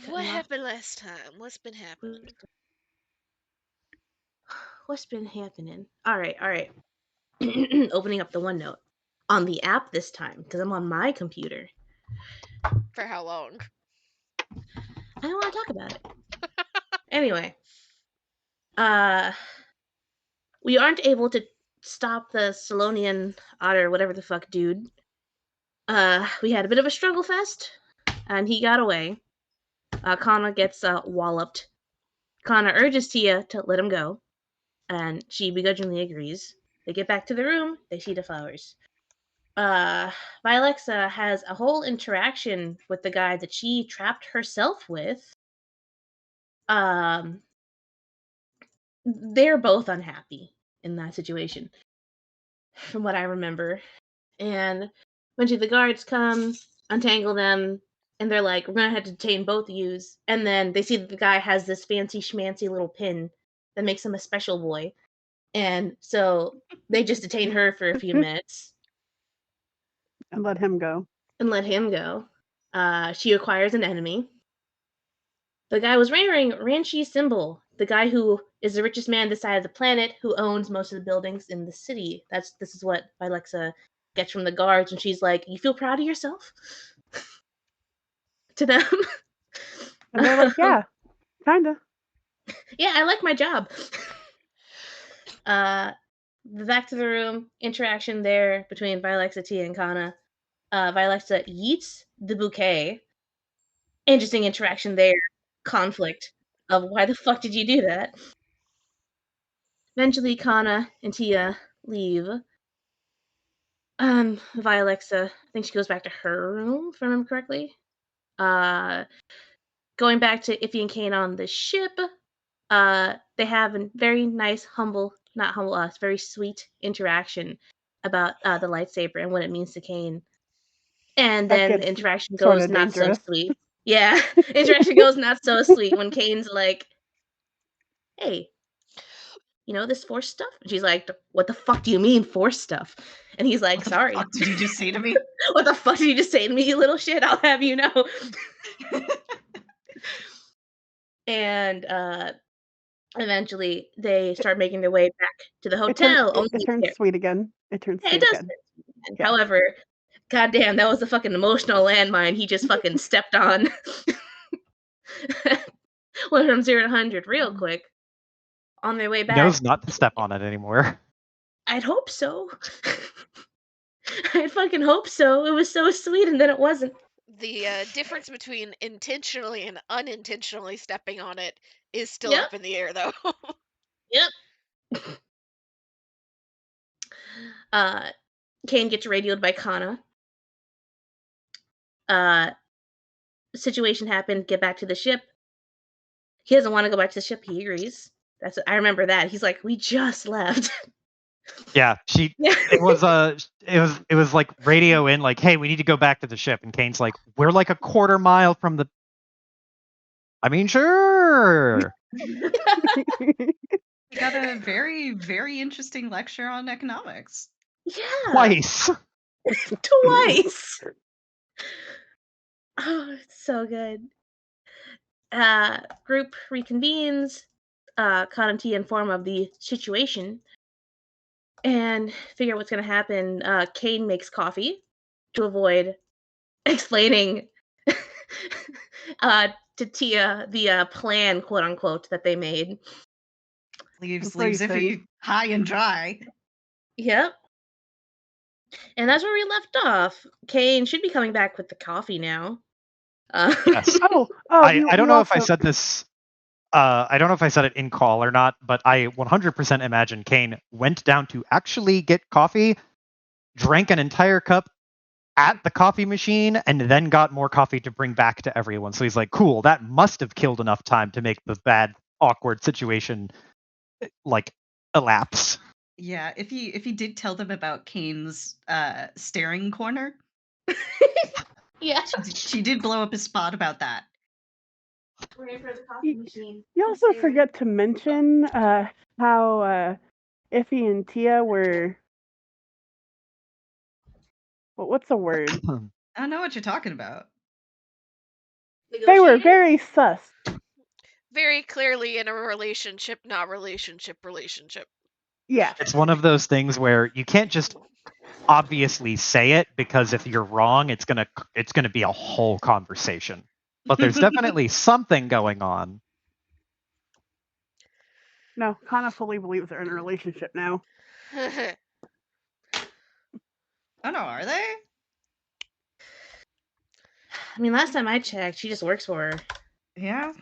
Cut What him off. happened last time? What's been happening? What's been happening? All right, all right. Opening up the OneNote on the app this time because I'm on my computer. For how long? I don't want to talk about it. Anyway, uh, we aren't able to stop the Salonian otter, whatever the fuck, dude. We had a bit of a struggle fest, and he got away. Kana gets walloped. Kana urges Tia to let him go, and she begrudgingly agrees. They get back to the room. They see the flowers. uh Vilexa has a whole interaction with the guy that she trapped herself with. Um they're both unhappy in that situation, from what I remember. And eventually the guards come, untangle them, and they're like, we're gonna have to detain both of yous. And then they see that the guy has this fancy schmancy little pin that makes him a special boy. And so they just detain her for a few minutes And let him go. and let him go. She acquires an enemy. The guy was wearing Ranchi symbol, the guy who is the richest man this side of the planet, who owns most of the buildings in the city. This is what Alexa gets from the guards, and she's like, "You feel proud of yourself?" to them. And they're like, yeah, kinda. Yeah, I like my job. Back to the room. Interaction there between Vilexa, Tia, and Kana. Vilexa yeets the bouquet. Interesting interaction there. Conflict of why the fuck did you do that? Eventually, Kana and Tia leave. Vilexa, I think she goes back to her room, if I remember correctly. Uh, Going back to Iffy and Kane on the ship, they have a very nice, not humble us, very sweet interaction about the lightsaber and what it means to Kane. And That then the gets interaction sort goes of not so dangerous. sweet. Yeah, interaction goes not so sweet when Kane's like, "Hey, you know this force stuff?" And she's like, "What the fuck do you mean force stuff?" And he's like, "Sorry." What did you just say to me? What the fuck did you just say to me, you little shit? I'll have you know. And eventually they start making their way back to the hotel. It turns sweet again. It turns It sweet does. again. Yeah. However, goddamn, that was a fucking emotional landmine he just fucking stepped on. Went from 0 to 100 real quick. On their way He back. knows not to step on it anymore. I'd hope so. I'd fucking hope so. It was so sweet, and then it wasn't. The difference between intentionally and unintentionally stepping on it is still Yep. up in the air, though. Yep. Kane gets radioed by Kana. Situation happened. Get back to the ship. He doesn't want to go back to the ship. He agrees. I remember that. He's like, we just left. Yeah, it was like radio in, like, hey, we need to go back to the ship, and Kane's like, we're like a quarter mile from the. I mean, sure. We got a very, very interesting lecture on economics. Yeah. Twice. Twice. Oh, it's so good. Group reconvenes. Kana and Tia inform of the situation and figure out what's going to happen. Kane makes coffee to avoid explaining to Tia the plan, quote unquote, that they made. Leaves Iffy high and dry. Yep. And that's where we left off. Kane should be coming back with the coffee now. Yes. I don't know if I said this. I don't know if I said it in call or not, but I 100% imagine Kane went down to actually get coffee, drank an entire cup at the coffee machine, and then got more coffee to bring back to everyone. So he's like, cool, that must have killed enough time to make the bad, awkward situation like elapse. Yeah, if he did tell them about Kane's staring corner. Yeah. She did blow up his spot about that. We're in for the coffee machine. You also forget to mention how Iffy and Tia were. What's the word? I don't know what you're talking about. They were Negotiating? very sus. Very clearly in a relationship, not relationship. Yes. It's one of those things where you can't just obviously say it, because if you're wrong, it's gonna be a whole conversation. But there's definitely something going on. No, Kana fully believes they're in a relationship now. Oh no, are they? I mean, last time I checked, she just works for her. Yeah.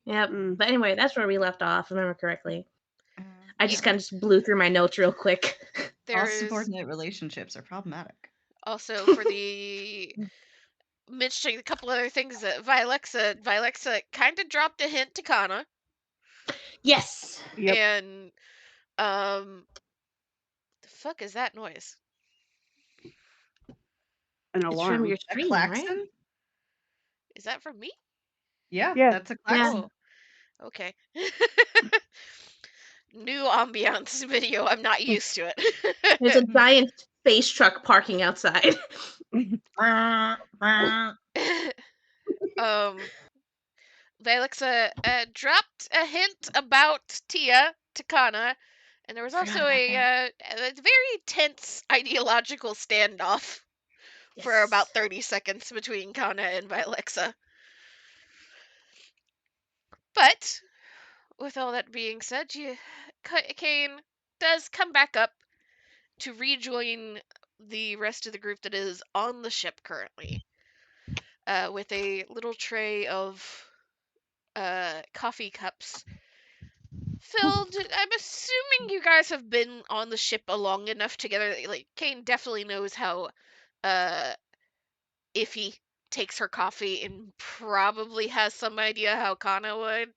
Yep. But anyway, that's where we left off, if I remember correctly. Uh, I just kind of just blew through my notes real quick. all There's subordinate relationships are problematic. also for the mentioning a couple other things that Vilexa kind of dropped a hint to Kana, Yes. Yep. and the fuck is that noise? An It's alarm. from your A stream, klaxon? right? Is that from me? Yeah, Yeah. that's a klaxon. Oh, okay. New ambiance video. I'm not used to There's a it. giant space truck parking outside. Valexa dropped a hint about Tia to Kana, and there was Forgot also about a very tense ideological standoff for Yes. about 30 seconds between Kana and Vilexa. But with all that being said, Kane does come back up to rejoin the rest of the group that is on the ship currently, with a little tray of coffee cups filled. I'm assuming you guys have been on the ship a long enough together. Like, Kane definitely knows how Iffy takes her coffee, and probably has some idea how Kana would.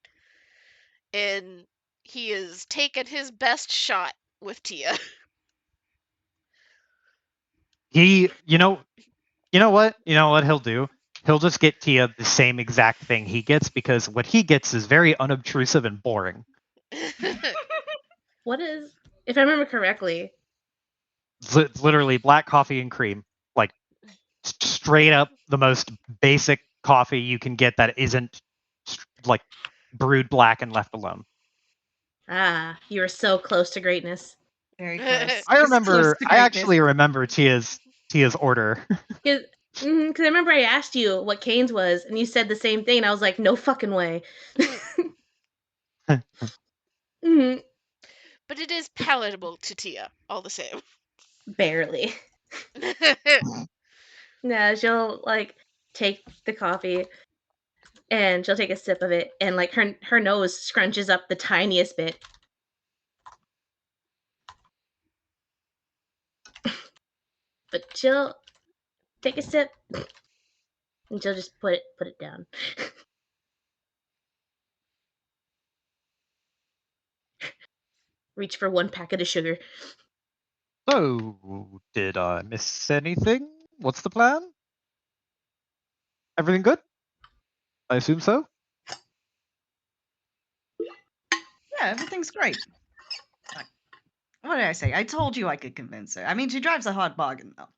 And he has taken his best shot with Tia. You know what he'll do? He'll just get Tia the same exact thing he gets, because what he gets is very unobtrusive and boring. What is, if I remember correctly? It's literally black coffee and cream, like straight up the most basic coffee you can get that isn't like brewed black and left alone. Ah, you were so close to greatness. Very close. I Just close to actually greatness. remember Tia's order. Because I remember I asked you what Kane's was, and you said the same thing. And I was like, no fucking way. Mhm. But it is palatable to Tia, all the same. Barely. No, she'll like take the coffee and she'll take a sip of it, and like her nose scrunches up the tiniest bit. But she'll take a sip and she'll just put it down. Reach for one packet of sugar. So, did I miss anything? What's the plan? Everything good? I assume so. Yeah, everything's great. What did I say? I told you I could convince her. I mean, she drives a hot bargain, though.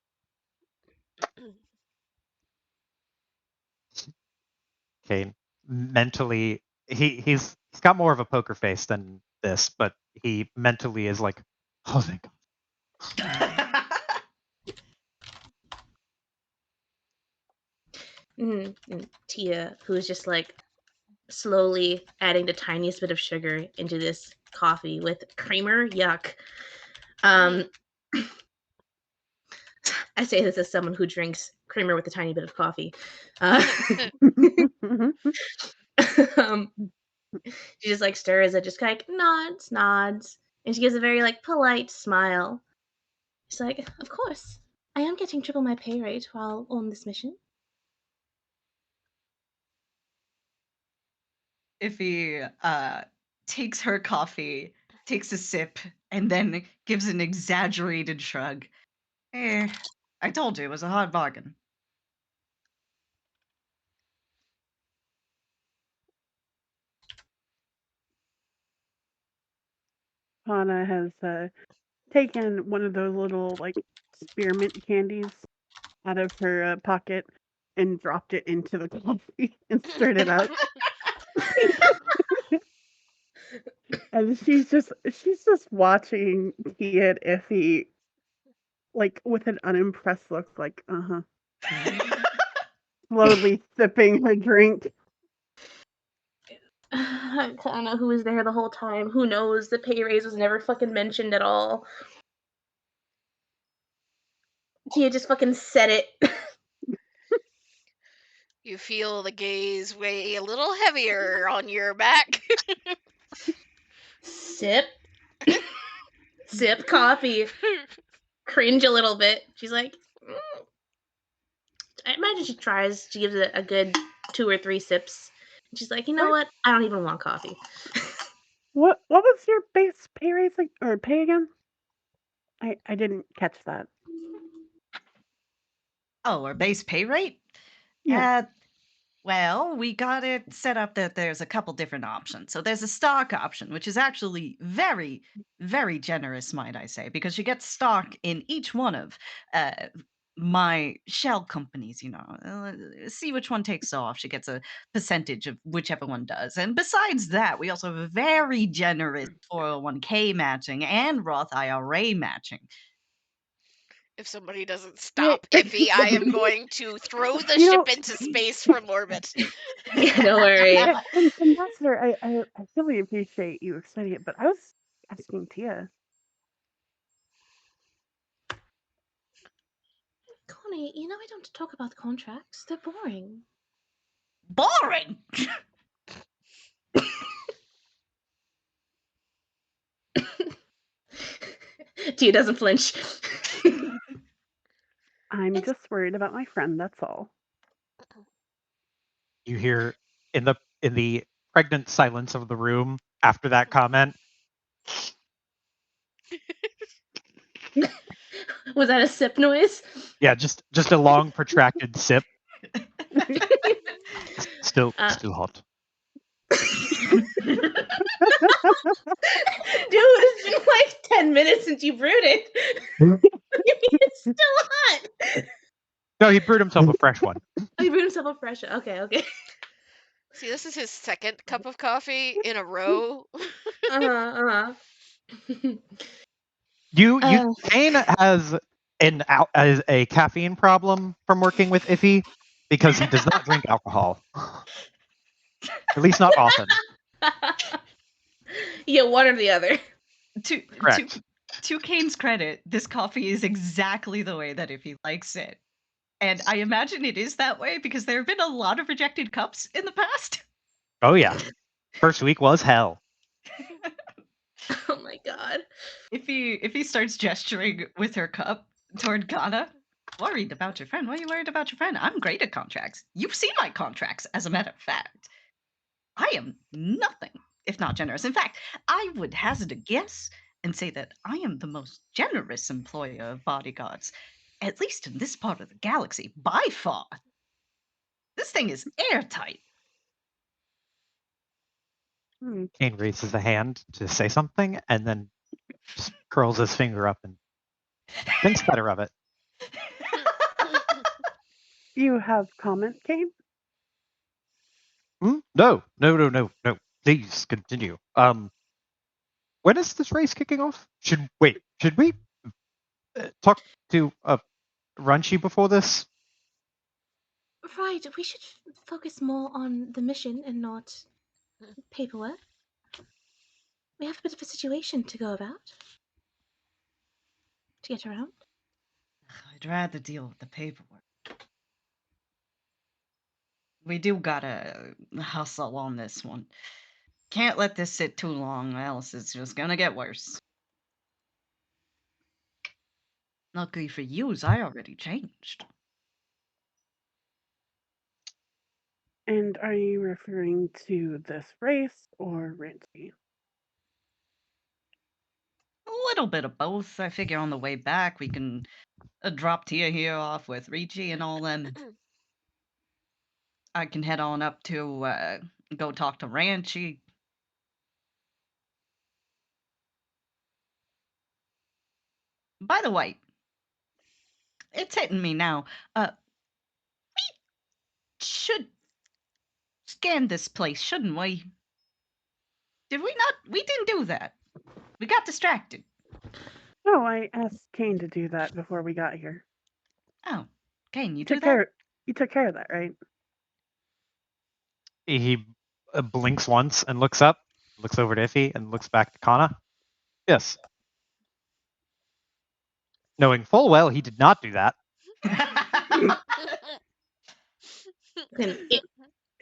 Kane mentally, he's got more of a poker face than this, but he mentally is like, oh thank God. And Tia, who is just like slowly adding the tiniest bit of sugar into this coffee with creamer. Yuck. I say this as someone who drinks creamer with a tiny bit of coffee. She just like stirs it, just like nods, and she gives a very like polite smile. She's like, "Of course, I am getting triple my pay rate while on this mission." If he takes her coffee, takes a sip, and then gives an exaggerated shrug. I told you it was a hard bargain. Kana has taken one of those little like spearmint candies out of her pocket and dropped it into the coffee and stirred it up. And she's just watching Tia and Iffy, like, with an unimpressed look, like, slowly sipping her drink. I don't know who was there the whole time. Who knows? The pay raise was never fucking mentioned at all. Tia just fucking said it. You feel the gaze weigh a little heavier on your back. Sip. Sip coffee. Cringe a little bit. She's like, I imagine she tries. She gives it a good 2 or 3 sips. And she's like, you know what? I don't even want coffee. What was your base pay raise or pay again? I didn't catch that. Oh, our base pay rate? Yeah. Well, we got it set up that there's a couple different options. So there's a stock option, which is actually very, very generous, might I say, because you get stock in each one of my shell companies, see which one takes off. She gets a percentage of whichever one does. And besides that, we also have a very generous 401k matching and Roth IRA matching. If somebody doesn't stop Iffy, I am going to throw the ship into space from orbit. Yeah, don't worry. Ambassador, I really appreciate you explaining it, but I was asking Tia. Connie, I don't talk about the contracts. They're boring. Boring! Tia doesn't flinch. I'm just worried about my friend, that's all. You hear in the pregnant silence of the room after that comment. Was that a sip noise? Yeah, just a long protracted sip. Still hot. Dude, it's been like 10 minutes since you brewed it. It's still hot. No, he brewed himself a fresh one. Oh, he brewed himself a fresh. Okay. See, this is his second cup of coffee in a row. Kane has a caffeine problem from working with Iffy because he does not drink alcohol. At least not often. Yeah, one or the other. Correct. To Kane's credit, this coffee is exactly the way that Iffy likes it. And I imagine it is that way because there have been a lot of rejected cups in the past. Oh yeah. First week was hell. Oh my god. If he starts gesturing with her cup toward Ghana, worried about your friend. Why are you worried about your friend? I'm great at contracts. You've seen my contracts, as a matter of fact. I am nothing if not generous. In fact, I would hazard a guess and say that I am the most generous employer of bodyguards, at least in this part of the galaxy, by far. This thing is airtight. Kane raises a hand to say something and then just curls his finger up and thinks better of it. You have comment, Kane? No. Please continue. When is this race kicking off? Should we talk to Runchi before this? Right, we should focus more on the mission and not paperwork. We have a bit of a situation to go about. To get around. I'd rather deal with the paperwork. We do gotta hustle on this one. Can't let this sit too long, else it's just gonna get worse. Luckily for yous, I already changed. And are you referring to this race or Ranchi? A little bit of both. I figure on the way back we can drop Tia here off with Ricci and all them. I can head on up to go talk to Ranchi. By the way, it's hitting me now. should scan this place, shouldn't we? Did we not? We didn't do that. We got distracted. No, I asked Kane to do that before we got here. Oh, Kane, you You do took that? care. You took care of that, right? He blinks once and looks up, looks over to Iffy, and looks back to Kana. Yes. Knowing full well he did not do that. Fucking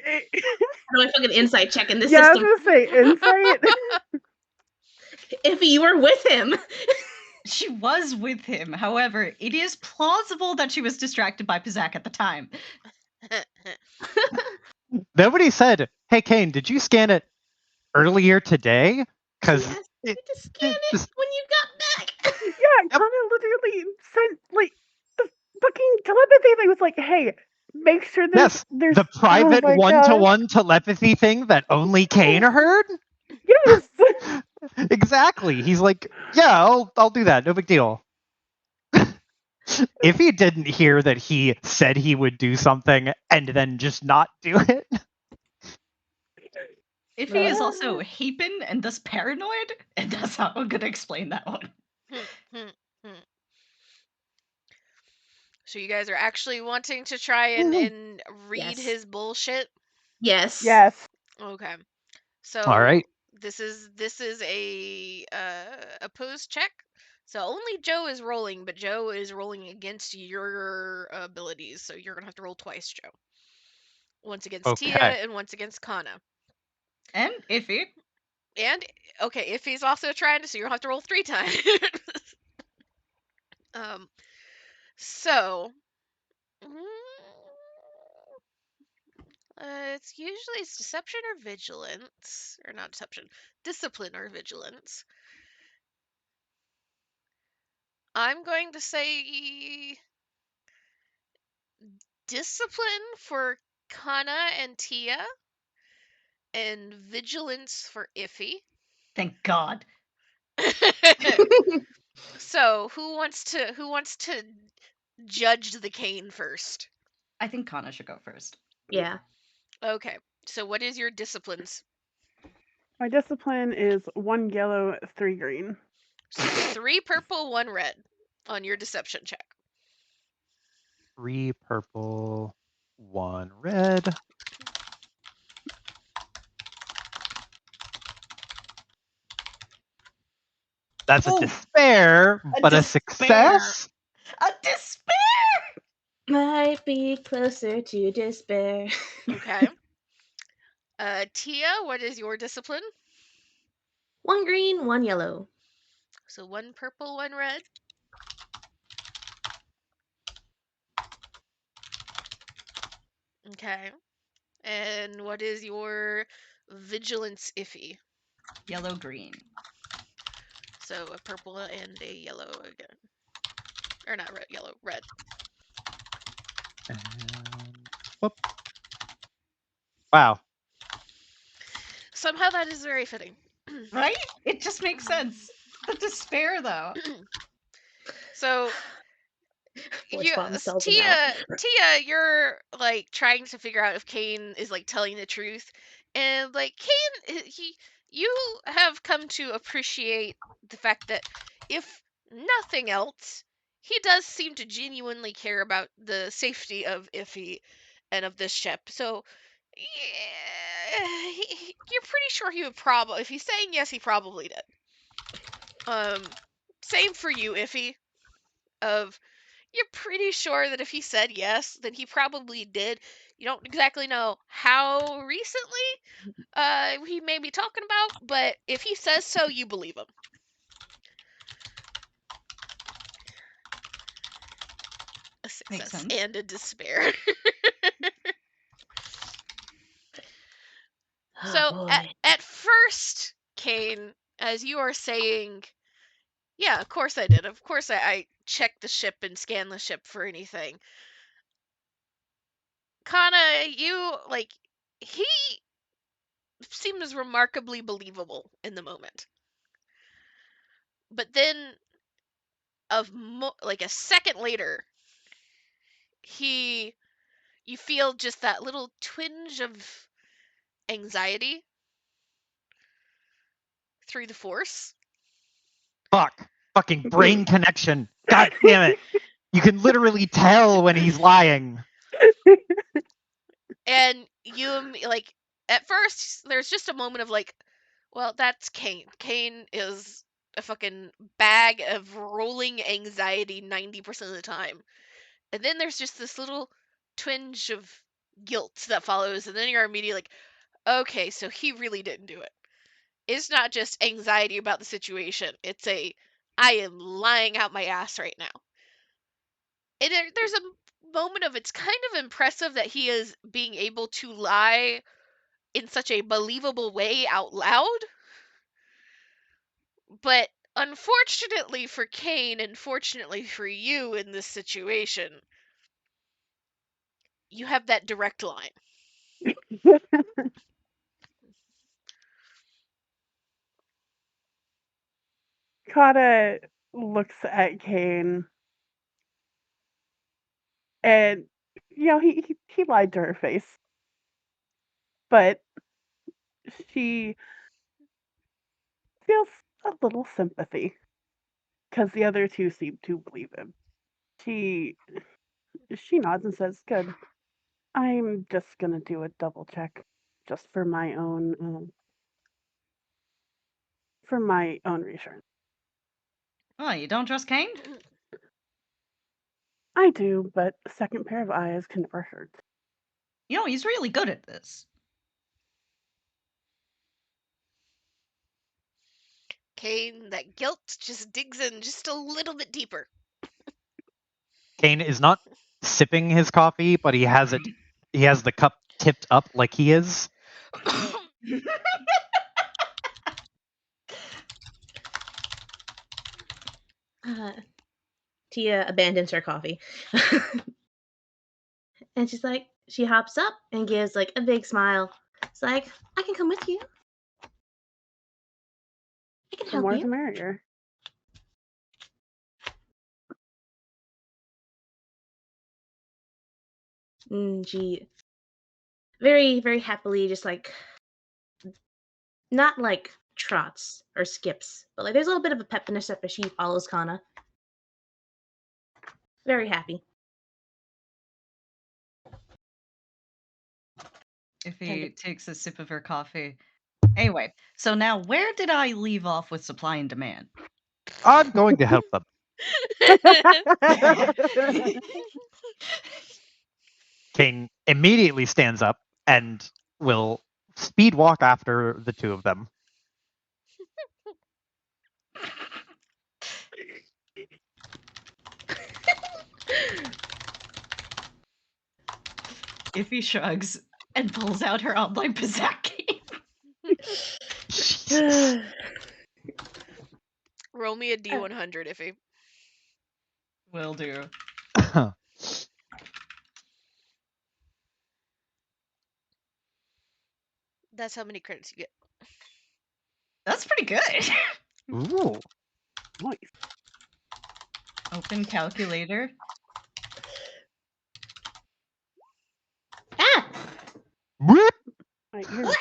how do I fucking insight check in this Yeah, I was system? gonna say insight. If you were with him. She was with him. However, it is plausible that she was distracted by Pizak at the time. Nobody said, "Hey, Kane, did you scan it earlier today?" Because She asked you to scan it when you got back. Yeah, Kana literally sent like the fucking telepathy thing was like, "Hey, make sure yes, there's the private oh my one-to-one telepathy thing that only Kane heard. Yes. Exactly. He's like, "Yeah, I'll do that. No big deal." If he didn't hear that he said he would do something and then just not do it. If he is also Hapen and thus paranoid, and that's how I'm gonna explain that one. So you guys are actually wanting to try and read Yes. his bullshit? Yes. Yes. Okay. So All right. this is a opposed check. So only Joe is rolling, but Joe is rolling against your abilities. So you're gonna have to roll twice, Joe. Once against Tia Okay. and once against Kana. And Iffy. And okay, if he's also trying to, so you'll have to roll 3 times. So it's deception or vigilance, or not deception, discipline or vigilance. I'm going to say discipline for Kana and Tia, and vigilance for Iffy. Thank God. So who wants to judge the cane first? I think Kana should go first. Yeah. Okay. So what is your disciplines? My discipline is 1 yellow, 3 green. So 3 purple, 1 red on your deception check. 3 purple, 1 red. That's a despair, but a success. A despair! Might be closer to despair. Okay. Tia, what is your discipline? 1 green, 1 yellow. So 1 purple, 1 red. Okay. And what is your vigilance, Iffy? Yellow green. So a purple and a yellow again. Or not red, yellow, red. And whoop. Wow. Somehow that is very fitting. Right? It just makes sense. The despair, though. So Tia, you're like trying to figure out if Kane is like telling the truth, and like Kane, you have come to appreciate the fact that if nothing else, he does seem to genuinely care about the safety of Iffy and of this ship. So yeah, you're pretty sure he would probably, if he's saying yes, he probably did. Same for you, Iffy. You're pretty sure that if he said yes, then he probably did. You don't exactly know how recently he may be talking about, but if he says so, you believe him. A success and a despair. So at first, Kane, as you are saying, yeah, of course I did. Of course I checked the ship and scanned the ship for anything. Kana, you, like, he seems remarkably believable in the moment. But then, like a second later, he you feel just that little twinge of anxiety through the force. Fucking brain connection. God damn it. You can literally tell when he's lying. And you, like, at first, there's just a moment of, like, well, that's Kane. Kane is a fucking bag of rolling anxiety 90% of the time. And then there's just this little twinge of guilt that follows, and then you're immediately like, okay, so he really didn't do it. It's not just anxiety about the situation, it's I am lying out my ass right now. And there's a moment of, it's kind of impressive that he is being able to lie in such a believable way out loud. But unfortunately for Kane, and fortunately for you in this situation, you have that direct line. Kata looks at Kane, and he lied to her face, but she feels a little sympathy because the other two seem to believe him. She nods and says, "Good. I'm just gonna do a double check, just for my own reassurance." Oh, you don't trust Kane? I do, but a second pair of eyes can never hurt. You know, he's really good at this. Kane, that guilt just digs in just a little bit deeper. Kane is not sipping his coffee, but he has the cup tipped up like he is. Tia abandons her coffee. And she's like, she hops up and gives like a big smile. It's like, I can come with you. I can The help more you. the merrier. She very, very happily just like, not like trots or skips, but like there's a little bit of a pep in her step as she follows Kana. Very happy. If he takes a sip of her coffee. Anyway, so now where did I leave off with supply and demand? I'm going to help them. Kane immediately stands up and will speed walk after the two of them. Iffy shrugs and pulls out her online Pizzaki. Jesus. Roll me a D100, Iffy. Will do. That's how many credits you get. That's pretty good. Ooh. Nice. Open calculator. Ah! Whoop! My ears.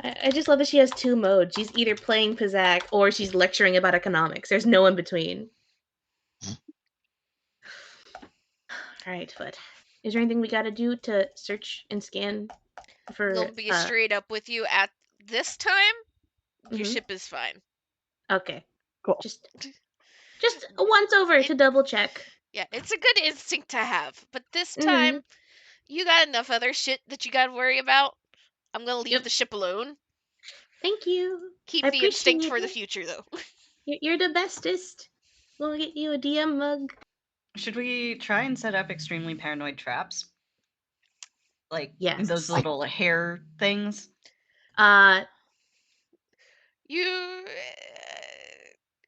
I just love that she has two modes. She's either playing Pizzak or she's lecturing about economics. There's no in between. Alright, but is there anything we gotta do to search and scan for They'll be straight up with you at this time. Your Mhm. ship is fine. Okay. Cool. Just a once over to double check. Yeah, it's a good instinct to have. But this Mhm. time, you got enough other shit that you gotta worry about. I'm gonna leave Yep. the ship alone. Thank you. Keep I the instinct appreciate for the it. future, though. You're the bestest. We'll get you a DM mug. Should we try and set up extremely paranoid traps? Like Yes. those little hair things? You.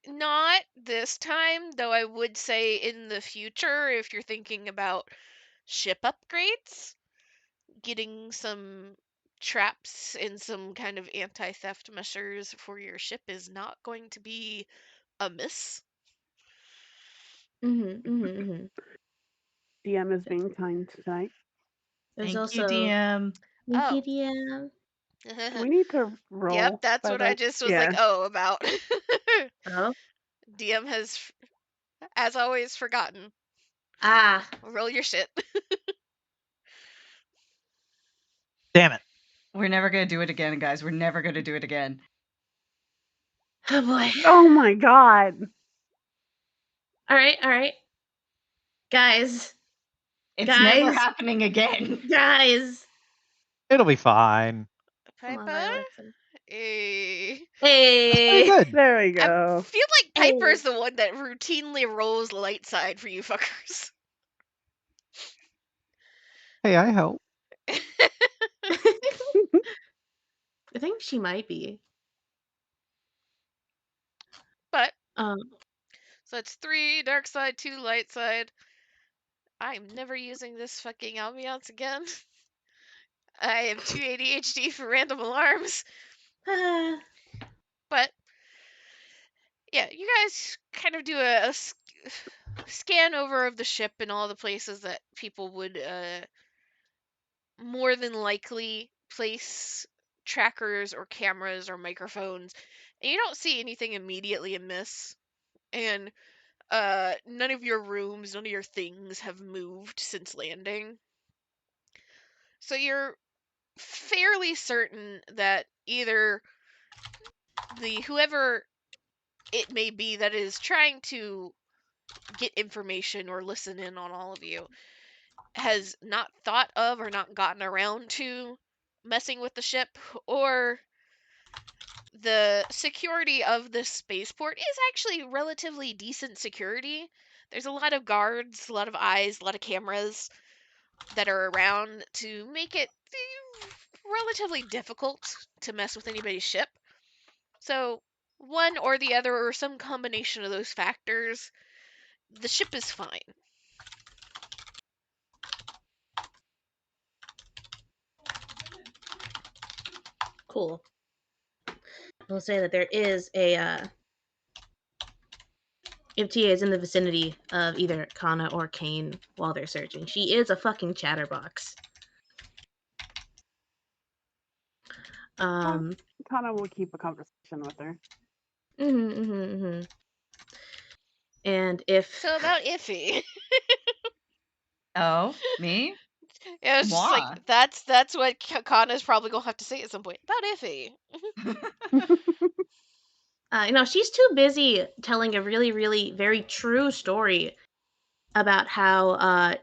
Not this time, though I would say in the future, if you're thinking about ship upgrades, getting some traps and some kind of anti-theft measures for your ship is not going to be amiss. DM is being kind tonight. There's Thank also you, DM. Thank you, Oh. DM. We need to roll. Yep, that's by what that. I just was Yeah. like, oh, about. Oh. DM has, as always, forgotten. Ah. Roll your shit. Damn it. We're never gonna do it again, guys. We're never gonna do it again. Oh boy. Oh my god. All right. Guys. It's Guys. never happening again. Guys. It'll be fine. Come on, Piper? Violet. Hey. Hey. Pretty good. There we I go. feel like Hey. Piper's the one that routinely rolls light side for you fuckers. Hey, I help. I think she might be. But Um. so it's 3 dark side, 2 light side. I'm never using this fucking ambiance again. I have 2 ADHD for random alarms. But yeah, you guys kind of do a scan over of the ship and all the places that people would more than likely place trackers or cameras or microphones, and you don't see anything immediately amiss. And none of your rooms, none of your things have moved since landing. So you're fairly certain that either whoever it may be that is trying to get information or listen in on all of you has not thought of or not gotten around to messing with the ship, or the security of this spaceport is actually relatively decent security. There's a lot of guards, a lot of eyes, a lot of cameras that are around to make it relatively difficult to mess with anybody's ship. So, one or the other, or some combination of those factors, the ship is fine. Cool. I'll say that there is a if Tia is in the vicinity of either Kana or Kane while they're searching. She is a fucking chatterbox. Kana will keep a conversation with her. And if So about Iffy. Oh, me? Yeah, it's just like that's what Kana's probably gonna have to say at some point about Iffy. she's too busy telling a really, really very true story about how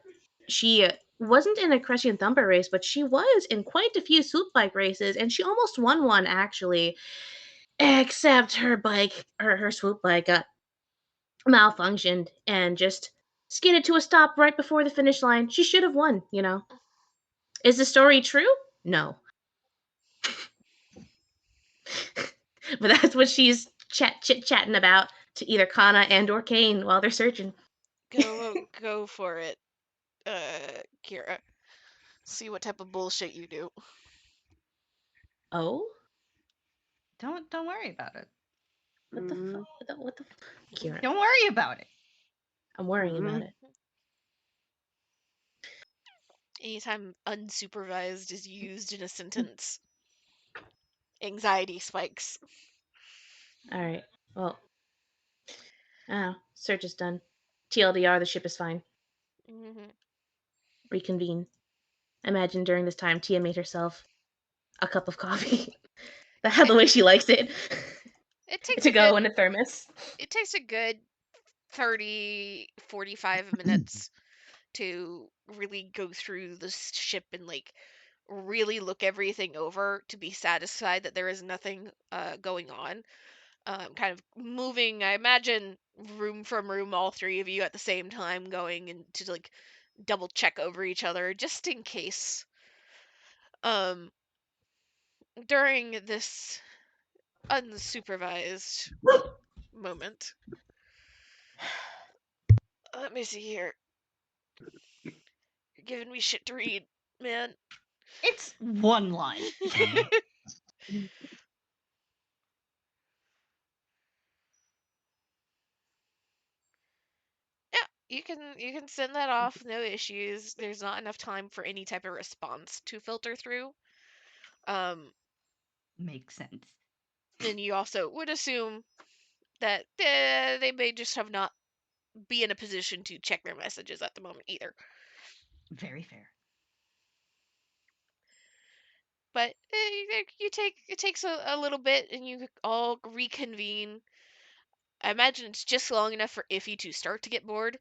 she wasn't in a Crescent Thumper race, but she was in quite a few swoop bike races, and she almost won one actually. Except her bike, her swoop bike got malfunctioned and just skidded to a stop right before the finish line. She should have won, Is the story true? No. But that's what she's chit-chatting about to either Kana and or Kane while they're searching. Go for it, Kira. See what type of bullshit you do. Oh? Don't worry about it. What the fuck? What the Kira? Don't worry about it. I'm worrying about it. Anytime unsupervised is used in a sentence, anxiety spikes. Alright. Well. Search is done. TLDR, the ship is fine. Reconvene. Imagine during this time Tia made herself a cup of coffee. The way she likes it. It takes to go in a thermos. It takes a good 30, 45 minutes to really go through the ship and really look everything over to be satisfied that there is nothing going on. Kind of moving, I imagine, room from room, all three of you at the same time, going and to double check over each other just in case. During this unsupervised moment, let me see here. You're giving me shit to read, man. It's one line. Yeah, You can send that off, no issues. There's not enough time for any type of response to filter through. Makes sense. And you also would assume that they may just have not be in a position to check their messages at the moment either. Very fair. But it takes a little bit, and you all reconvene. I imagine it's just long enough for Iffy to start to get bored.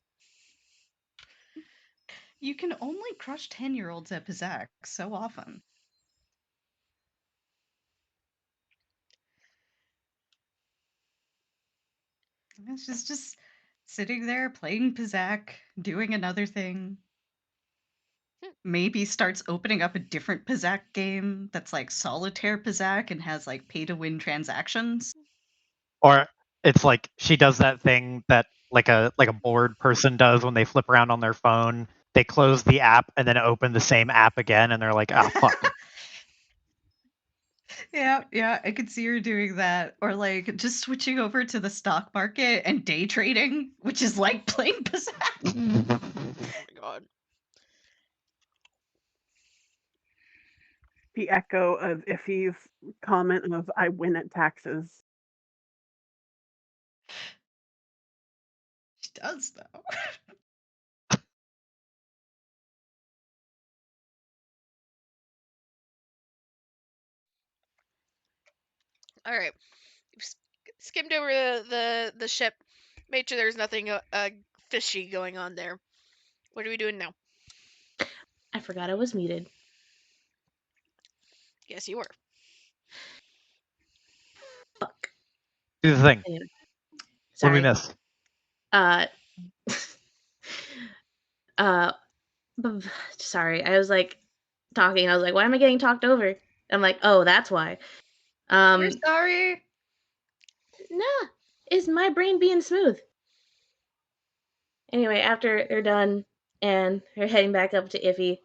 You can only crush 10-year-olds at Pizzak so often. She's just sitting there playing Pizzak, doing another thing. Maybe starts opening up a different Pizzak game that's like solitaire Pizzak and has like pay to win transactions. Or it's like she does that thing that like a bored person does when they flip around on their phone. They close the app and then open the same app again, and they're like, "Ah, fuck." Yeah, I could see her doing that. Or like just switching over to the stock market and day trading, which is like playing Pizzak. Oh my god. The echo of Iffy's comment of "I win at taxes." She does though. All right, skimmed over the ship, made sure there's nothing fishy going on there. What are we doing now? I forgot I was muted. Yes, you were. Fuck. Do the thing. Anyway. What do we Sorry. miss? Sorry. I was like talking. I was like, why am I getting talked over? I'm like, oh, that's why. We're sorry. Nah, is my brain being smooth? Anyway, after they're done and they're heading back up to Iffy,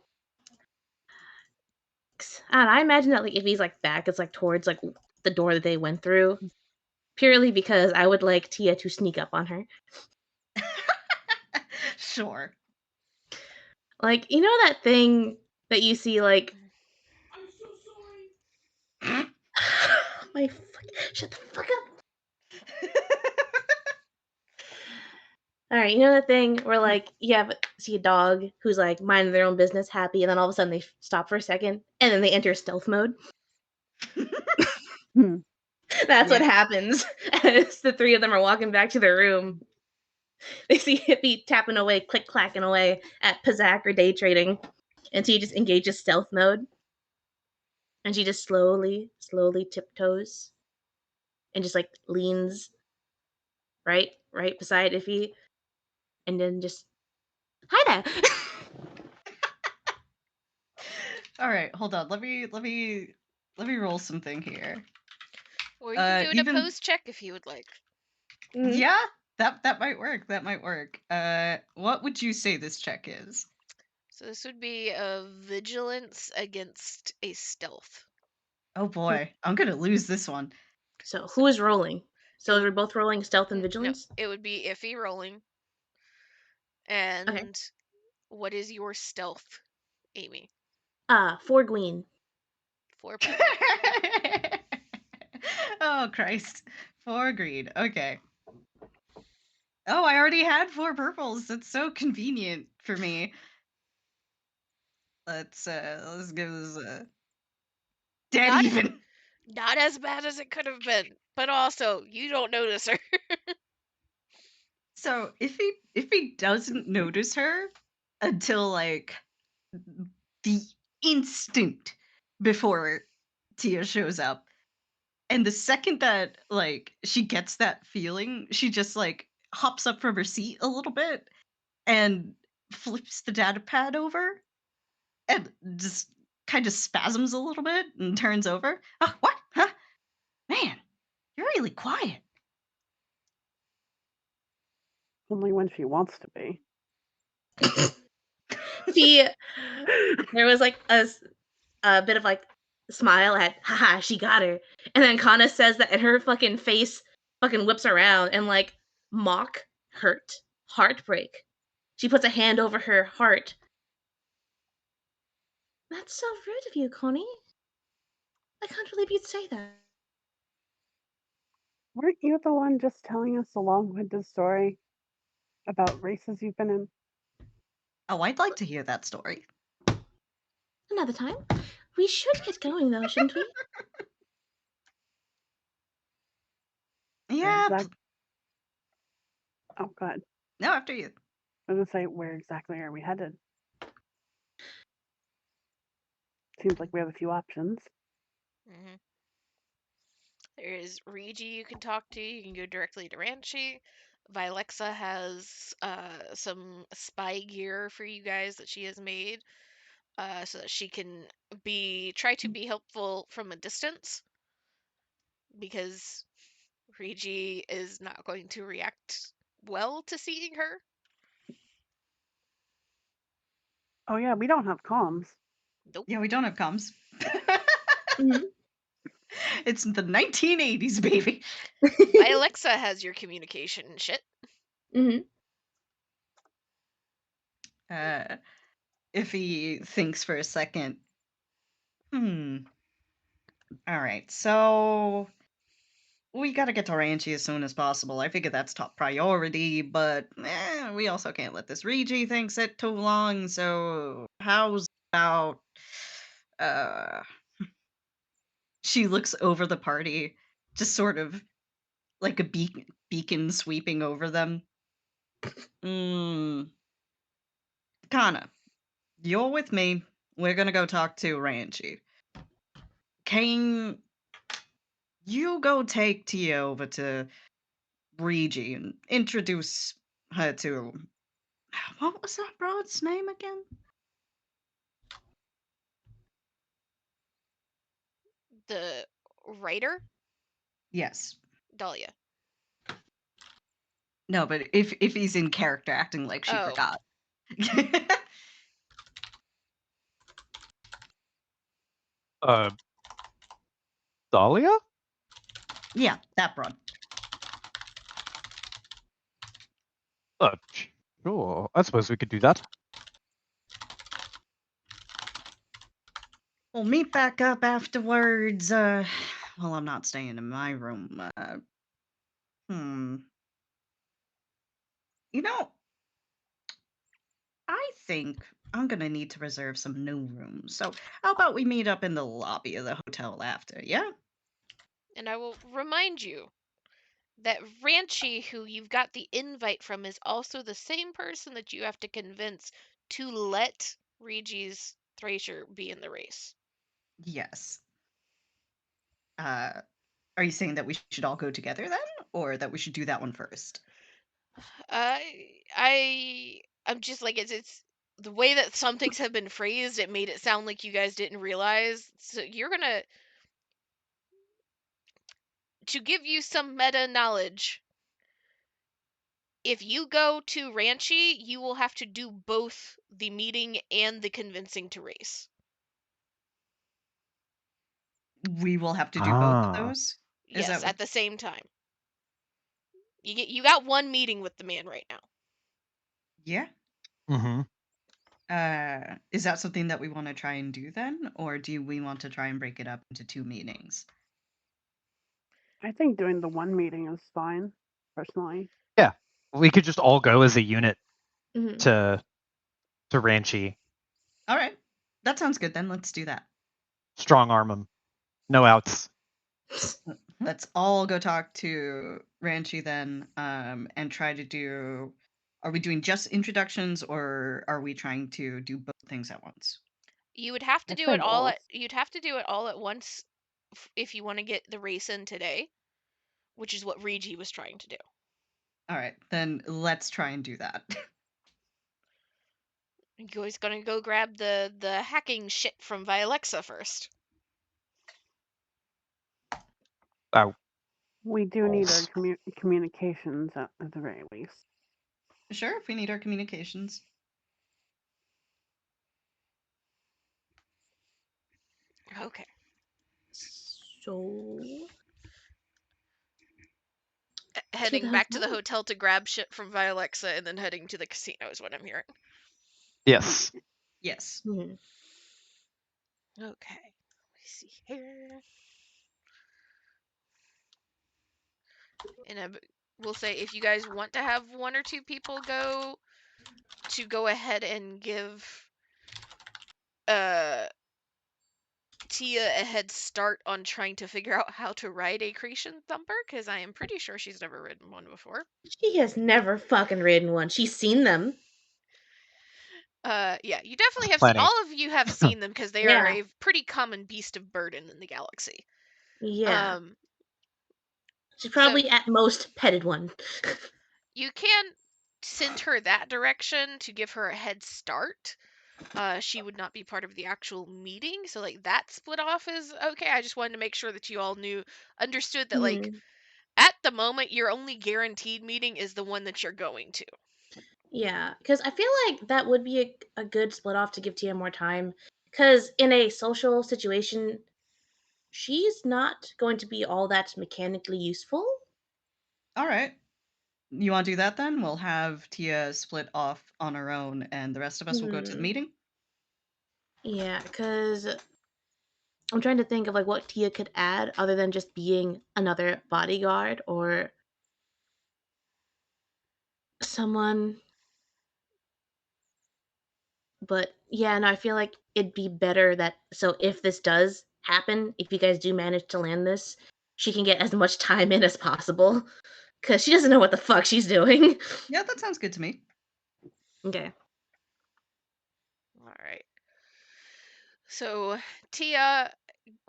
I don't know, I imagine that like Iffy's like back is like towards like the door that they went through, purely because I would like Tia to sneak up on her. Sure. Like, you know that thing that you see like I'm so sorry. Shut the fuck up. All right, you know the thing where like you see a dog who's like minding their own business, happy, and then all of a sudden they stop for a second, and then they enter stealth mode. That's what happens as the three of them are walking back to their room. They see Hippie tapping away, click clacking away at Pizzak or day trading, and she just engages stealth mode, and she just slowly tiptoes, and just like leans right beside Iffy, and then just hi there. All right, hold on. Let me roll something here. Or you can do an opposed check if you would like. Mm-hmm. Yeah, that might work. That might work. What would you say this check is? So this would be a vigilance against a stealth. Oh boy, I'm gonna lose this one. So who is rolling? So we're both rolling stealth and vigilance? No, it would be Iffy rolling. And okay. What is your stealth, Amy? 4 green. 4 Oh Christ. 4 green. Okay. Oh, I already had 4 purples. That's so convenient for me. Let's give this a dead even. Not as bad as it could have been, but also you don't notice her. So if he doesn't notice her until like the instant before Tia shows up, and the second that like she gets that feeling, she just like hops up from her seat a little bit and flips the data pad over and just kind of spasms a little bit and turns over. Oh, what? Huh? Man, you're really quiet. Only when she wants to be. There was like a bit of like smile at haha, she got her. And then Kana says that and her fucking face fucking whips around and like mock hurt, heartbreak. She puts a hand over her heart. That's so rude of you, Connie. I can't believe you'd say that. Weren't you the one just telling us a long-winded story about races you've been in? Oh, I'd like to hear that story. Another time. We should get going, though, shouldn't we? Yeah. Oh, God. No, after you. I was going to say, where exactly are we headed? Seems like we have a few options. Mm-hmm. There's Regi you can talk to. You can go directly to Ranchi. Vilexa has some spy gear for you guys that she has made, so that she can try to be helpful from a distance, because Regi is not going to react well to seeing her. Oh, yeah, we don't have comms. Nope. Yeah, we don't have comms. Mm-hmm. It's the 1980s, baby. Vilexa has your communication and shit. Mm-hmm. If he thinks for a second. All right, so we gotta get to Ranchi as soon as possible. I figure that's top priority, but we also can't let this Regi thing sit too long. So how's about she looks over the party, just sort of like a beacon sweeping over them. Kana, you're with me. We're gonna go talk to Ranchi. Kane, you go take Tia over to Regi and introduce her to. What was that broad's name again? The writer, Yes. Dahlia. No, but if he's in character acting like she Oh. forgot. Dahlia? Yeah, that broad. Sure. I suppose we could do that. We'll meet back up afterwards. Well, I'm not staying in my room. You know, I think I'm gonna need to reserve some new rooms. So how about we meet up in the lobby of the hotel after, yeah? And I will remind you that Ranchi, who you've got the invite from, is also the same person that you have to convince to let Regi's Thrasher be in the race. Yes. Are you saying that we should all go together then? Or that we should do that one first? I'm just like, it's the way that some things have been phrased, it made it sound like you guys didn't realize. So you're gonna, to give you some meta knowledge, if you go to Ranchi, you will have to do both the meeting and the convincing to race. We will have to do both of those? Is Yes, that what? at the same time. You got one meeting with the man right now. Yeah. Mm-hmm. Is that something that we want to try and do then? Or do we want to try and break it up into 2 meetings? I think doing the one meeting is fine, personally. Yeah. We could just all go as a unit Mm-hmm. to Ranchi. All right. That sounds good then. Let's do that. Strong arm him. No outs. Let's all go talk to Ranchi then, and try to do. Are we doing just introductions, or are we trying to do both things at once? You would have to I do say it all both. at you'd have to do it all at once if you want to get the race in today, which is what Regi was trying to do. All right, then let's try and do that. You guys gonna go grab the hacking shit from Vilexa first. Oh. We do need our Balls. communications at the very least. Sure, if we need our communications. Okay. So heading back to the hotel to grab shit from Vialexa and then heading to the casino is what I'm hearing. Yes. Yes. Hmm. Okay. Let me see here. And we'll say if you guys want to have one or two people go ahead and give Tia a head start on trying to figure out how to ride a Cretan Thumper, because I am pretty sure she's never ridden one before. She has never fucking ridden one. She's seen them. Yeah, you definitely have Plenty. all of you have seen them because they Yeah. are a pretty common beast of burden in the galaxy. Yeah. She's probably at most petted one. You can send her that direction to give her a head start. She would not be part of the actual meeting, so like that split off is okay. I just wanted to make sure that you all understood that like at the moment your only guaranteed meeting is the one that you're going to. Yeah, because I feel like that would be a good split off to give Tia more time. Because in a social situation, she's not going to be all that mechanically useful. All right. You want to do that then? We'll have Tia split off on her own, and the rest of us will go to the meeting. Yeah, because I'm trying to think of like what Tia could add other than just being another bodyguard or someone. But yeah, no, I feel like it'd be better that so if this does happen, if you guys do manage to land this, she can get as much time in as possible. Because she doesn't know what the fuck she's doing. Yeah, that sounds good to me. Okay. All right. So Tia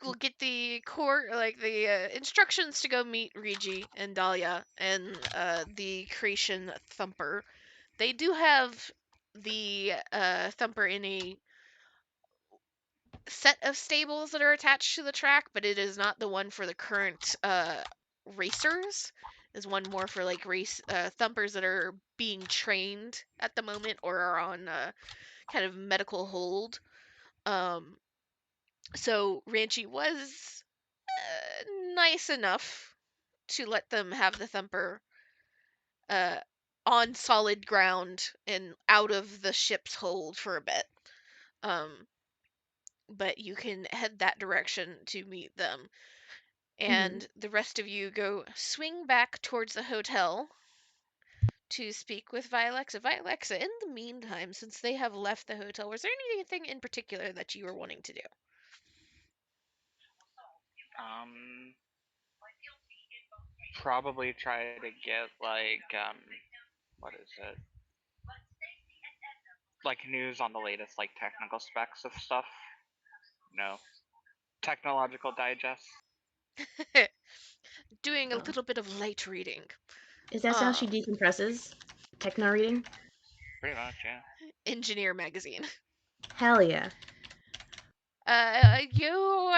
will get the instructions to go meet Regi and Dahlia and the Cretan Thumper. They do have the Thumper in a set of stables that are attached to the track, but it is not the one for the current racers. Is one more for like race Thumpers that are being trained at the moment or are on kind of medical hold. So Ranchi was nice enough to let them have the Thumper on solid ground and out of the ship's hold for a bit. But you can head that direction to meet them. And the rest of you go swing back towards the hotel to speak with Vialexa. Vialexa, in the meantime, since they have left the hotel, was there anything in particular that you were wanting to do? Probably try to get like what is it? Like news on the latest like technical specs of stuff. No. Technological digest. Doing a little bit of light reading. Is that how she decompresses? Techno reading? Pretty much, yeah. Engineer magazine. Hell yeah. You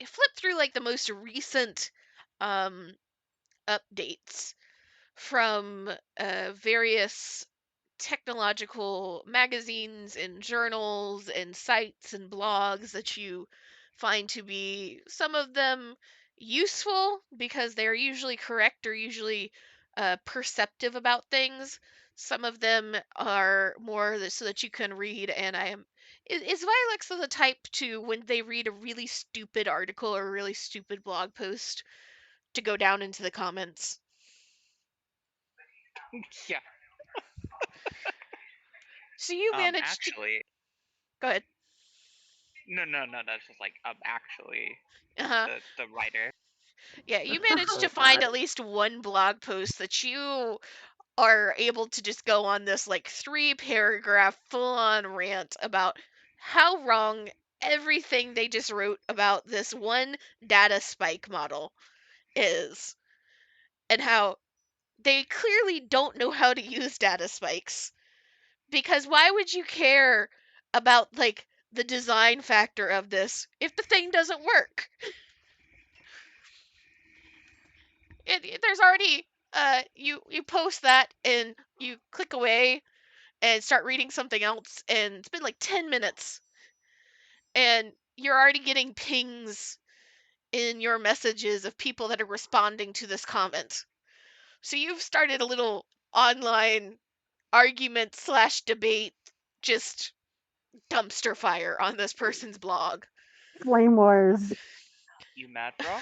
flip through like the most recent updates from various technological magazines and journals and sites and blogs that you find to be some of them useful because they're usually correct or usually perceptive about things. Some of them are more so that you can read. And is Vilexa the type to, when they read a really stupid article or a really stupid blog post, to go down into the comments? Yeah. So you managed actually, to... Go ahead. No, that's just like actually Uh-huh. the writer. Yeah, you managed to find at least one blog post that you are able to just go on this like 3-paragraph full-on rant about how wrong everything they just wrote about this one data spike model is, and how they clearly don't know how to use data spikes. Because why would you care about like the design factor of this if the thing doesn't work? There's already you post that and you click away and start reading something else, and it's been like 10 minutes and you're already getting pings in your messages of people that are responding to this comment. So you've started a little online argument / debate, just dumpster fire on this person's blog. Flame wars. You mad, bro?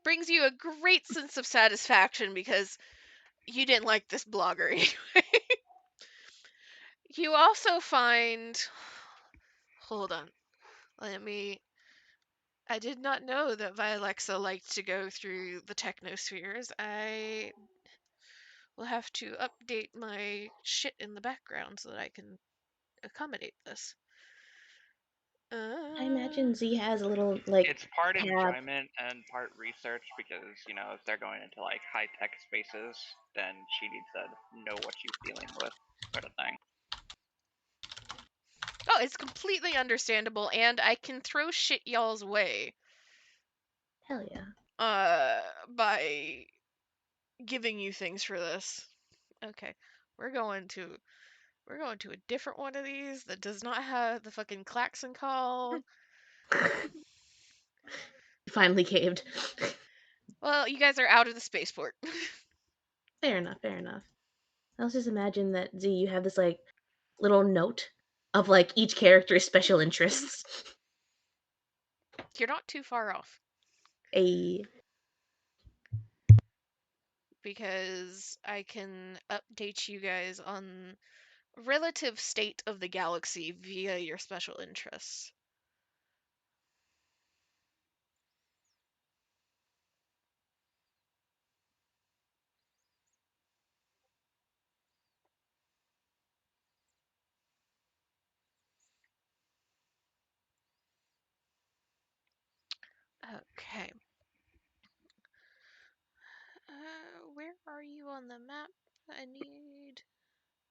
Brings you a great sense of satisfaction because you didn't like this blogger anyway. You also find... Hold on. I did not know that Vialexa liked to go through the technospheres. I will have to update my shit in the background so that I can accommodate this. I imagine Z has a little like It's part tab. enjoyment and part research because, you know, if they're going into like high tech spaces, then she needs to know what she's dealing with, sort of thing. Oh, it's completely understandable, and I can throw shit y'all's way. Hell yeah. By giving you things for this. Okay, we're going to a different one of these that does not have the fucking klaxon call. Finally caved. Well, you guys are out of the spaceport. Fair enough, fair enough. Let's just imagine that Z, you have this like little note of like each character's special interests. You're not too far off. A Because I can update you guys on relative state of the galaxy via your special interests. Okay. Where are you on the map? I need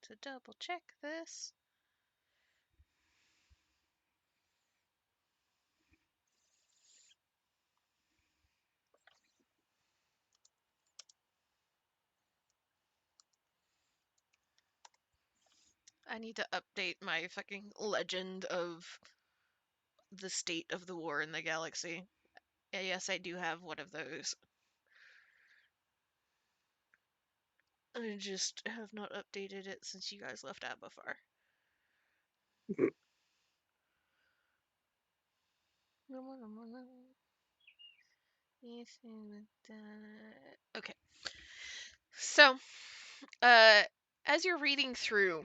to double check this. I need to update my fucking legend of the state of the war in the galaxy. Yes, I do have one of those. I just have not updated it since you guys left Abafar. Okay. So, as you're reading through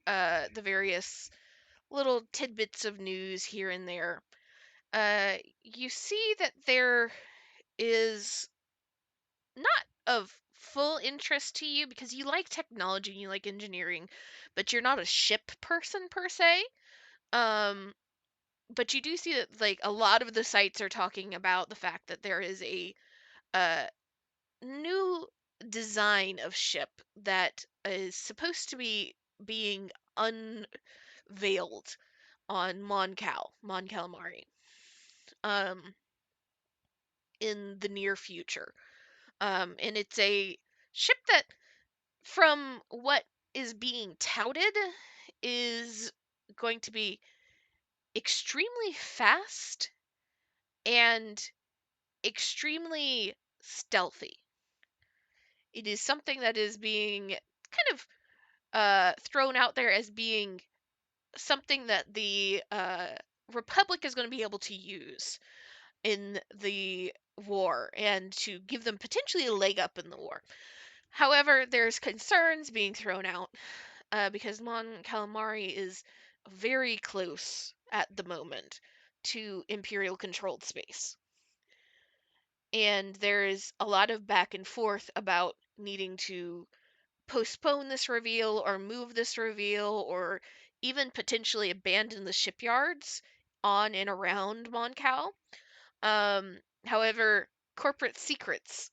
the various little tidbits of news here and there, you see that there is not of full interest to you because you like technology and you like engineering, but you're not a ship person per se. But you do see that like a lot of the sites are talking about the fact that there is a uh, new design of ship that is supposed to be being unveiled on Mon Calamari, um, in the near future. And it's a ship that, from what is being touted, is going to be extremely fast and extremely stealthy. It is something that is being kind of thrown out there as being something that the Republic is going to be able to use in the war and to give them potentially a leg up in the war. However, there's concerns being thrown out because Mon Calamari is very close at the moment to Imperial controlled space. And there's a lot of back and forth about needing to postpone this reveal or move this reveal or even potentially abandon the shipyards on and around Moncal. However, corporate secrets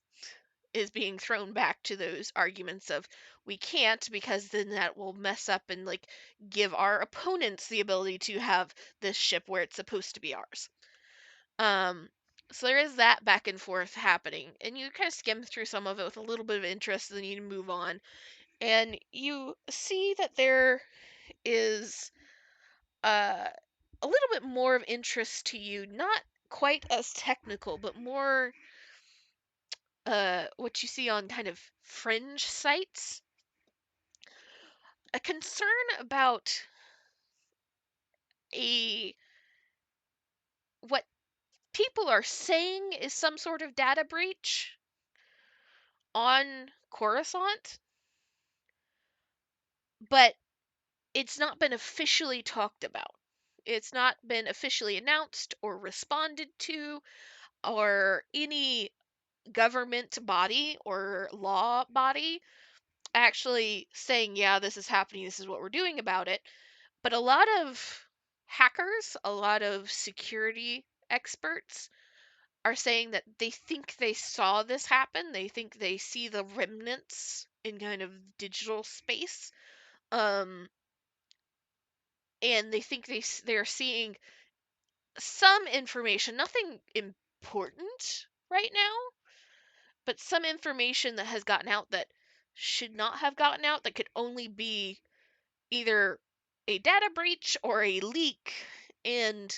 is being thrown back to those arguments of we can't because then that will mess up and like give our opponents the ability to have this ship where it's supposed to be ours. So there is that back and forth happening, and you kind of skim through some of it with a little bit of interest, and then you move on, and you see that there is a little bit more of interest to you, not quite as technical, but more what you see on kind of fringe sites. A concern about what people are saying is some sort of data breach on Coruscant, but it's not been officially talked about. It's not been officially announced or responded to, or any government body or law body actually saying, yeah, this is happening, this is what we're doing about it. But a lot of hackers, a lot of security experts are saying that they think they saw this happen. They think they see the remnants in kind of digital space. And they think they're seeing some information, nothing important right now, but some information that has gotten out that should not have gotten out, that could only be either a data breach or a leak. And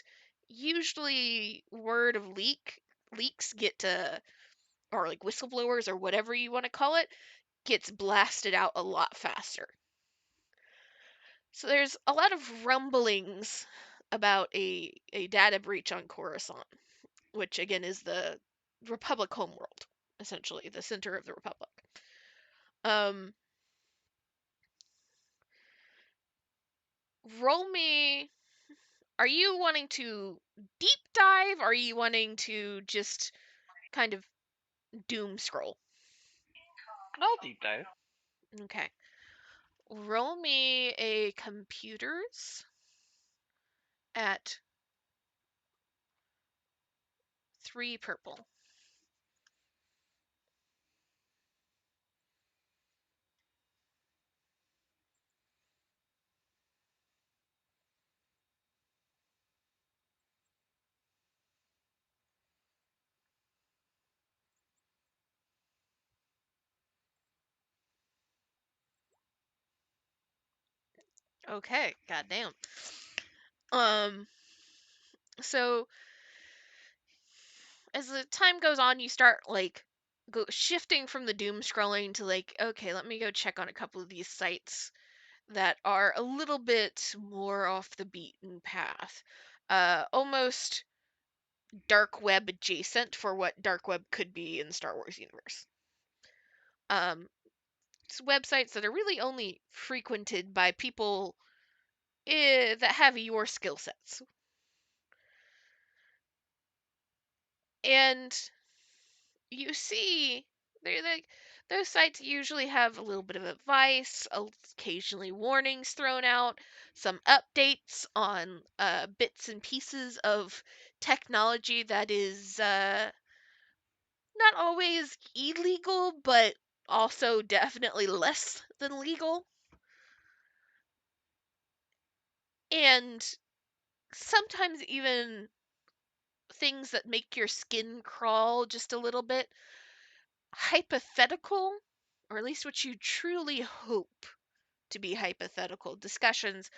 usually word of leaks get to, or like whistleblowers or whatever you want to call it, gets blasted out a lot faster. So there's a lot of rumblings about a data breach on Coruscant, which again is the Republic homeworld, essentially the center of the Republic. Roll me. Are you wanting to deep dive? Or are you wanting to just kind of doom scroll? I'll deep dive. Okay. Roll me a computers at 3 purple. Okay, goddamn. So as the time goes on, you start like shifting from the doom scrolling to like, okay, let me go check on a couple of these sites that are a little bit more off the beaten path. Almost dark web adjacent for what dark web could be in the Star Wars universe. It's websites that are really only frequented by people that have your skill sets. And you see, they're like, those sites usually have a little bit of advice, occasionally warnings thrown out, some updates on bits and pieces of technology that is not always illegal, but also definitely less than legal. And sometimes even things that make your skin crawl just a little bit, hypothetical, or at least what you truly hope to be hypothetical discussions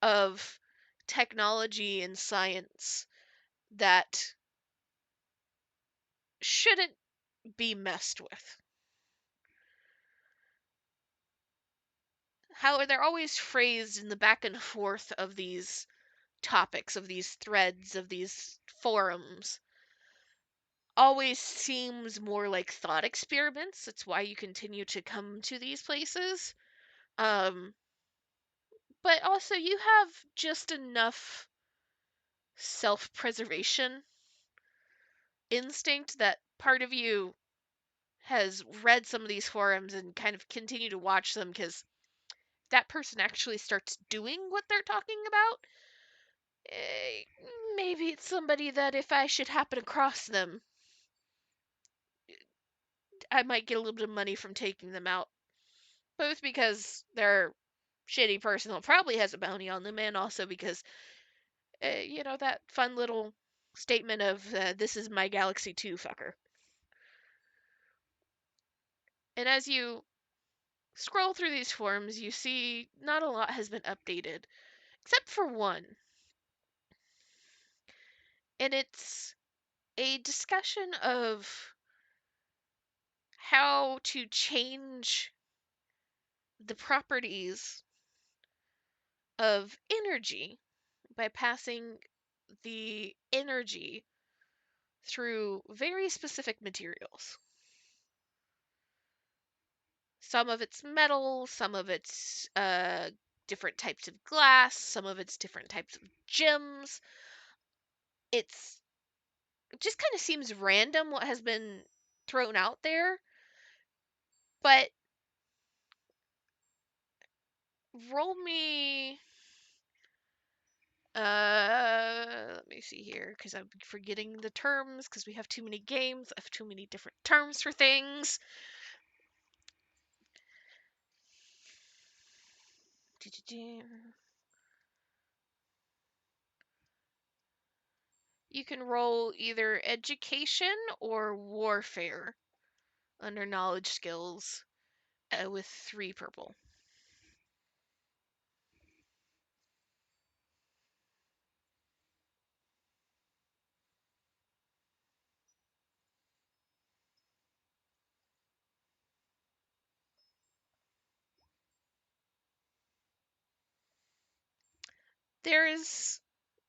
of technology and science that shouldn't be messed with. How they're always phrased in the back and forth of these topics, of these threads, of these forums, always seems more like thought experiments. That's why you continue to come to these places. Um, but also, you have just enough self preservation instinct that part of you has read some of these forums and kind of continue to watch them because that person actually starts doing what they're talking about. Eh, maybe it's somebody that if I should happen across them, I might get a little bit of money from taking them out. Both because they're a shitty person who probably has a bounty on them, and also because, that fun little statement of, this is my Galaxy 2 fucker. And as you scroll through these forums, you see not a lot has been updated, except for one. And it's a discussion of how to change the properties of energy by passing the energy through very specific materials. Some of it's metal, some of it's different types of glass, some of it's different types of gems. It just kind of seems random what has been thrown out there, but roll me. Let me see here, because I'm forgetting the terms, because we have too many games. I have too many different terms for things. You can roll either education or warfare under knowledge skills with 3 purple.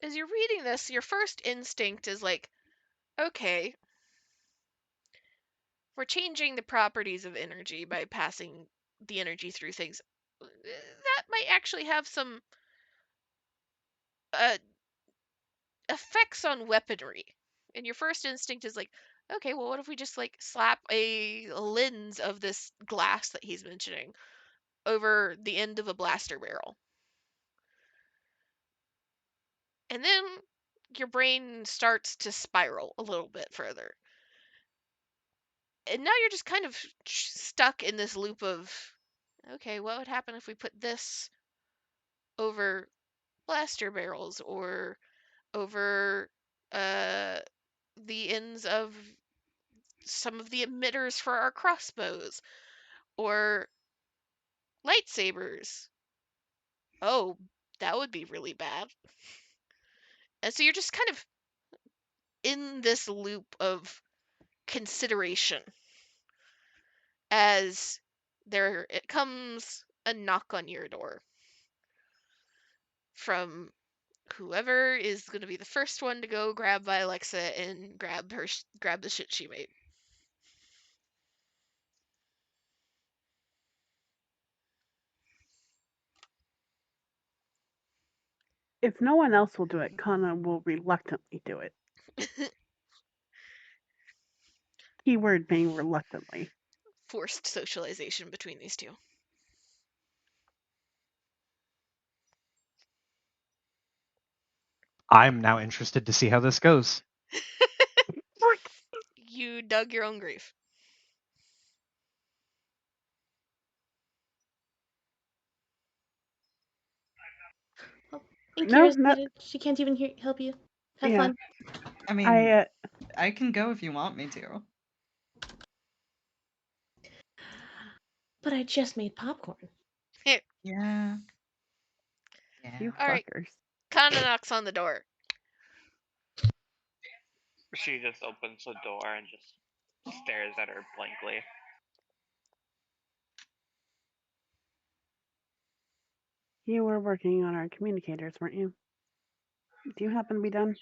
As you're reading this, your first instinct is like, okay, we're changing the properties of energy by passing the energy through things. That might actually have some effects on weaponry. And your first instinct is like, okay, well, what if we just like slap a lens of this glass that he's mentioning over the end of a blaster barrel? And then your brain starts to spiral a little bit further. And now you're just kind of stuck in this loop of, okay, what would happen if we put this over blaster barrels or over the ends of some of the emitters for our crossbows or lightsabers? Oh, that would be really bad. And so you're just kind of in this loop of consideration as there it comes a knock on your door from whoever is going to be the first one to go grab by Alexa and grab the shit she made. If no one else will do it, Kana will reluctantly do it. Keyword being reluctantly. Forced socialization between these two. I'm now interested to see how this goes. You dug your own grave. Inkira's muted. She can't even help you. Have fun. I mean, I can go if you want me to. But I just made popcorn. Yeah. You All right. fuckers. Kana knocks on the door. She just opens the door and just stares at her blankly. You were working on our communicators, weren't you? Do you happen to be done?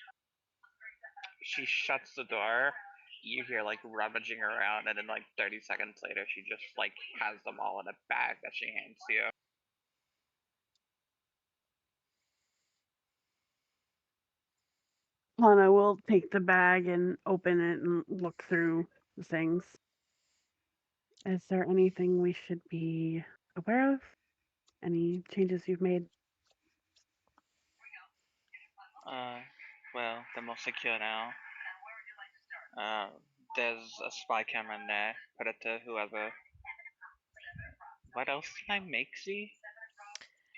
She shuts the door. You hear like rummaging around, and then like 30 seconds later, she just like has them all in a bag that she hands to you. Lana will take the bag and open it and look through the things. Is there anything we should be aware of? Any changes you've made? Well, they're more secure now. There's a spy camera in there. Put it to whoever. What else did I make, Z?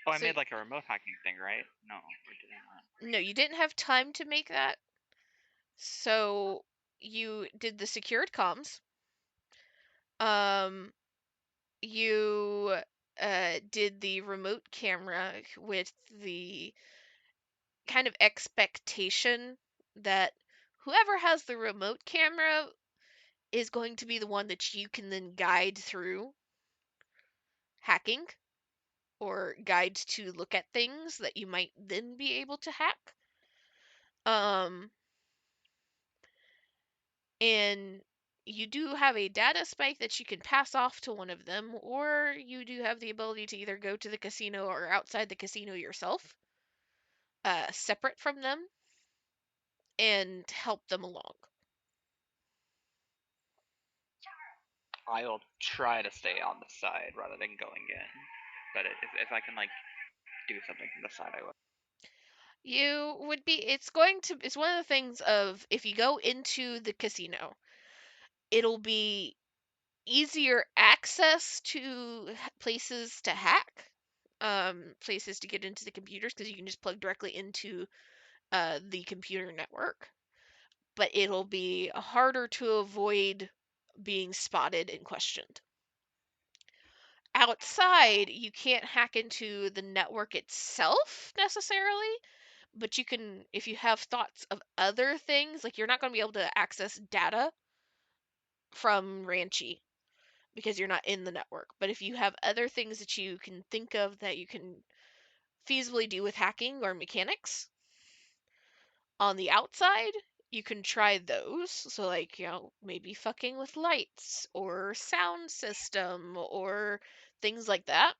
Oh, I made like a remote hacking thing, right? No, or did I not? No, you didn't have time to make that. So you did the secured comms. You did the remote camera with the kind of expectation that whoever has the remote camera is going to be the one that you can then guide through hacking, or guide to look at things that you might then be able to hack. And you do have a data spike that you can pass off to one of them, or you do have the ability to either go to the casino or outside the casino yourself, separate from them, and help them along. I'll try to stay on the side rather than going in. But if I can, like, do something from the side, I will. You would be, it's one of the things of, if you go into the casino, it'll be easier access to places to hack, places to get into the computers, because you can just plug directly into the computer network. But it'll be harder to avoid being spotted and questioned. Outside, you can't hack into the network itself necessarily, but you can, if you have thoughts of other things, like you're not going to be able to access data from Ranchi because you're not in the network. But if you have other things that you can think of that you can feasibly do with hacking or mechanics on the outside, you can try those. So, like, maybe fucking with lights or sound system or things like that.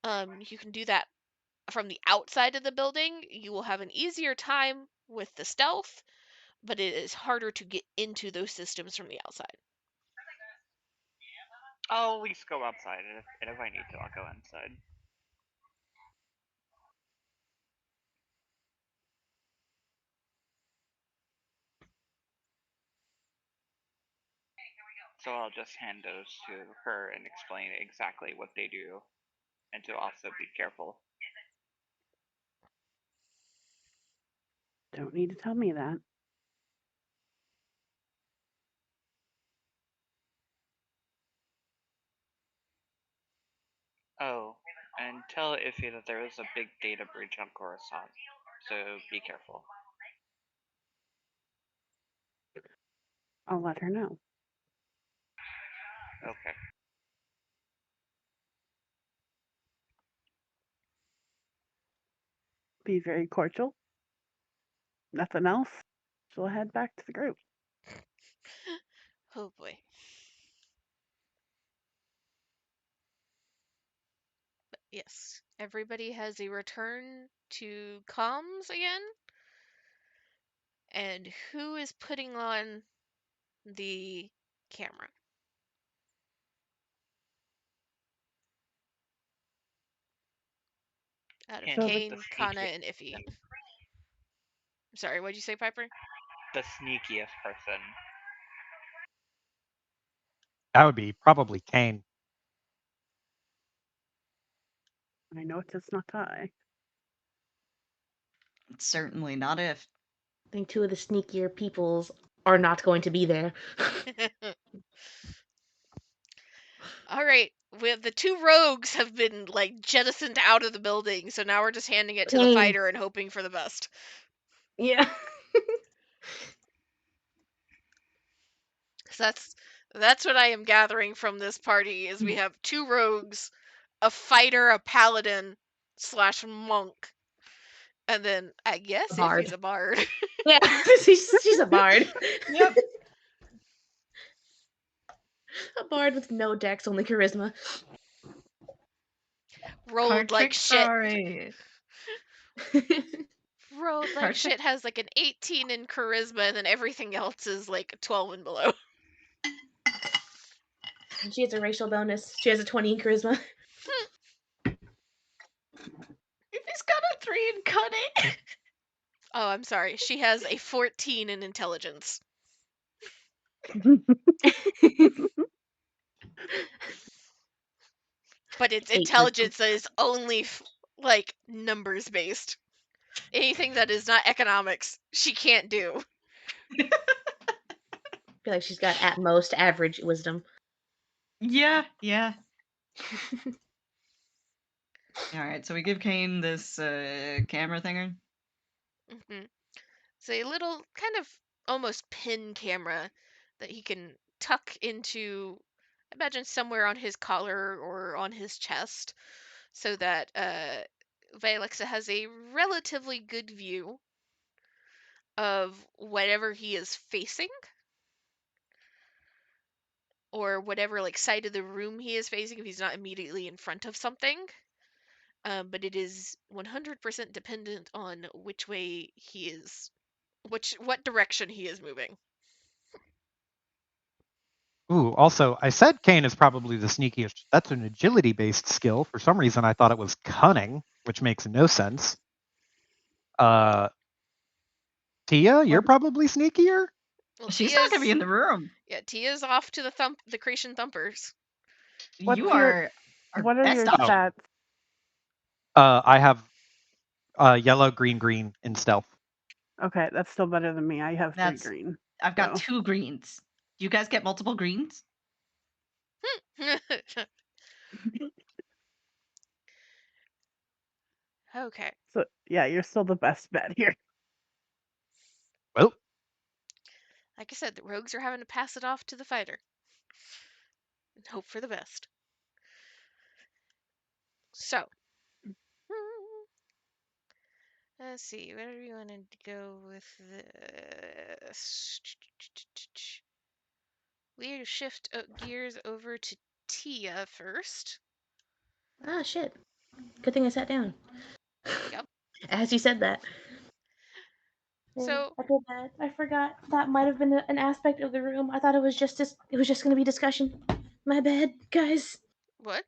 You can do that from the outside of the building. You will have an easier time with the stealth, but it is harder to get into those systems from the outside. I'll at least go outside, and if I need to, I'll go inside. So I'll just hand those to her and explain exactly what they do, and to also be careful. Don't need to tell me that. Oh, and tell Iffy that there is a big data breach on Coruscant, so be careful. I'll let her know. Okay. Be very cordial. Nothing else. She'll head back to the group. Oh boy. But yes, everybody has a return to comms again. And who is putting on the camera? Out of Hint, Kane, the Kana, sneakiest and Iffy. person. Sorry, what'd you say, Piper? The sneakiest person. That would be probably Kane. I know it does not die. Certainly not if. I think two of the sneakier peoples are not going to be there. All right, the two rogues have been like jettisoned out of the building, so now we're just handing it to the Kane. fighter and hoping for the best. Yeah. So that's what I am gathering from this party is we have two rogues, a fighter, a paladin / monk, and then I guess if he's a bard. Yeah, she's a bard. Yep. A bard with no dex, only charisma. Rolled like shit. Sorry. Rolled like shit, has like an 18 in charisma, and then everything else is like 12 and below. She has a racial bonus. She has a 20 in charisma. He's got a 3 in cunning. Oh, I'm sorry. She has a 14 in intelligence. But its intelligence is only like numbers based. Anything that is not economics, she can't do. I feel like she's got at most average wisdom. Yeah. All right, so we give Kane this camera thinger. Mm-hmm. It's a little kind of almost pin camera that he can tuck into, imagine somewhere on his collar or on his chest, so that Vilexa has a relatively good view of whatever he is facing, or whatever like side of the room he is facing if he's not immediately in front of something. But it is 100% dependent on which way he is, what direction he is moving. Ooh, also, I said Kane is probably the sneakiest. That's an agility-based skill. For some reason, I thought it was cunning, which makes no sense. Tia, you're probably sneakier? Well, She's not gonna be in the room. Yeah, Tia's off to the Creation Thumpers. What's You your- are What are best your option. stats? I have yellow, green, green in stealth. Okay, that's still better than me. I have 3 That's- green. I've got so. 2 greens. Do you guys get multiple greens? Okay. So yeah, you're still the best bet here. Well, Like I said, the rogues are having to pass it off to the fighter and hope for the best. So, let's see, where do we want to go with this? We shift gears over to Tia first. Ah, shit. Good thing I sat down. Yep. As you said that. So I feel bad. I forgot that might have been an aspect of the room. I thought it was just going to be discussion. My bad, guys. what?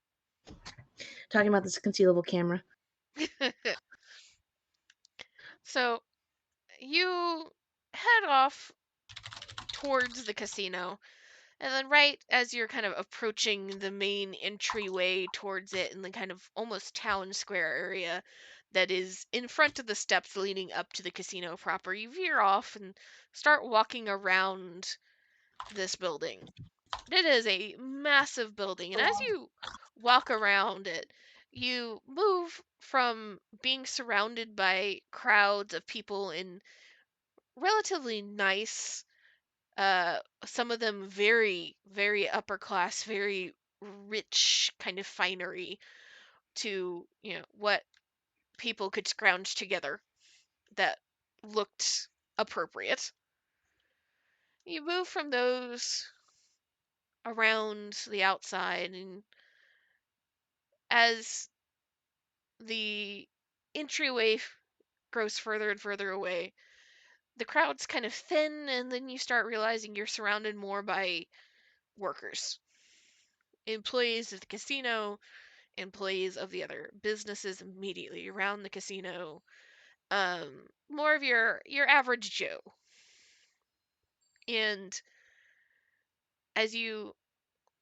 Talking about this concealable camera. So you head off towards the casino, and then right as you're kind of approaching the main entryway towards it in the kind of almost town square area that is in front of the steps leading up to the casino proper, you veer off and start walking around this building. It is a massive building, and as you walk around it, you move from being surrounded by crowds of people in relatively nice, some of them very, very upper class, very rich kind of finery, to, what people could scrounge together that looked appropriate. You move from those around the outside, and as the entryway grows further and further away, the crowds kind of thin, and then you start realizing you're surrounded more by workers, employees of the casino, employees of the other businesses immediately around the casino. More of your average Joe. And as you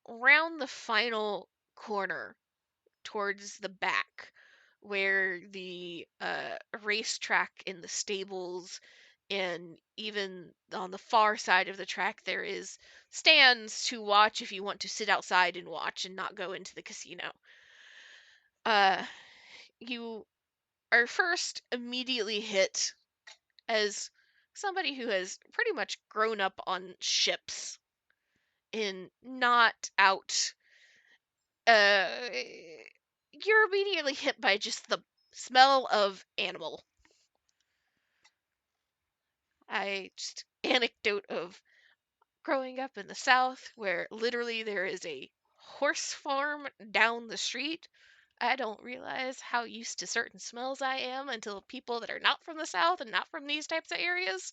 round the final corner towards the back, where the racetrack and the stables, and even on the far side of the track, there is stands to watch if you want to sit outside and watch and not go into the casino. You are first immediately hit as somebody who has pretty much grown up on ships and not out. You're immediately hit by just the smell of animal. Just anecdote of growing up in the South, where literally there is a horse farm down the street. I don't realize how used to certain smells I am until people that are not from the South and not from these types of areas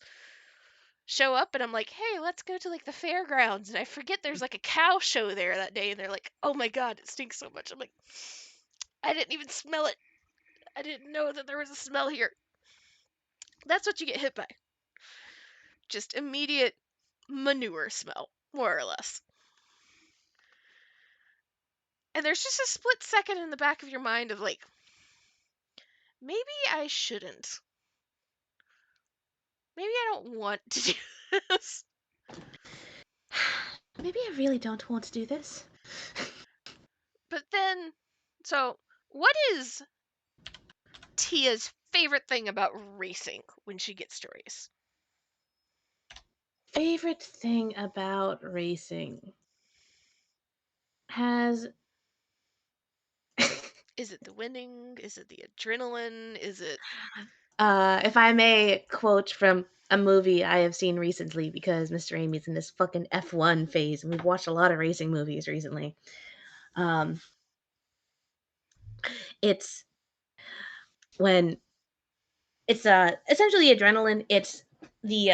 show up, and I'm like, hey, let's go to like the fairgrounds. And I forget there's like a cow show there that day, and they're like, oh my god, it stinks so much. I'm like, I didn't even smell it. I didn't know that there was a smell here. That's what you get hit by. Just immediate manure smell, more or less. And there's just a split second in the back of your mind of like, maybe I shouldn't. Maybe I don't want to do this. Maybe I really don't want to do this. But then, so what is Tia's favorite thing about racing when she gets to race? favorite thing about racing has Is it the winning? Is it the adrenaline? Is it if I may quote from a movie I have seen recently, because Mr. Amy's in this fucking F1 phase, and we've watched a lot of racing movies recently. Um, it's when it's essentially adrenaline. It's the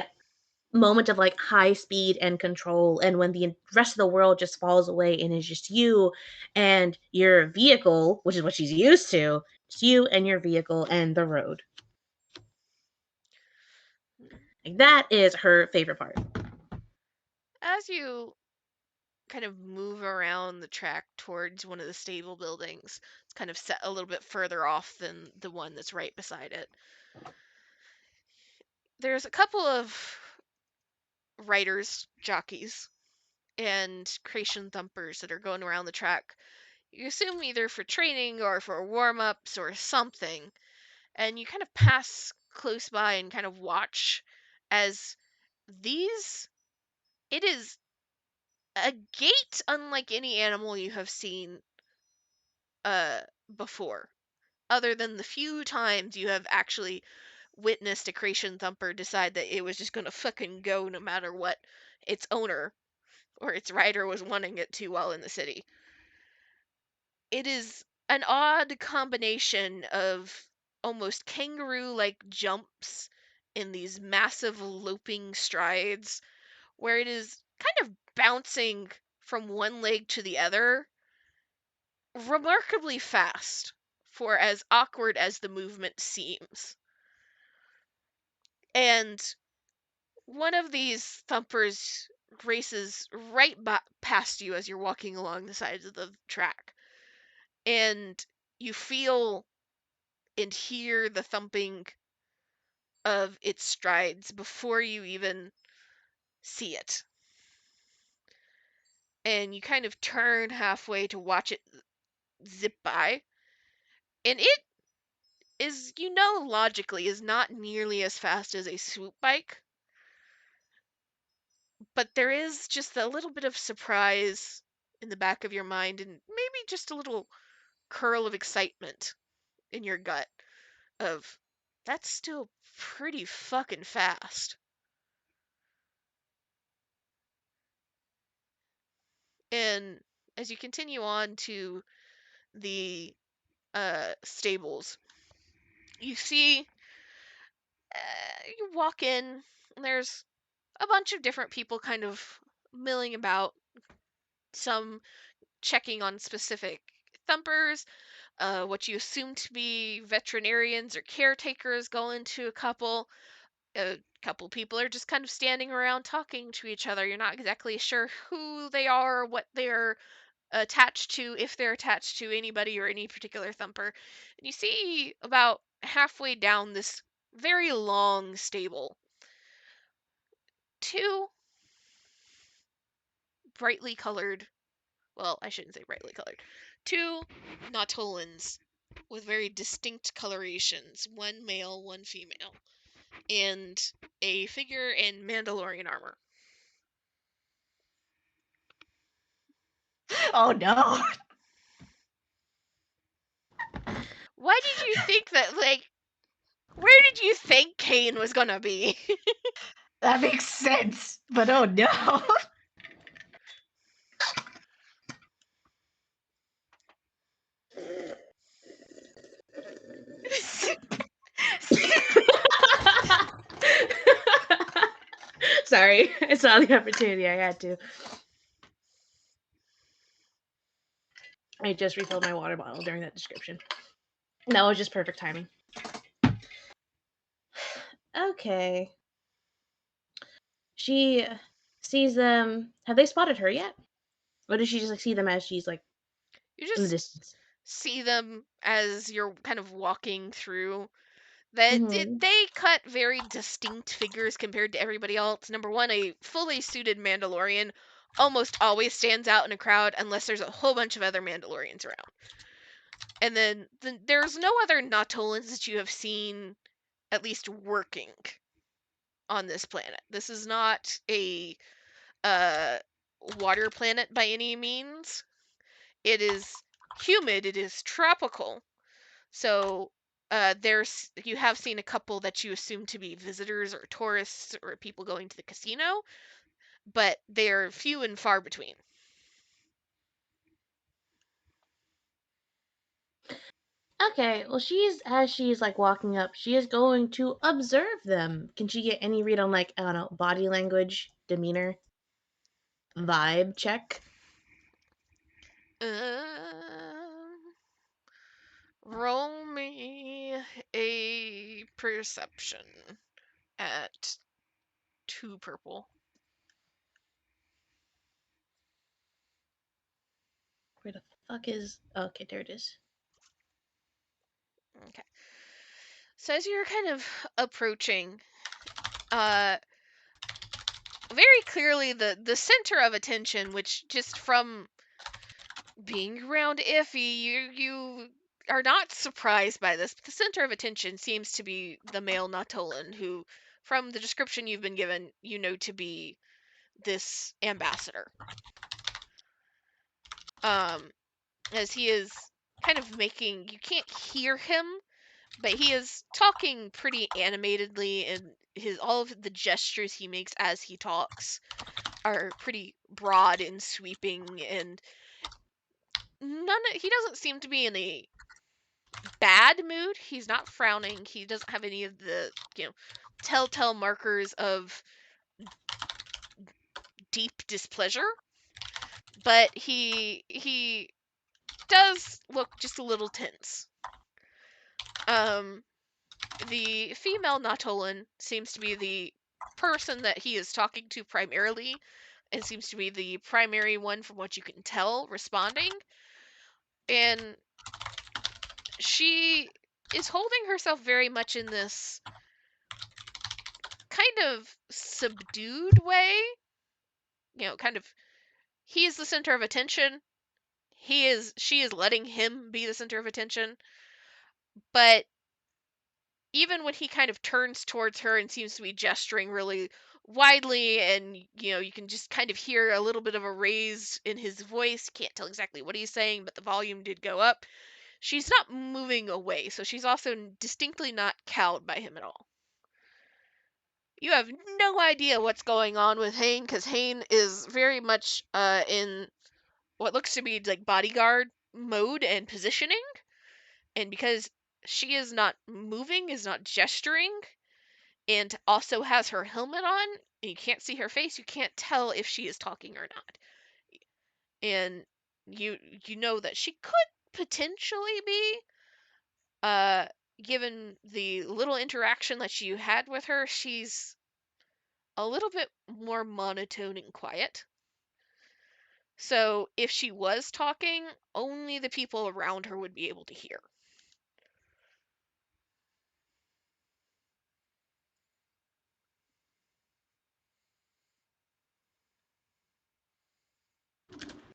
moment of like high speed and control, and when the rest of the world just falls away and it's just you and your vehicle, which is what she's used to. It's you and your vehicle and the road. Like, that is her favorite part. as you kind of move around the track towards one of the stable buildings? It's kind of set a little bit further off than the one that's right beside it. There's a couple of riders, jockeys, and creation thumpers that are going around the track. You assume either for training or for warm ups or something. And you kind of pass close by and kind of watch as these. It is a gait unlike any animal you have seen uh, before, other than the few times you have actually witnessed a creation thumper decide that it was just gonna fucking go no matter what its owner or its rider was wanting it to while in the city. It is an odd combination of almost kangaroo-like jumps in these massive loping strides where it is kind of bouncing from one leg to the other remarkably fast for as awkward as the movement seems. And one of these thumpers races right past you as you're walking along the sides of the track. And you feel and hear the thumping of its strides before you even see it. And you kind of turn halfway to watch it zip by. And it is, logically, is not nearly as fast as a swoop bike. But there is just a little bit of surprise in the back of your mind and maybe just a little curl of excitement in your gut of that's still pretty fucking fast. And as you continue on to the stables, you see, you walk in, and there's a bunch of different people kind of milling about, some checking on specific thumpers, what you assume to be veterinarians or caretakers go into a couple. A couple people are just kind of standing around talking to each other. You're not exactly sure who they are, what they're attached to, if they're attached to anybody or any particular thumper. And you see about halfway down this very long stable, two brightly colored, well, I shouldn't say brightly colored, two Nautolans with very distinct colorations, one male, one female, and a figure in Mandalorian armor. Oh no. Why did you think that, like, where did you think Kane was gonna be? That makes sense, but oh no. Sorry, I saw the opportunity. I had to. I just refilled my water bottle during that description. That was just perfect timing. Okay. She sees them. Have they spotted her yet? Or does she just like see them as she's like You in the just distance? see them as you're kind of walking through. That Mm-hmm. they cut very distinct figures compared to everybody else. Number one, a fully suited Mandalorian almost always stands out in a crowd unless there's a whole bunch of other Mandalorians around. And then there's no other Nautolans that you have seen at least working. on this planet. This is not a water planet by any means. It is humid. It is tropical. So you have seen a couple that you assume to be visitors or tourists or people going to the casino, but they're few and far between. Okay, well, as she's like walking up, she is going to observe them. Can she get any read on, like, I don't know, body language, demeanor, vibe check? Roll me a perception at 2 purple. Where the fuck is? Okay, there it is. Okay. So as you're kind of approaching, very clearly the center of attention, which just from being around Iffy, you are not surprised by this, but the center of attention seems to be the male Natolan, who, from the description you've been given, you know to be this ambassador. As he is kind of making, you can't hear him, but he is talking pretty animatedly, and all of the gestures he makes as he talks are pretty broad and sweeping, and he doesn't seem to be in a bad mood. He's not frowning. He doesn't have any of the, telltale markers of deep displeasure, but he does look just a little tense. The female Natolan seems to be the person that he is talking to primarily, and seems to be the primary one from what you can tell responding. And she is holding herself very much in this kind of subdued way. Kind of, he is the center of attention. She is letting him be the center of attention. But even when he kind of turns towards her and seems to be gesturing really widely, and you can just kind of hear a little bit of a raise in his voice, can't tell exactly what he's saying, but the volume did go up. She's not moving away, so she's also distinctly not cowed by him at all. You have no idea what's going on with Hane, because Hane is very much in what looks to be like bodyguard mode and positioning, and because she is not moving, is not gesturing, and also has her helmet on, and you can't see her face, you can't tell if she is talking or not. And you know that she could potentially be, given the little interaction that you had with her, she's a little bit more monotone and quiet. So if she was talking, only the people around her would be able to hear.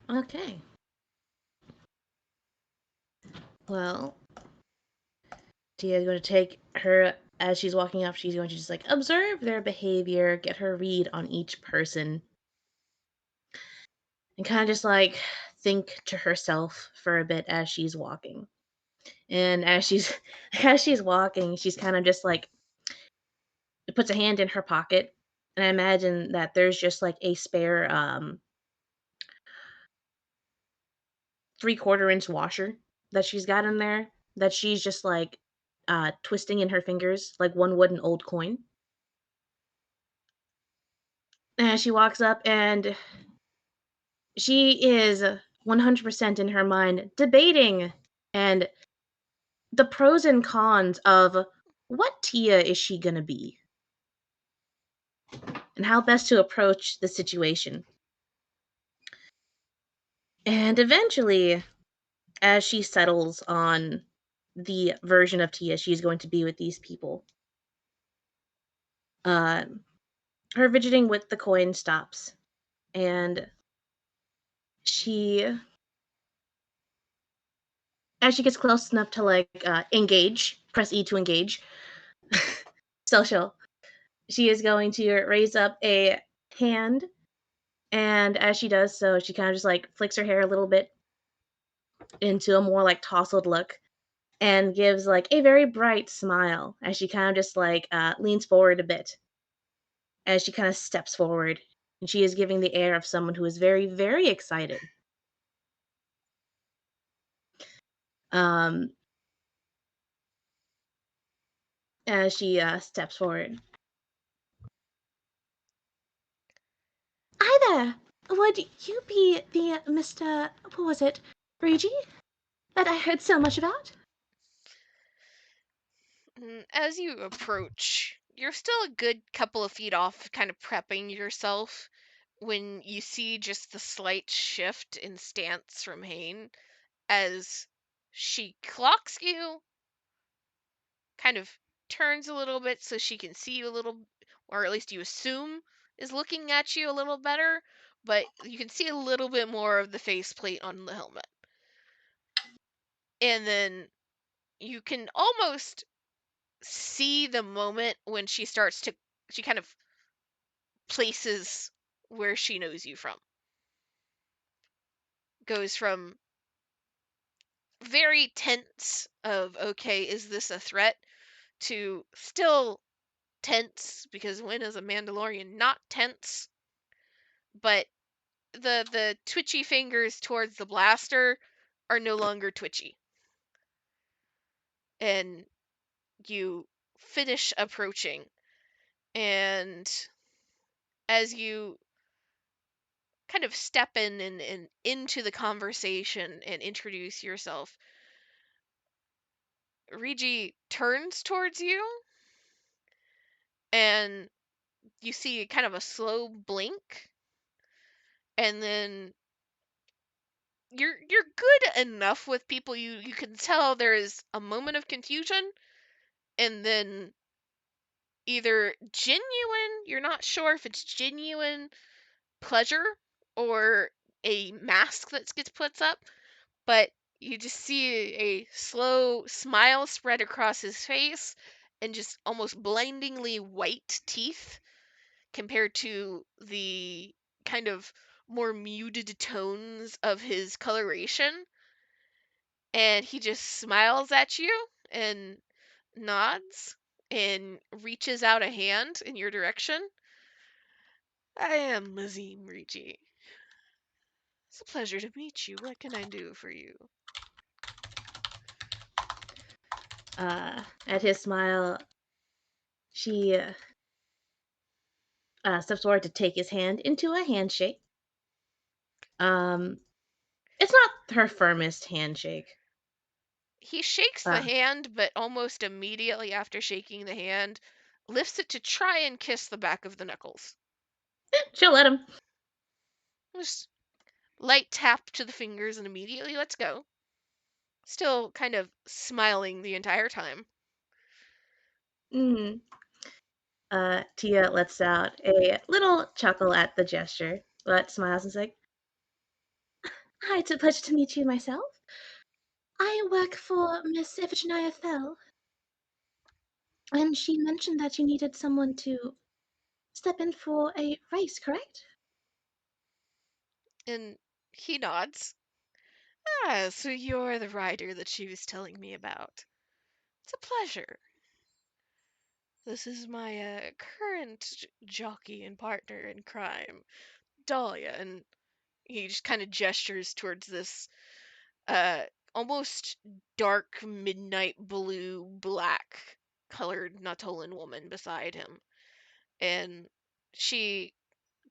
Okay. Well, Tia's going to take her as she's walking up. She's going to just like observe their behavior, get her read on each person, and kind of just like think to herself for a bit as she's walking. And as she's as she's walking, she's kind of just like puts a hand in her pocket, and I imagine that there's just like a spare 3/4 inch washer that she's got in there that she's just like twisting in her fingers like one would an old coin. And she walks up and she is 100% in her mind debating and the pros and cons of what Tia is she gonna be and how best to approach the situation. And eventually, as she settles on the version of Tia she's going to be with these people, uh, her fidgeting with the coin stops, and she, as she gets close enough to like engage, press E to engage, social, she is going to raise up a hand, and as she does so, she kind of just like flicks her hair a little bit into a more like tousled look and gives like a very bright smile as she kind of just like leans forward a bit as she kind of steps forward, and she is giving the air of someone who is very, very excited. Um, as she steps forward. Hi there. Would you be the Mr. What was it, Reggie, that I heard so much about? As you approach, you're still a good couple of feet off, kind of prepping yourself, when you see just the slight shift in stance from Hane as she clocks you, kind of turns a little bit so she can see you a little, or at least you assume is looking at you a little better, but you can see a little bit more of the faceplate on the helmet. And then you can almost see the moment when she kind of places where she knows you from. Goes from very tense of, okay, is this a threat, to still tense, because when is a Mandalorian not tense? But the twitchy fingers towards the blaster are no longer twitchy. And you finish approaching, and as you kind of step in and into the conversation and introduce yourself, Rigi turns towards you, and you see kind of a slow blink, and then you're good enough with people, you can tell there is a moment of confusion, and then either genuine, you're not sure if it's genuine pleasure or a mask that gets put up, but you just see a slow smile spread across his face and just almost blindingly white teeth compared to the kind of more muted tones of his coloration. And he just smiles at you and nods and reaches out a hand in your direction. I am Mazim Ricci. It's a pleasure to meet you. What can I do for you? At his smile, she steps forward to take his hand into a handshake. Um, it's not her firmest handshake. He shakes the hand, but almost immediately after shaking the hand, lifts it to try and kiss the back of the knuckles. She'll let him. Just light tap to the fingers and immediately lets go. Still kind of smiling the entire time. Mm. Tia lets out a little chuckle at the gesture, but smiles and says, "Hi, it's a pleasure to meet you myself. I work for Miss Iphigenia Fell, and she mentioned that you needed someone to step in for a race, correct?" And he nods. Ah, so you're the rider that she was telling me about. It's a pleasure. This is my current jockey and partner in crime, Dahlia, and he just kind of gestures towards this uh almost dark midnight blue black colored Natolan woman beside him. And she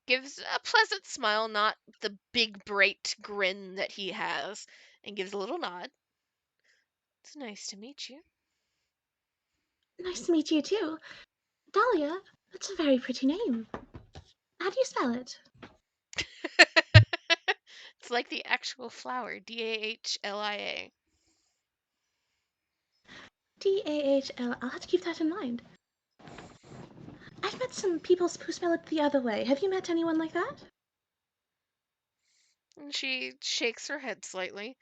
gives a pleasant smile, not the big bright grin that he has, and gives a little nod. It's nice to meet you. Nice to meet you too. Dahlia, that's a very pretty name. How do you spell it? It's like the actual flower, Dahlia. Dahl. I'll have to keep that in mind. I've met some people who spell it the other way. Have you met anyone like that? And she shakes her head slightly.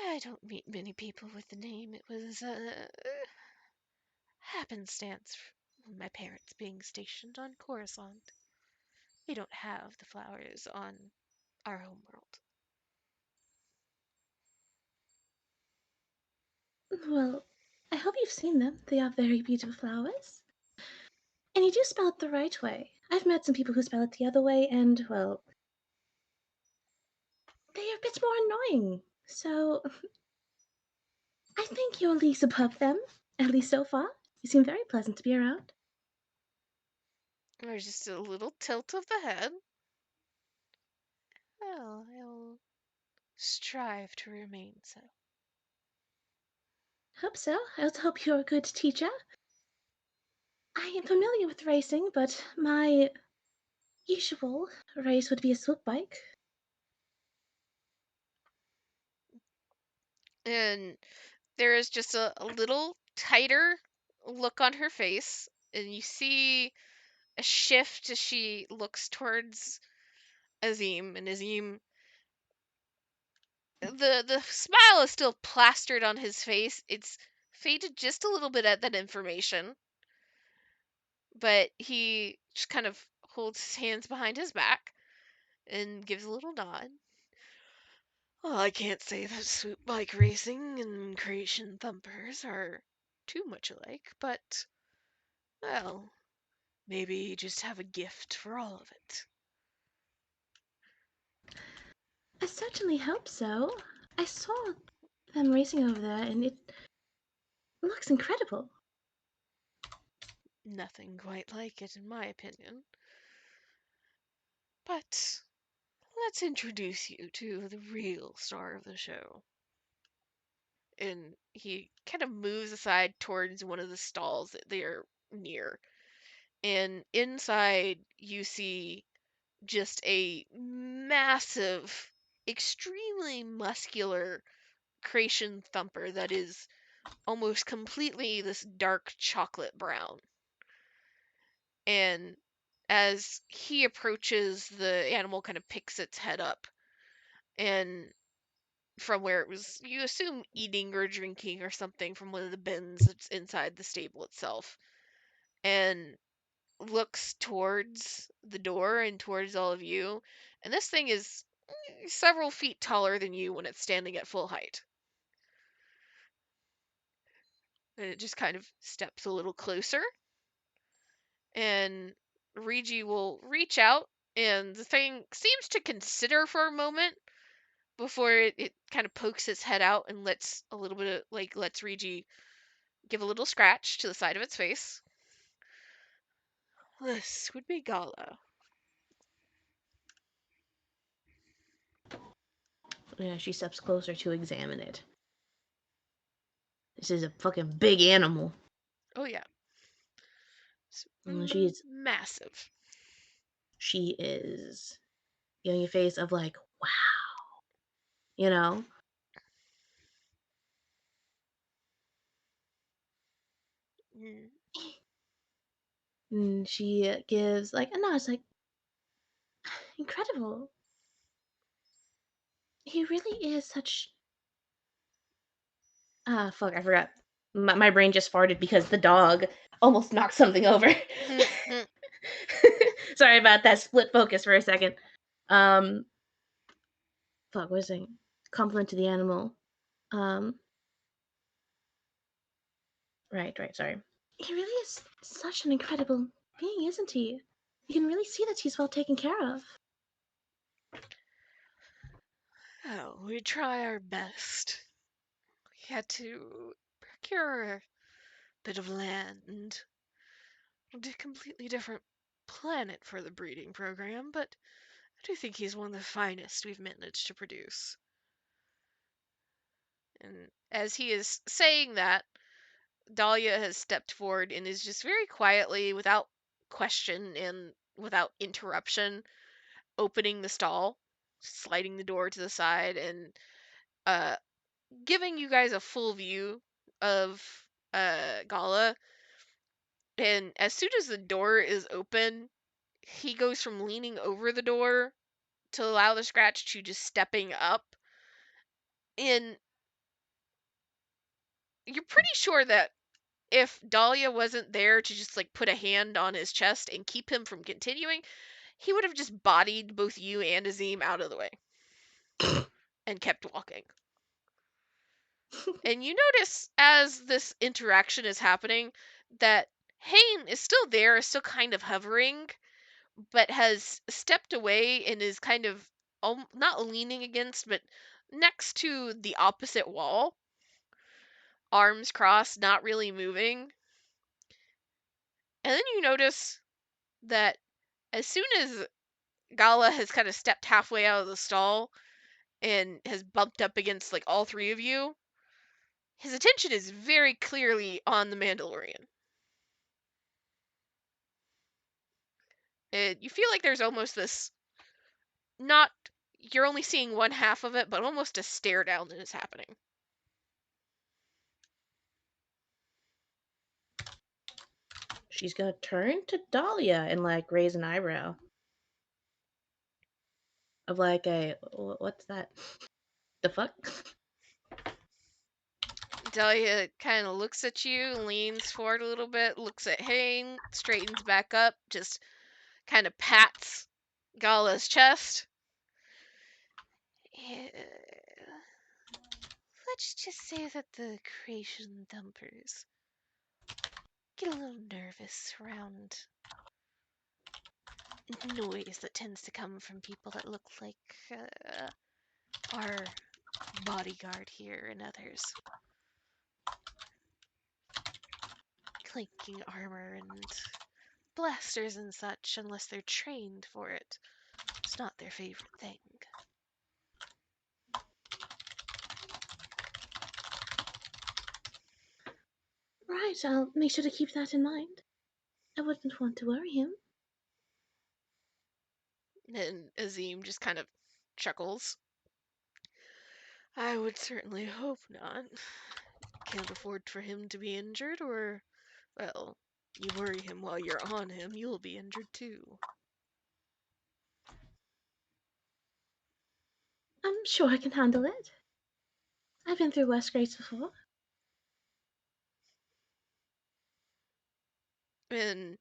I don't meet many people with the name. It was happenstance My parents being stationed on Coruscant, we don't have the flowers on our homeworld. Well, I hope you've seen them. They are very beautiful flowers. And you do spell it the right way. I've met some people who spell it the other way, and, well, they are a bit more annoying. So, I think you're least above them, at least so far. You seem very pleasant to be around. There's just a little tilt of the head. Well, I'll strive to remain so. Hope so. I also hope you're a good teacher. I am familiar with racing, but my usual race would be a swoop bike. And there is just a little tighter look on her face, and you see a shift as she looks towards Azim, and Azim, the smile is still plastered on his face. It's faded just a little bit at that information, but he just kind of holds his hands behind his back and gives a little nod. Well, I can't say that swoop bike racing and creation thumpers are too much alike, but, well, maybe you just have a gift for all of it. I certainly hope so. I saw them racing over there, and it looks incredible. Nothing quite like it, in my opinion. But let's introduce you to the real star of the show. And he kind of moves aside towards one of the stalls that they are near. And inside, you see just a massive, extremely muscular creation thumper that is almost completely this dark chocolate brown. And as he approaches, the animal kind of picks its head up, and from where it was, you assume, eating or drinking or something from one of the bins that's inside the stable itself, and looks towards the door and towards all of you. And this thing is several feet taller than you when it's standing at full height. And it just kind of steps a little closer, and Regi will reach out, and the thing seems to consider for a moment before it kind of pokes its head out and lets a little bit of, lets Regi give a little scratch to the side of its face. This would be Gala. Yeah, she steps closer to examine it. This is a fucking big animal. Oh yeah. She's massive. She is giving a face of like, wow. You know? Mm. And she gives like a nod. It's like, incredible. He really is such. Ah, fuck, I forgot. My brain just farted because the dog almost knocked something over. Sorry about that split focus for a second. Fuck, what was I saying? Compliment to the animal. Right, sorry. He really is such an incredible being, isn't he? You can really see that he's well taken care of. Oh, we try our best. We had to procure a bit of land and a completely different planet for the breeding program, but I do think he's one of the finest we've managed to produce. And as he is saying that, Dahlia has stepped forward and is just very quietly, without question and without interruption, opening the stall, sliding the door to the side, and uh, giving you guys a full view of Gala. And as soon as the door is open, he goes from leaning over the door to allow the scratch to just stepping up. And you're pretty sure that if Dahlia wasn't there to just like put a hand on his chest and keep him from continuing, he would have just bodied both you and Azim out of the way and kept walking. And you notice as this interaction is happening that Hayne is still there, is still kind of hovering, but has stepped away and is kind of not leaning against, but next to the opposite wall, arms crossed, not really moving. And then you notice that as soon as Gala has kind of stepped halfway out of the stall and has bumped up against like all three of you, his attention is very clearly on the Mandalorian. You feel like there's almost this, not, you're only seeing one half of it, but almost a stare down that is happening. She's gonna turn to Dahlia and like raise an eyebrow. Of like a, what's that? The fuck? Dahlia kind of looks at you, leans forward a little bit, looks at Hayne, straightens back up, just kind of pats Gala's chest. Let's just say that the creation thumpers get a little nervous around noise that tends to come from people that look like our bodyguard here and others. Clinking armor and blasters and such, unless they're trained for it. It's not their favorite thing. Right, I'll make sure to keep that in mind. I wouldn't want to worry him. And Azim just kind of chuckles. I would certainly hope not. Can't afford for him to be injured, or, well, you worry him while you're on him, you'll be injured too. I'm sure I can handle it. I've been through worse grades before. And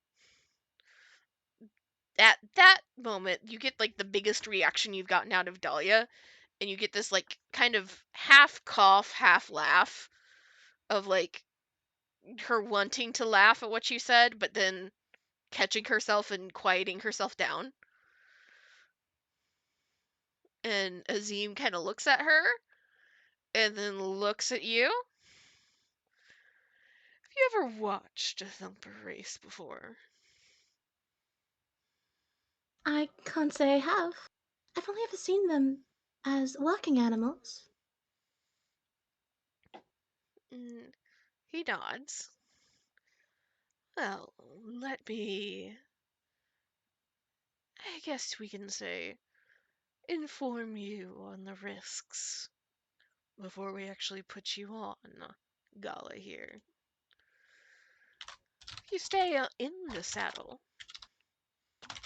at that moment, you get like the biggest reaction you've gotten out of Dahlia, and you get this like kind of half cough, half laugh of like her wanting to laugh at what you said, but then catching herself and quieting herself down. And Azim kind of looks at her and then looks at you. Have you ever watched a thumper race before? I can't say I have. I've only ever seen them as working animals. He nods. Well, let me, I guess we can say, inform you on the risks before we actually put you on Gala here. If you stay in the saddle,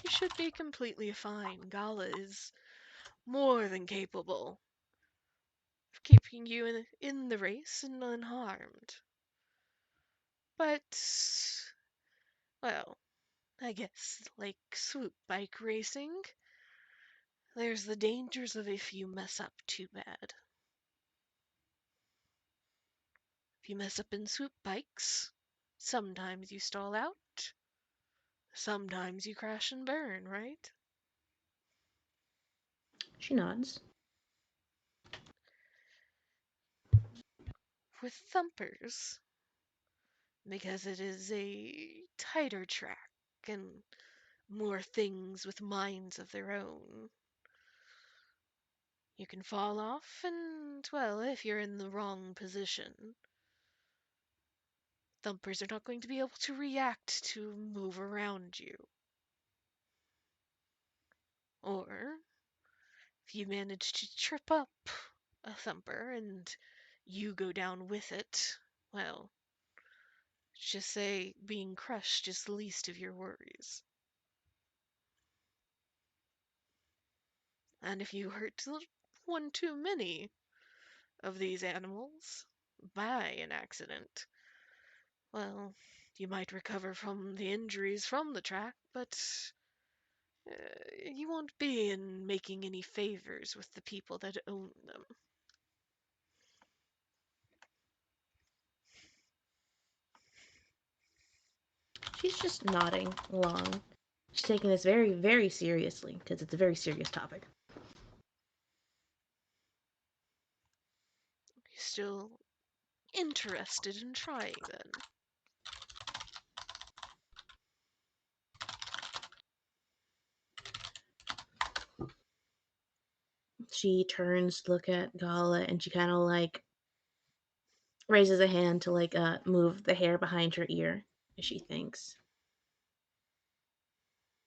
you should be completely fine. Gala is more than capable of keeping you in the race and unharmed. But, well, I guess like swoop bike racing, there's the dangers of if you mess up too bad. If you mess up in swoop bikes, sometimes you stall out, sometimes you crash and burn, right? She nods. With thumpers, because it is a tighter track and more things with minds of their own. You can fall off, and, well, if you're in the wrong position, thumpers are not going to be able to react to move around you. Or, if you manage to trip up a thumper and you go down with it, well, just say being crushed is the least of your worries. And if you hurt one too many of these animals by an accident, Well, you might recover from the injuries from the track, but you won't be in making any favors with the people that own them. She's just nodding along. She's taking this very, very seriously because it's a very serious topic. You're still interested in trying, then? She turns to look at Gala and she kind of like raises a hand to like move the hair behind her ear as she thinks.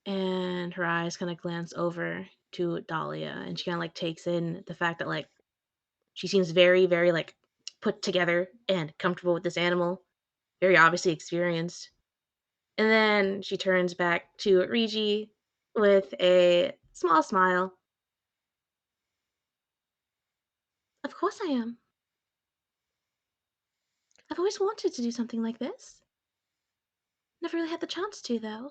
And her eyes kind of glance over to Dahlia and she kind of like takes in the fact that like she seems very, very like put together and comfortable with this animal, very obviously experienced. And then she turns back to Rigi with a small smile. Of course I am. I've always wanted to do something like this. Never really had the chance to, though.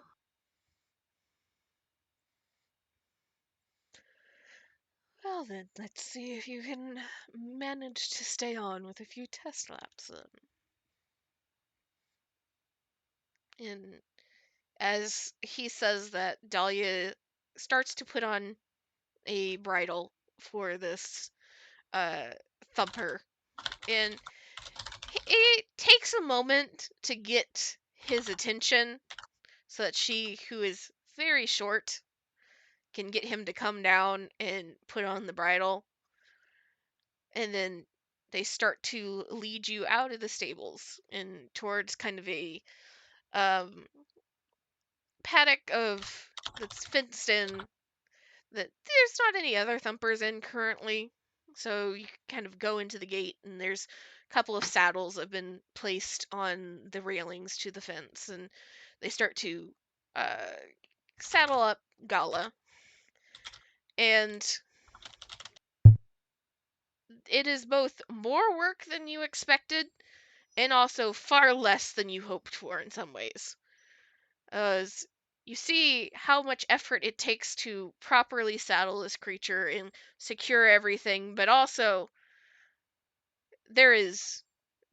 Well then, let's see if you can manage to stay on with a few test laps then. And as he says that, Dahlia starts to put on a bridle for this uh, thumper. And it takes a moment to get his attention so that she, who is very short, can get him to come down and put on the bridle. And then they start to lead you out of the stables and towards kind of a um, paddock of that's fenced in that there's not any other thumpers in currently. So you kind of go into the gate and there's a couple of saddles have been placed on the railings to the fence and they start to uh, saddle up Gala. And it is both more work than you expected and also far less than you hoped for in some ways. As you see how much effort it takes to properly saddle this creature and secure everything, but also there is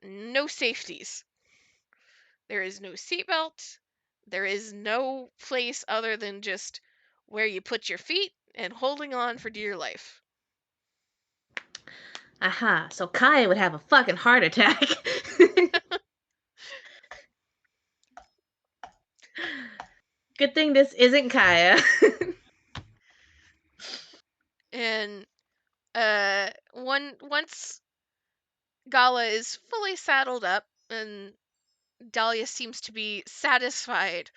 no safeties. There is no seatbelt. There is no place other than just where you put your feet and holding on for dear life. Aha, so Kaya would have a fucking heart attack. Good thing this isn't Kaya. And once Gala is fully saddled up and Dahlia seems to be satisfied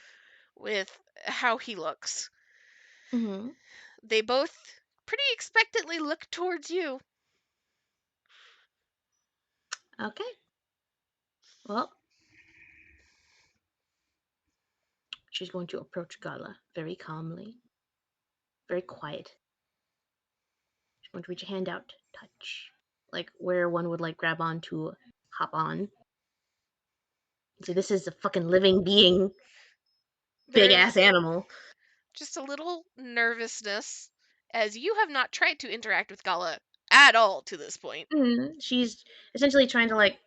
with how he looks. Mm-hmm. They both pretty expectantly look towards you. Okay. Well, she's going to approach Gala very calmly, very quiet. She's going to reach a hand out, touch, like where one would like grab on to hop on. See, this is a fucking living being, big ass There's animal. just a little nervousness as you have not tried to interact with Gala at all to this point. She's essentially trying to like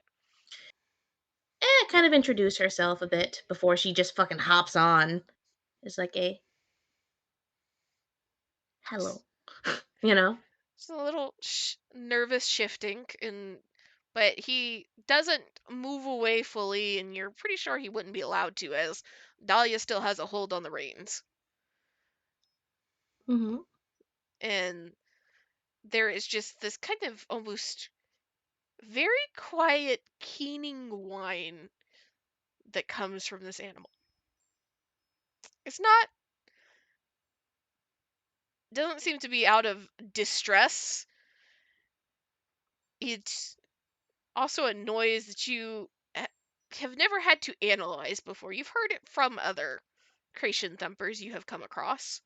kind of introduce herself a bit before she just fucking hops on. It's like a hello, you know? Just a little nervous shifting, but he doesn't move away fully, and you're pretty sure he wouldn't be allowed to, as Dahlia still has a hold on the reins. Mm-hmm. And there is just this kind of almost very quiet, keening whine that comes from this animal. It's not, doesn't seem to be out of distress. It's also a noise that you have never had to analyze before. You've heard it from other creation thumpers you have come across.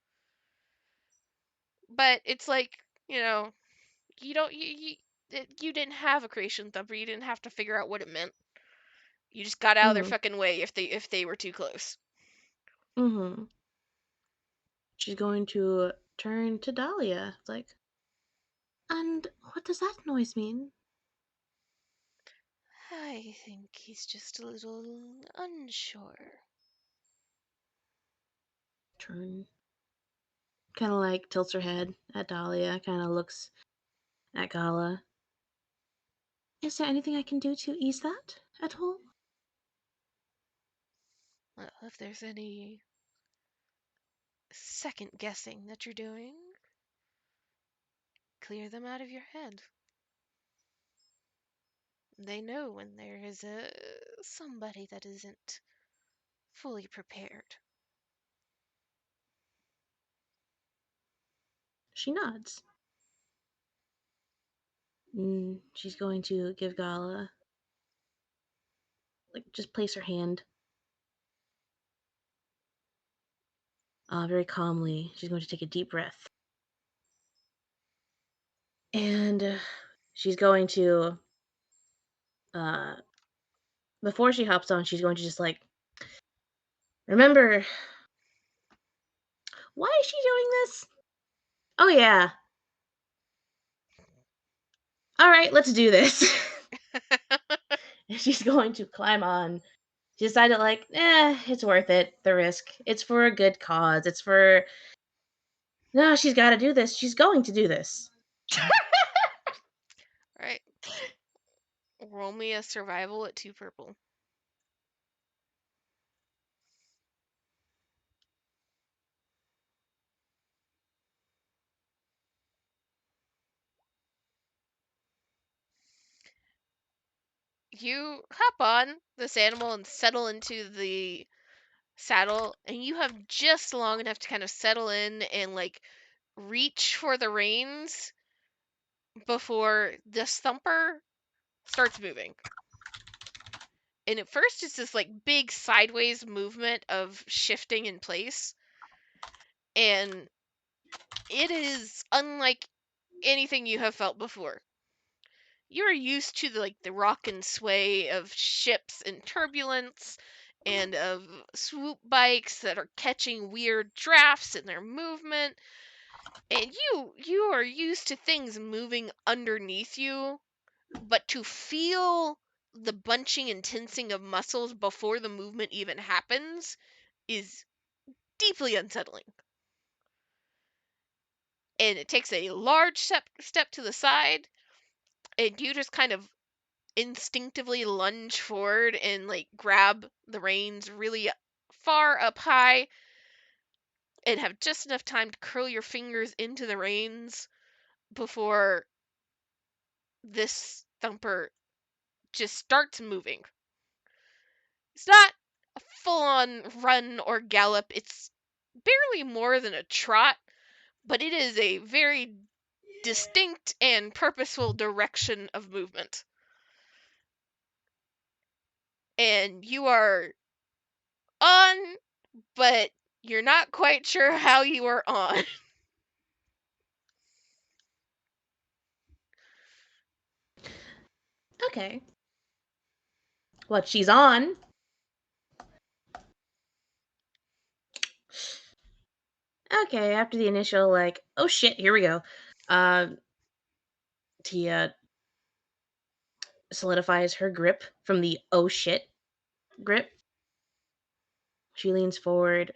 But it's like, you don't you didn't have a creation thumper. You didn't have to figure out what it meant. You just got out of their Mhm. fucking way if they were too close. Mm-hmm. She's going to turn to Dahlia. It's like, and what does that noise mean? I think he's just a little unsure. Turn. Kind of like tilts her head at Dahlia, kind of looks at Gala. Is there anything I can do to ease that at all? Well, if there's any second guessing that you're doing, clear them out of your head. They know when there is somebody that isn't fully prepared. She nods. She's going to give Gala, like, just place her hand. Very calmly, she's going to take a deep breath. And she's going to, before she hops on, she's going to just, like, remember, why is she doing this? Oh, yeah. All right, let's do this. And she's going to climb on. She decided, like, it's worth it, the risk. It's for a good cause. It's for. No, she's got to do this. She's going to do this. Right. Roll me a survival at 2 purple. You hop on this animal and settle into the saddle, and you have just long enough to kind of settle in and like reach for the reins before this thumper starts moving. And at first it's this like big sideways movement of shifting in place, and it is unlike anything you have felt before. You're used to the rock and sway of ships in turbulence and of swoop bikes that are catching weird drafts in their movement, and you are used to things moving underneath you, but to feel the bunching and tensing of muscles before the movement even happens is deeply unsettling. And it takes a large step to the side, and you just kind of instinctively lunge forward and like grab the reins really far up high and have just enough time to curl your fingers into the reins before this thumper just starts moving. It's not a full-on run or gallop. It's barely more than a trot, but it is a very distinct and purposeful direction of movement. And you are on, but you're not quite sure how you are on. Okay. What she's on. Okay, after the initial, like, oh shit, here we go. Tia solidifies her grip from the oh shit grip. She leans forward,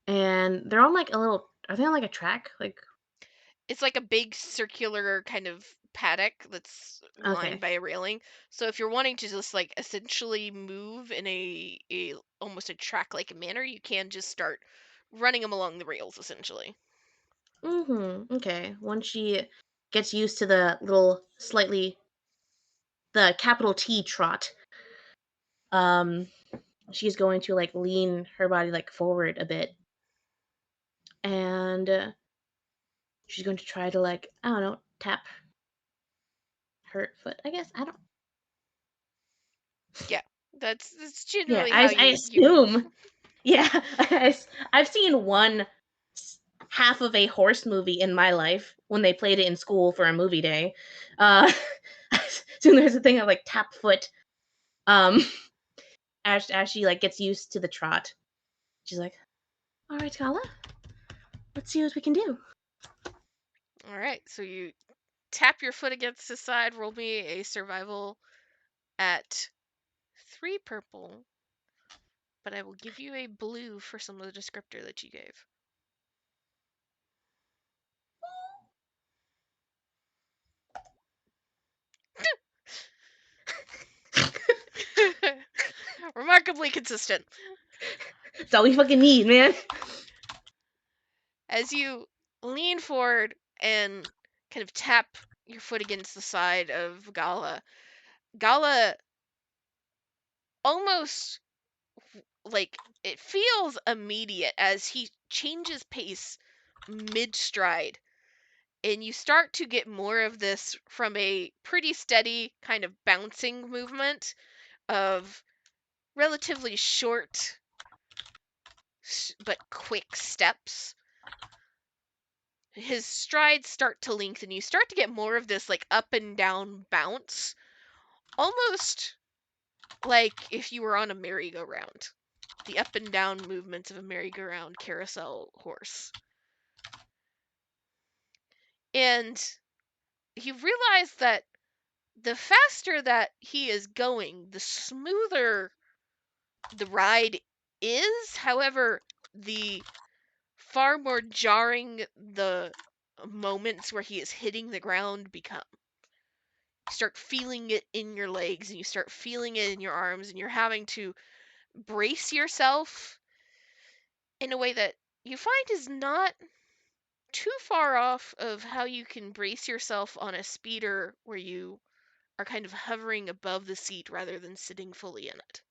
and they're on like a little. Are they on like a track? Like, It's like a big circular kind of paddock that's lined okay. by a railing. So if you're wanting to just like essentially move in a almost a track-like manner, you can just start running them along the rails essentially. Okay. Once she gets used to the little slightly the capital T trot, um, she's going to like lean her body like forward a bit, and she's going to try to like I don't know tap her foot. I guess I don't. Yeah, that's Yeah, generally I how I you move. assume. Yeah, I've seen one half of a horse movie in my life when they played it in school for a movie day. I assume there's a thing of like tap foot. Um, as she like gets used to the trot. She's like, "All right, Gala, let's see what we can do." All right, so you tap your foot against the side. Roll me a survival at 3 purple, but I will give you a blue for some of the descriptor that you gave. Remarkably consistent. That's all we fucking need, man. As you lean forward and kind of tap your foot against the side of Gala, Gala almost like it feels immediate as he changes pace mid stride, and you start to get more of this from a pretty steady kind of bouncing movement of relatively short but quick steps. His strides start to lengthen. You start to get more of this like up and down bounce, almost like if you were on a merry-go-round. The up and down movements of a merry-go-round carousel horse. And you realize that the faster that he is going, the smoother the ride is. However, the far more jarring the moments where he is hitting the ground become. You start feeling it in your legs and you start feeling it in your arms, and you're having to brace yourself in a way that you find is not too far off of how you can brace yourself on a speeder where you are kind of hovering above the seat rather than sitting fully in it.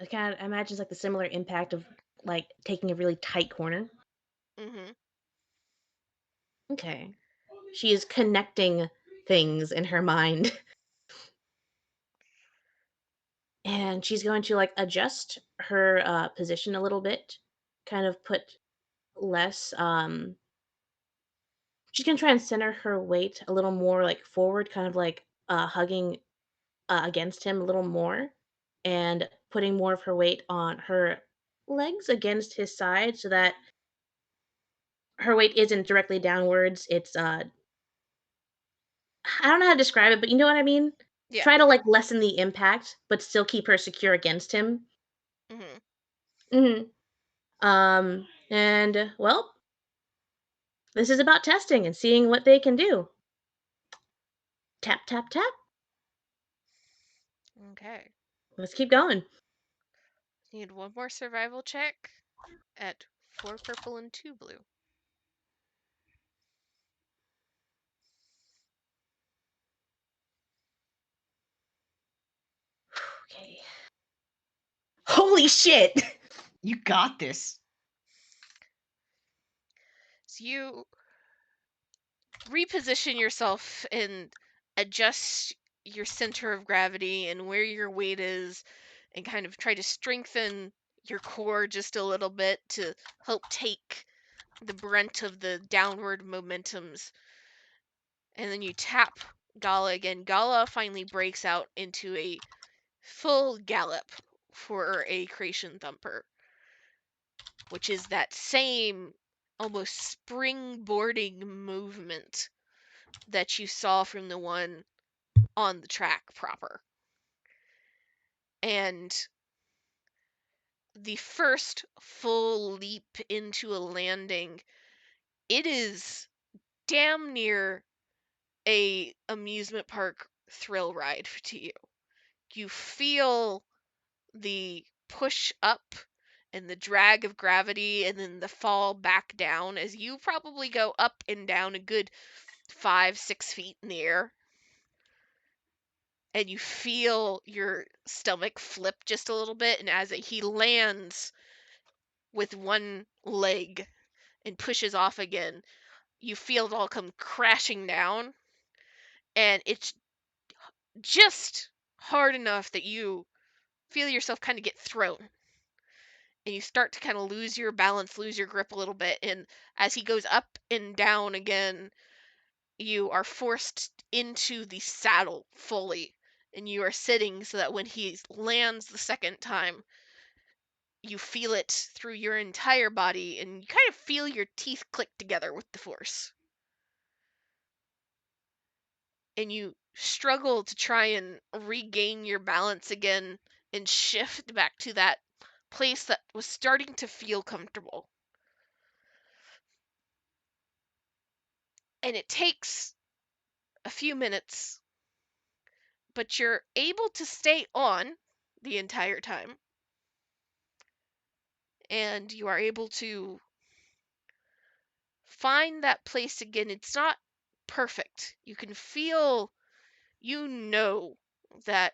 I kind of imagine like the similar impact of like taking a really tight corner. Mm-hmm. Okay. She is connecting things in her mind. And she's going to like adjust her position a little bit, kind of put less she's going to try and center her weight a little more like forward, kind of like hugging against him a little more, and putting more of her weight on her legs against his side so that her weight isn't directly downwards. It's I don't know how to describe it, but you know what I mean? Yeah. Try to like lessen the impact, but still keep her secure against him. Mm-hmm. And well, this is about testing and seeing what they can do. Tap, tap, tap. Okay. Let's keep going. Need one more survival check at 4 purple and 2 blue. Okay. Holy shit! You got this. So you reposition yourself and adjust your center of gravity and where your weight is, and kind of try to strengthen your core just a little bit to help take the brunt of the downward momentums. And then you tap Gala again. Gala finally breaks out into a full gallop for a creation thumper, which is that same almost springboarding movement that you saw from the one on the track proper. And the first full leap into a landing, it is damn near a amusement park thrill ride to you. You feel the push up and the drag of gravity and then the fall back down as you probably go up and down a good 5-6 feet in the air, and you feel your stomach flip just a little bit, and as he lands with one leg and pushes off again, you feel it all come crashing down, and it's just hard enough that you feel yourself kind of get thrown, and you start to kind of lose your balance, lose your grip a little bit, and as he goes up and down again, you are forced into the saddle fully, and you are sitting so that when he lands the second time, you feel it through your entire body, and you kind of feel your teeth click together with the force. And you struggle to try and regain your balance again and shift back to that place that was starting to feel comfortable. And it takes a few minutes, but you're able to stay on the entire time. And you are able to find that place again. It's not perfect. You can feel, that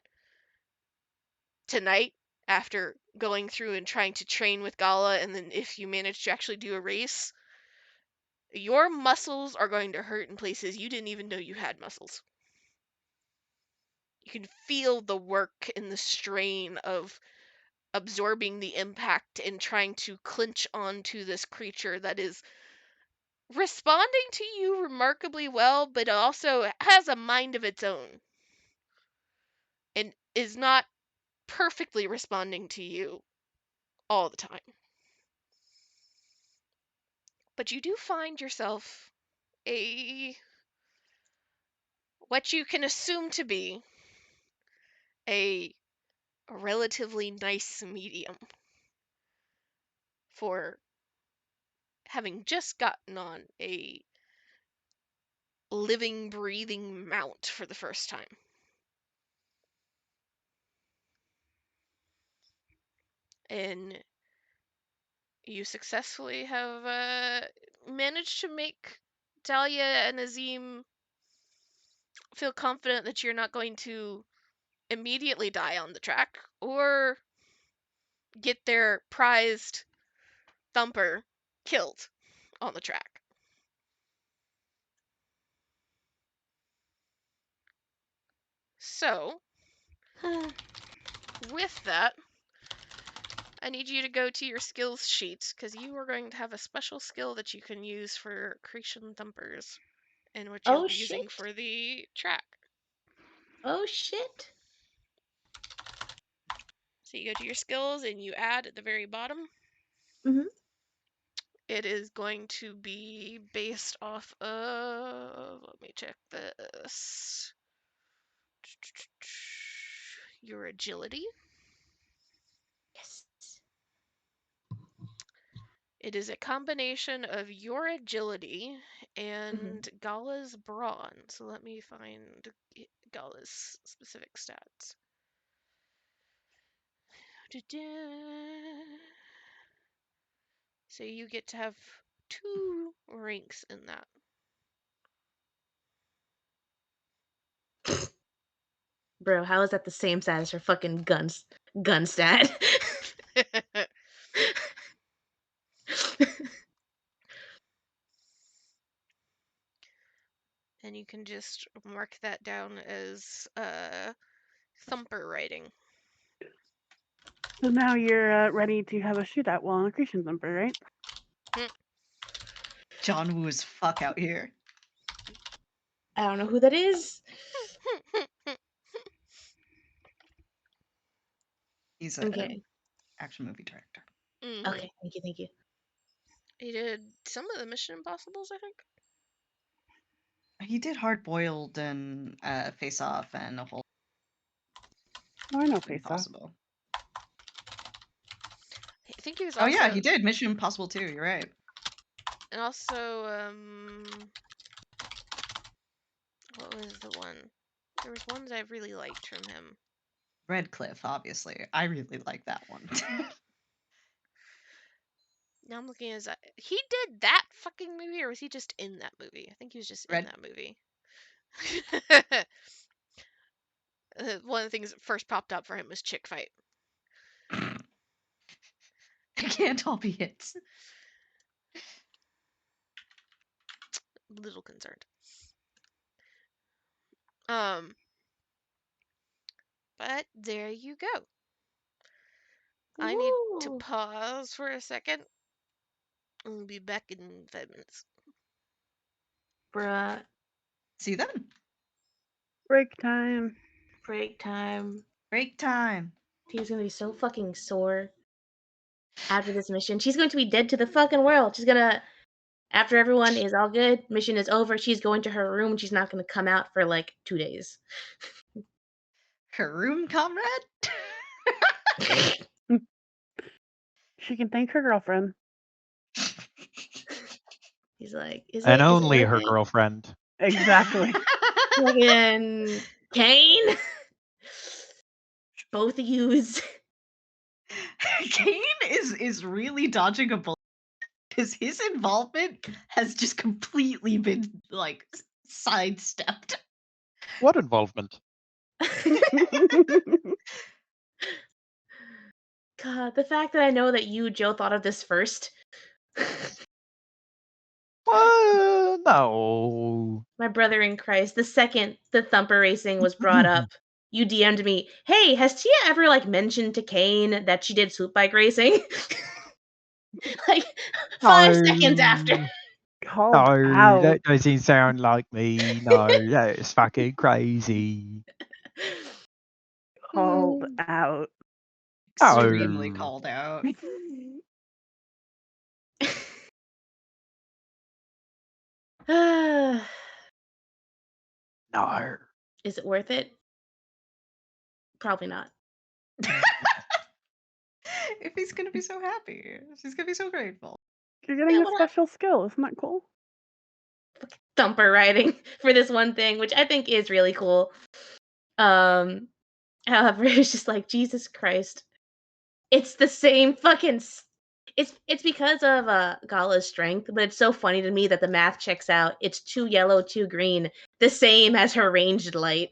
tonight, after going through and trying to train with Gala, and then if you manage to actually do a race, your muscles are going to hurt in places you didn't even know you had muscles. You can feel the work and the strain of absorbing the impact and trying to clinch onto this creature that is responding to you remarkably well, but also has a mind of its own and is not perfectly responding to you all the time. But you do find yourself what you can assume to be a relatively nice medium for having just gotten on a living, breathing mount for the first time. And you successfully have managed to make Talia and Azim feel confident that you're not going to immediately die on the track or get their prized thumper killed on the track. So, with that, I need you to go to your skills sheet because you are going to have a special skill that you can use for Cretan Thumpers and which you'll Oh be using shit. for the track. Oh shit. So you go to your skills and you add at the very bottom. Mhm. It is going to be based off of, let me check this, your agility. Yes. It is a combination of your agility and Gala's brawn. So let me find Gala's specific stats. So you get to have 2 ranks in that. Bro, how is that the same stat as her fucking gun stat? And you can just mark that down as thumper writing. So now you're ready to have a shootout while on a Cretan Thumper, right? John Woo is fuck out here. I don't know who that is. He's an Okay. action movie director. Mm-hmm. Okay, thank you. He did some of the Mission Impossibles, I think. He did Hard Boiled and Face Off and a whole Oh, I know Face Off. Impossible. I think he was Oh also. yeah, he did Mission Impossible too. You're right. And also, what was the one? There was ones I really liked from him. Red Cliff, obviously. I really like that one. Now I'm looking at his. He did that fucking movie, or was he just in that movie? I think he was just in that movie. One of the things that first popped up for him was Chick Fight. It can't all be hits. Little concerned. But there you go. I need to Woo. pause for a second. I'll be back in 5 minutes. Bruh. See you then. Break time. Break time. Break time. Tia's gonna be so fucking sore after this mission. She's going to be dead to the fucking world. She's gonna, after everyone is all good, mission is over, she's going to her room. She's not gonna come out for like 2 days. Her room comrade? She can thank her girlfriend. He's like, and is only it her worth it? Exactly. Fucking Kane. Both of yous. Kane is really dodging a bullet because his involvement has just completely been like sidestepped. What involvement? God, the fact that I know that you, Joe, thought of this first. No. My brother in Christ, the second the thumper racing was brought up, you DM'd me, hey, has Tia ever like mentioned to Kane that she did swoop bike racing? Like 5 seconds after. Called No, out. that doesn't sound like me. No, that's fucking crazy. Called out. Extremely Oh. called out. No. Is it worth it? Probably not. If he's gonna be so happy, she's gonna be so grateful. You're getting Yeah, a what special skill. Isn't that cool? Thumper riding for this one thing, which I think is really cool. However, it's just like, Jesus Christ. It's the same fucking it's because of Gala's strength, but it's so funny to me that the math checks out. It's 2 yellow, 2 green, the same as her ranged light.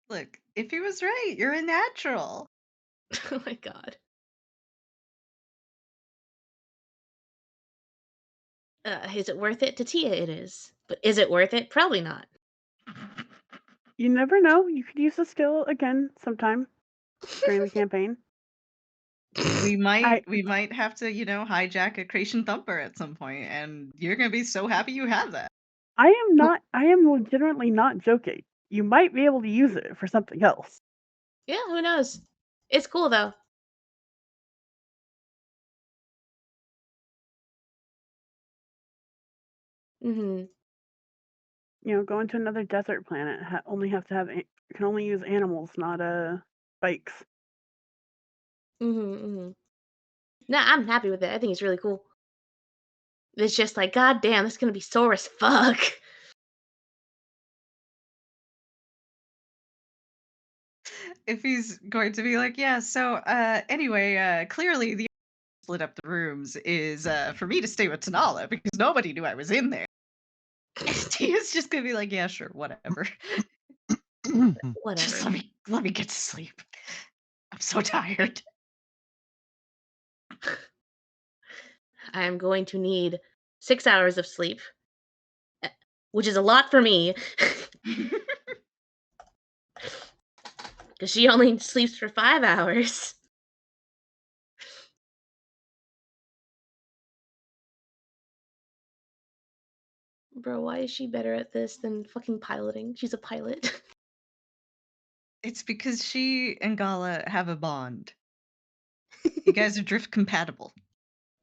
Look, if he was right, you're a natural. Oh my god. Is it worth it? To Tia, it is. But is it worth it? Probably not. You never know. You could use the skill again sometime during the campaign. We might have to, hijack a Creation Thumper at some point, and you're gonna be so happy you have that. I am legitimately not joking. You might be able to use it for something else. Yeah, who knows? It's cool though. Mm-hmm. Go into another desert planet. Can only use animals, not bikes. Mm-hmm. No, I'm happy with it. I think it's really cool. It's just like, god damn, this is gonna be sore as fuck. If he's going to be like, yeah, so anyway, clearly the split up the rooms is for me to stay with Tanala because nobody knew I was in there. Tia's just gonna be like, yeah, sure, whatever. Whatever. Just let me get to sleep. I'm so tired. I am going to need 6 hours of sleep, which is a lot for me. Because she only sleeps for 5 hours. Bro, why is she better at this than fucking piloting? She's a pilot. It's because she and Gala have a bond. You guys are drift compatible.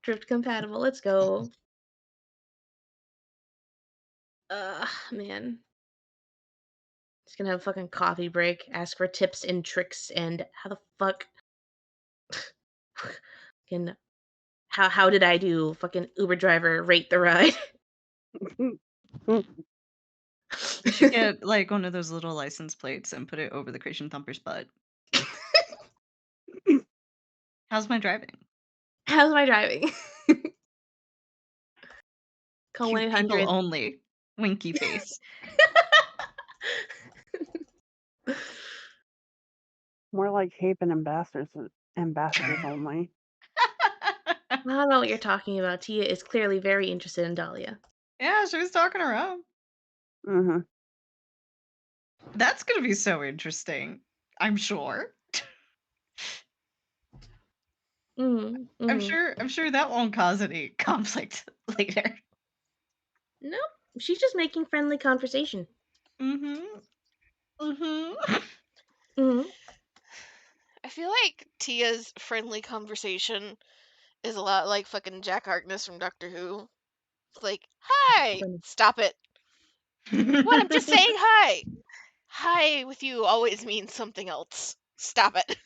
Drift compatible, let's go. Man. Just gonna have a fucking coffee break, ask for tips and tricks, and how the fuck... Fucking... How did I do? Fucking Uber driver, rate the ride. You should get like one of those little license plates and put it over the Creation Thumper's butt. How's my driving? How's my driving? Call Cute people 1-800. only. Winky face. More like Haven ambassadors only. I don't know what you're talking about. Tia is clearly very interested in Dahlia. Yeah, she was talking around. Mm-hmm. That's gonna be so interesting. I'm sure. Mm-hmm. I'm sure that won't cause any conflict later. Nope. She's just making friendly conversation. Mhm. I feel like Tia's friendly conversation is a lot like fucking Jack Harkness from Doctor Who. It's like, hi! Funny. Stop it. What? I'm just saying hi! Hi with you always means something else. Stop it.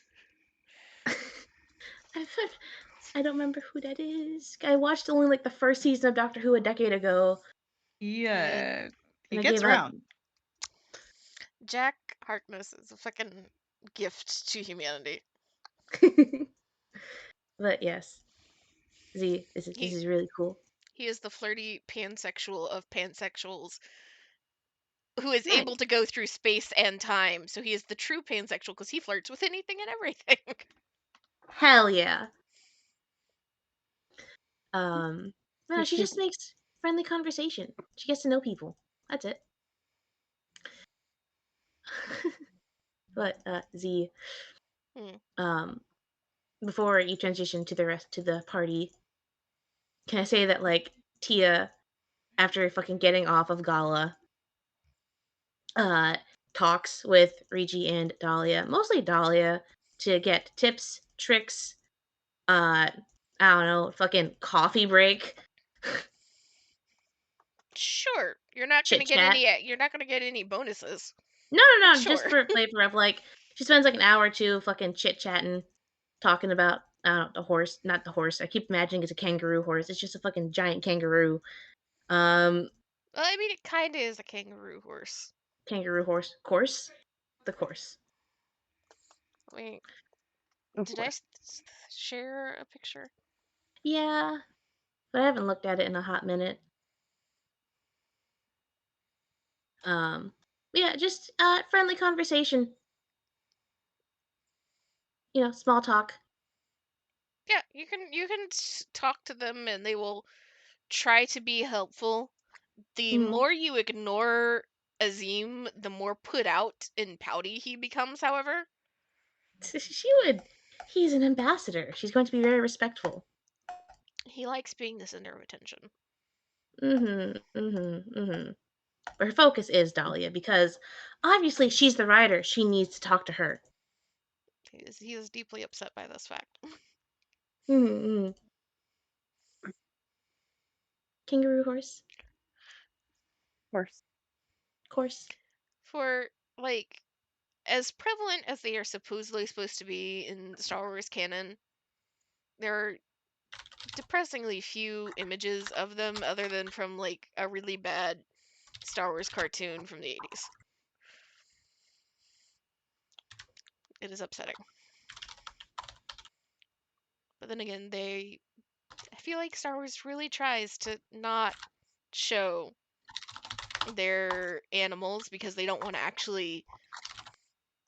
I don't remember who that is. I watched only like the first season of Doctor Who a decade ago, Yeah, he and I gets gave up. around. Jack Harkness is a fucking gift to humanity. But yes, Z, this He is really cool. he is the flirty pansexual of pansexuals who is Nice. able to go through space and time. So he is the true pansexual because he flirts with anything and everything. Hell yeah. No, Did she she- just makes friendly conversation. She gets to know people. That's it. But Z, Hmm. before you transition to the rest to the party, can I say that like Tia, after fucking getting off of Gala, talks with Rigi and Dahlia, mostly Dahlia, to get tips, tricks, I don't know, fucking coffee break, Sure, you're not gonna chit get chat. any. You're not gonna get any bonuses. No, just Sure. for flavor of like she spends like an hour or two fucking chit chatting, talking about the horse, not the horse. I keep imagining it's a kangaroo horse. It's just a fucking giant kangaroo. Um, Well, I mean, it kind of is a kangaroo horse. kangaroo horse course, the course. Wait, Of did I course. share a picture? Yeah, but I haven't looked at it in a hot minute. Yeah, just friendly conversation. You know, small talk. Yeah, you can talk to them and they will try to be helpful. The Mm. more you ignore Azim, the more put out and pouty he becomes. However, She would. He's an ambassador. She's going to be very respectful. he likes being the center of attention. But her focus is Dahlia because obviously she's the writer. She needs to talk to her. He is deeply upset by this fact. Mm-hmm. Kangaroo horse, Horse. course. For like as prevalent as they are supposedly supposed to be in the Star Wars canon, there are depressingly few images of them other than from like a really bad Star Wars cartoon from the 80s. It is upsetting. But then again, I feel like Star Wars really tries to not show their animals because they don't want to actually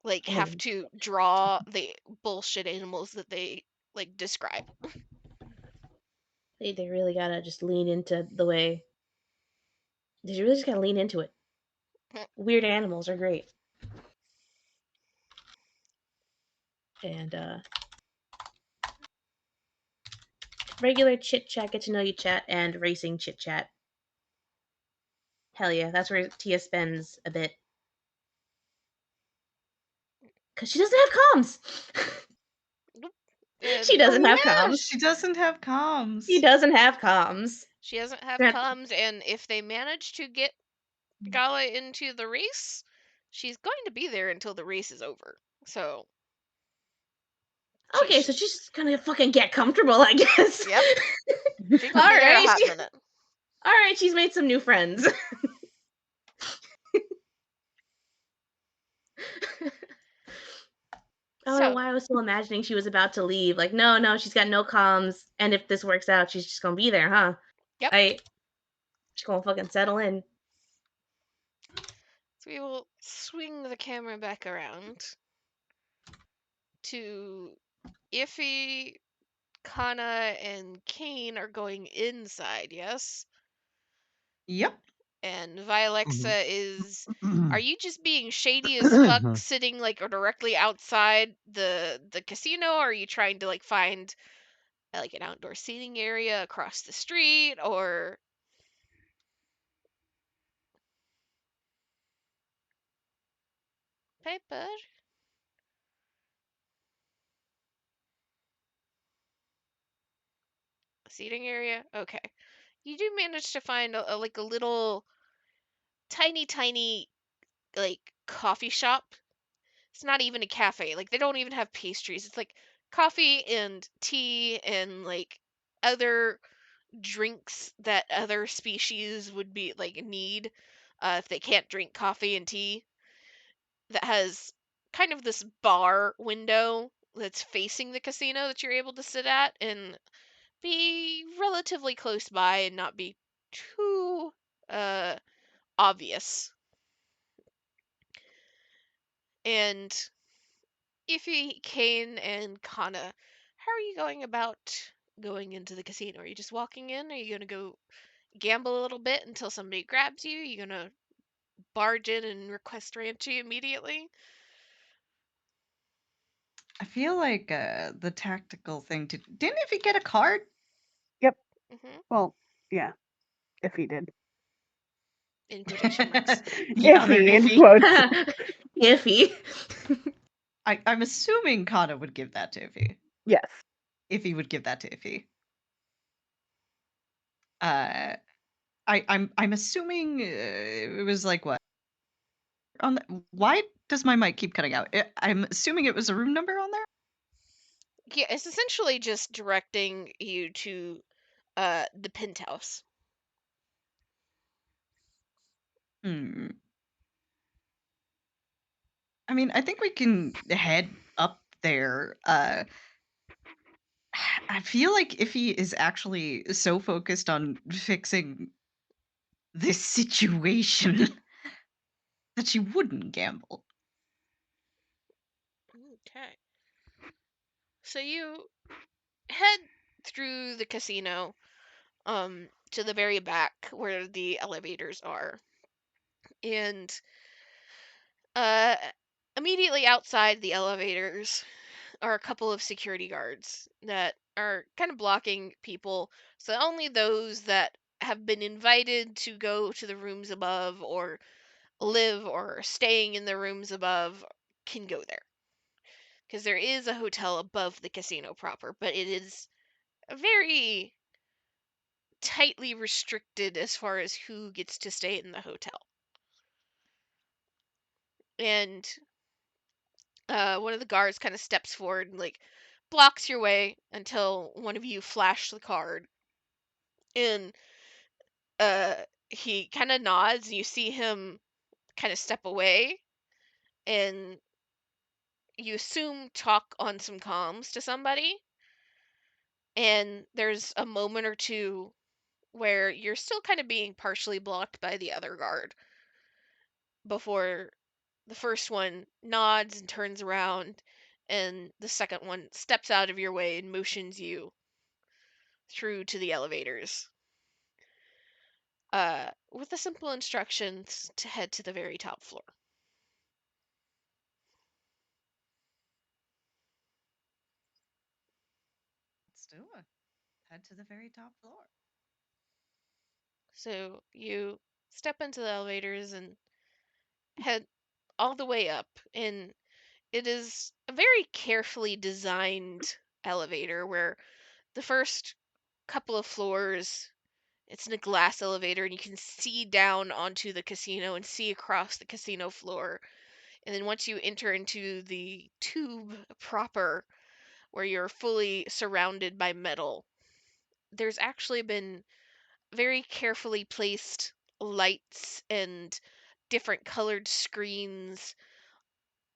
like have to draw the bullshit animals that they like describe. They really gotta just lean into the way. They really just gotta lean into it. Weird animals are great. And regular chit chat, get to know you chat, and racing chit chat. Hell yeah, that's where Tia spends a bit. Because she doesn't have comms. She doesn't have comms. She doesn't have comms. She doesn't have comms. She doesn't have That- comms, and if they manage to get Gala into the race, she's going to be there until the race is over. So. Okay, so she's just gonna fucking get comfortable, I guess. Yep. She's gonna be there in a hot minute. All right, she's made some new friends. I don't know why I was still imagining she was about to leave. Like, no, she's got no comms, and if this works out, she's just gonna be there, huh? Yep. She's gonna fucking settle in. So we will swing the camera back around to Iffy, Kana, and Kane are going inside, yes? Yep. And Vialexa is... Are you just being shady as fuck, sitting like directly outside the casino, or are you trying to like find like an outdoor seating area across the street, or... Paper. Seating area? Okay. You do manage to find like a little tiny like coffee shop. It's not even a cafe. Like they don't even have pastries. It's like coffee and tea and like other drinks that other species would be like need if they can't drink coffee and tea, that has kind of this bar window that's facing the casino that you're able to sit at and be relatively close by and not be too uh obvious. And Ify, Kane, and Kana, how are you going about going into the casino? Are you just walking in? Are you gonna go gamble a little bit until somebody grabs you? Are you gonna barge in and request Ranchi immediately? I feel like the tactical thing to didn't if he get a card? Yep. Mm-hmm. Well, yeah, if he did. In quotation marks. The other Iffy in iffy. quotes. Iffy. I'm assuming Kana would give that to Iffy. Yes. Iffy would give that to Iffy. I'm assuming it was like what on the, why does my mic keep cutting out? I'm assuming it was a room number on there. Yeah, it's essentially just directing you to the penthouse. Hmm. I mean, I think we can head up there. I feel like if he is actually so focused on fixing this situation that she wouldn't gamble. Okay. So you head through the casino to the very back where the elevators are. And uh immediately outside the elevators are a couple of security guards that are kind of blocking people. So only those that have been invited to go to the rooms above or live or staying in the rooms above can go there. Because there is a hotel above the casino proper, but it is very tightly restricted as far as who gets to stay in the hotel. And one of the guards kind of steps forward and like blocks your way until one of you flash the card. And uh, he kind of nods, and you see him kind of step away, and you assume talk on some comms to somebody. And there's a moment or two where you're still kind of being partially blocked by the other guard before the first one nods and turns around, and the second one steps out of your way and motions you through to the elevators with the simple instructions to head to the very top floor. Let's do it. Head to the very top floor. So you step into the elevators and head all the way up, and it is a very carefully designed elevator where the first couple of floors, it's in a glass elevator and you can see down onto the casino and see across the casino floor. And then once you enter into the tube proper, where you're fully surrounded by metal, there's actually been very carefully placed lights and different colored screens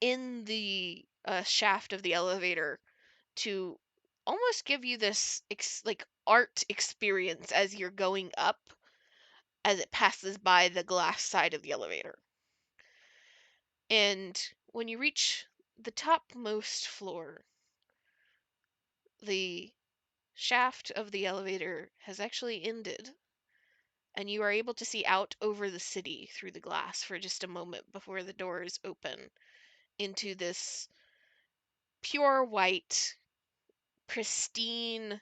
in the shaft of the elevator to almost give you this like art experience as you're going up as it passes by the glass side of the elevator. And when you reach the topmost floor, the shaft of the elevator has actually ended, and you are able to see out over the city through the glass for just a moment before the doors open into this pure white, pristine,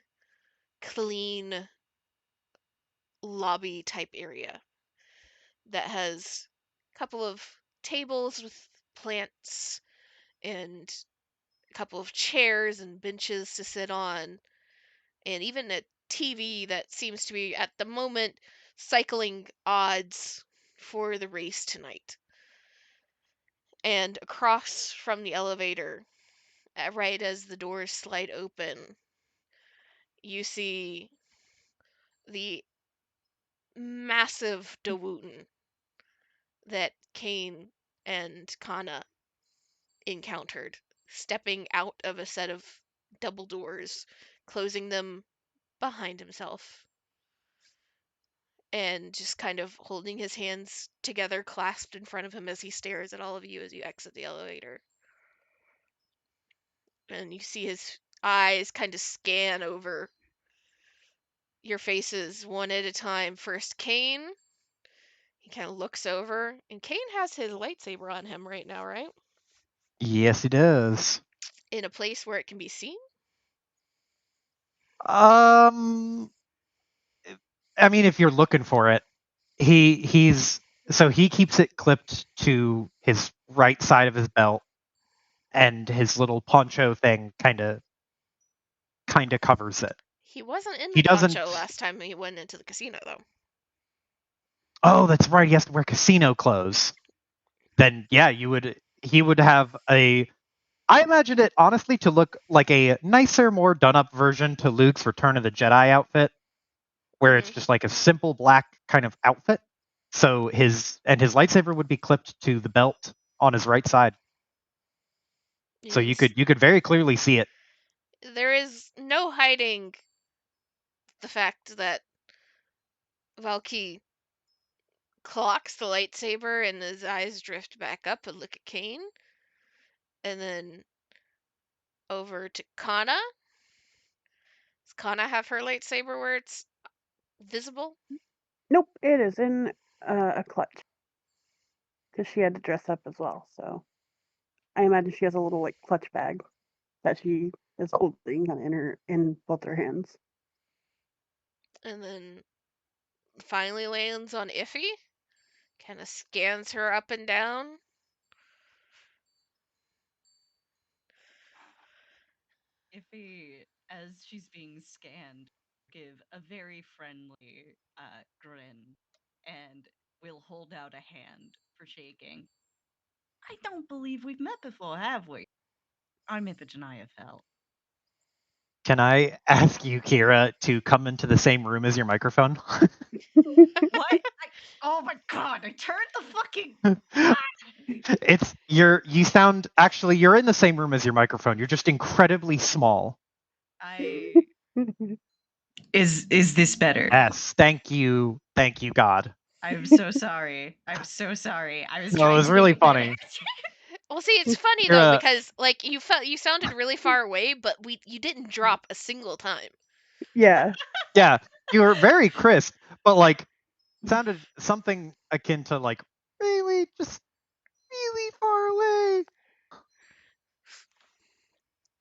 clean lobby type area that has a couple of tables with plants and a couple of chairs and benches to sit on, and even a TV that seems to be at the moment cycling odds for the race tonight. And across from the elevator, right as the doors slide open, you see the massive Dawooten that Kane and Kana encountered, stepping out of a set of double doors, closing them behind himself, and just kind of holding his hands together, clasped in front of him as he stares at all of you as you exit the elevator. And you see his eyes kind of scan over your faces one at a time. First, Kane. He kind of looks over, and Kane has his lightsaber on him right now, right? Yes, he does. In a place where it can be seen? I mean, if you're looking for it, he keeps it clipped to his right side of his belt, and his little poncho thing kind of covers it. He wasn't in He the doesn't. poncho last time he went into the casino, though. Oh, that's right. He has to wear casino clothes. Then yeah, he would have a. I imagine it honestly to look like a nicer, more done up version to Luke's Return of the Jedi outfit, where it's just like a simple black kind of outfit. So his lightsaber would be clipped to the belt on his right side. So you could very clearly see it. There is no hiding the fact that Valky clocks the lightsaber and his eyes drift back up and look at Kane. And then over to Kana. Does Kana have her lightsaber where it's visible? Nope, it is in a clutch. Because she had to dress up as well, so I imagine she has a little like clutch bag that she is holding in both her hands. And then finally lands on Iffy. Kind of scans her up and down. Iffy, as she's being scanned, give a very friendly grin and will hold out a hand for shaking. I don't believe we've met before, have we? I'm at the Janai of Hell. Can I ask you, Kira, to come into the same room as your microphone? What? Oh my god, I turned the fucking. You sound actually you're in the same room as your microphone. You're just incredibly small. Is this better? Yes, thank you, God. I'm so sorry. I'm so sorry. I was No, it trying was to really make it better. funny. Well, see, it's funny though Kira, because like you sounded really far away, but you didn't drop a single time. Yeah. yeah, you were very crisp, but like sounded something akin to like really just really far away.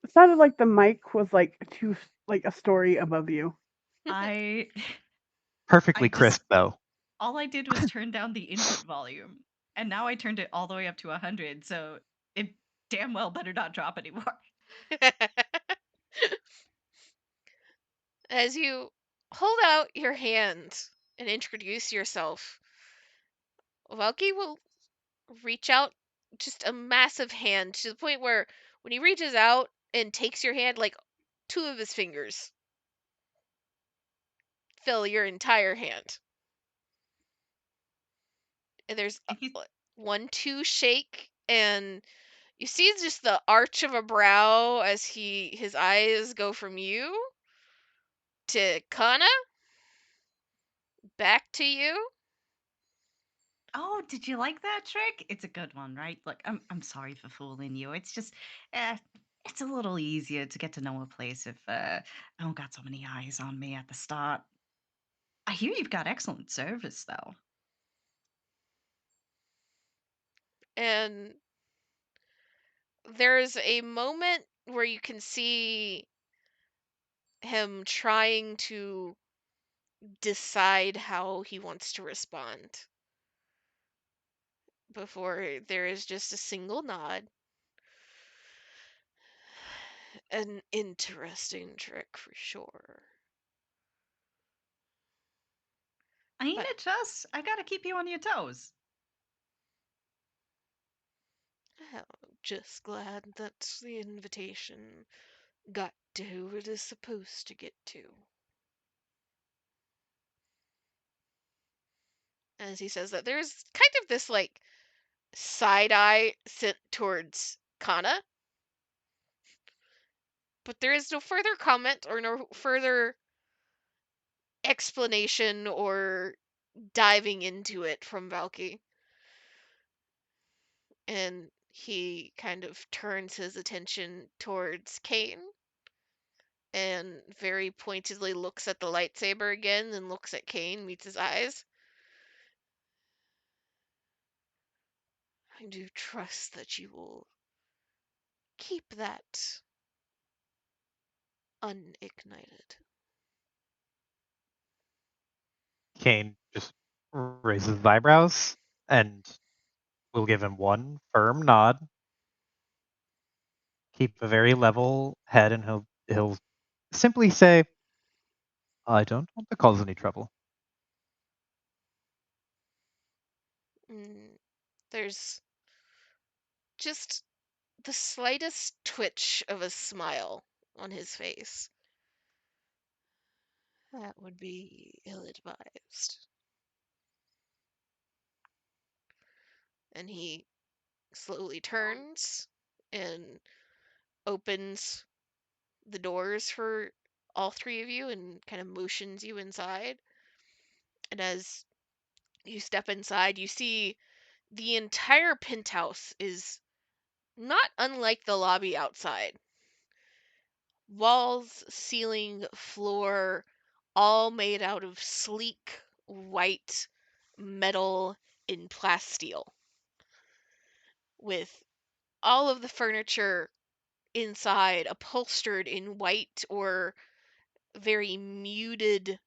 It sounded like the mic was like a story above you. I Perfectly I just crisp though. all I did was turn down the input volume, and now I turned it all the way up to 100. So it damn well better not drop anymore. As you hold out your hand and introduce yourself, Valky will reach out just a massive hand to the point where when he reaches out and takes your hand, like two of his fingers fill your entire hand. And there's a 1-2 shake, and you see just the arch of a brow as his eyes go from you to Kana, back to you. Oh, did you like that trick? It's a good one, right? Like, I'm sorry for fooling you. It's just, it's a little easier to get to know a place if I don't got so many eyes on me at the start. I hear you've got excellent service, though. And there's a moment where you can see him trying to decide how he wants to respond. before there is just a single nod. An interesting trick for sure. Ain't But it just? I gotta keep you on your toes. I'm just glad that the invitation got to who it is supposed to get to. As he says that, there's kind of this like side eye sent towards Kana, but there is no further comment or no further explanation or diving into it from Valky. And he kind of turns his attention towards Kane and very pointedly looks at the lightsaber again, then looks at Kane, meets his eyes. I do trust that you will keep that unignited. Kane just raises his eyebrows and will give him one firm nod. Keep a very level head, and he'll simply say, "I don't want to cause any trouble." There's just the slightest twitch of a smile on his face. That would be ill-advised. And he slowly turns and opens the doors for all three of you and kind of motions you inside. And as you step inside, you see the entire penthouse is not unlike the lobby outside. Walls, ceiling, floor, all made out of sleek white metal and plasteel, with all of the furniture inside upholstered in white or very muted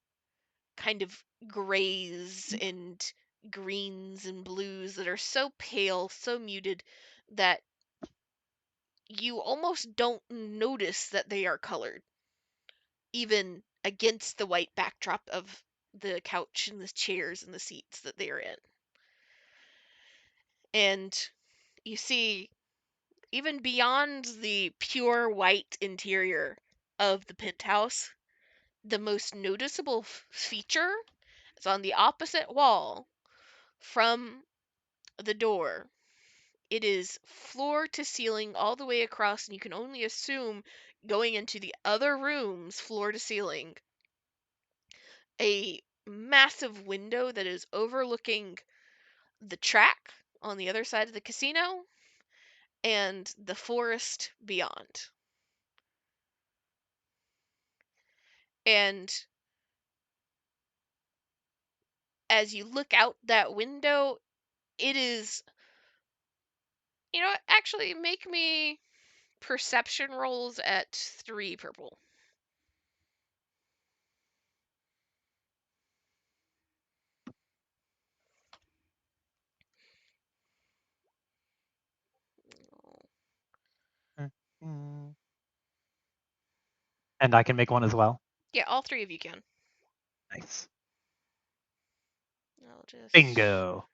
kind of grays and greens and blues that are so pale, so muted that you almost don't notice that they are colored, even against the white backdrop of the couch and the chairs and the seats that they are in. And you see, even beyond the pure white interior of the penthouse, the most noticeable feature is on the opposite wall from the door. It is floor to ceiling all the way across, and you can only assume going into the other rooms, floor to ceiling, a massive window that is overlooking the track on the other side of the casino and the forest beyond. And as you look out that window, it is, actually make me perception rolls at 3 purple. Mm. And I can make one as well. Yeah, all 3 of you can. Nice. I'll just Bingo.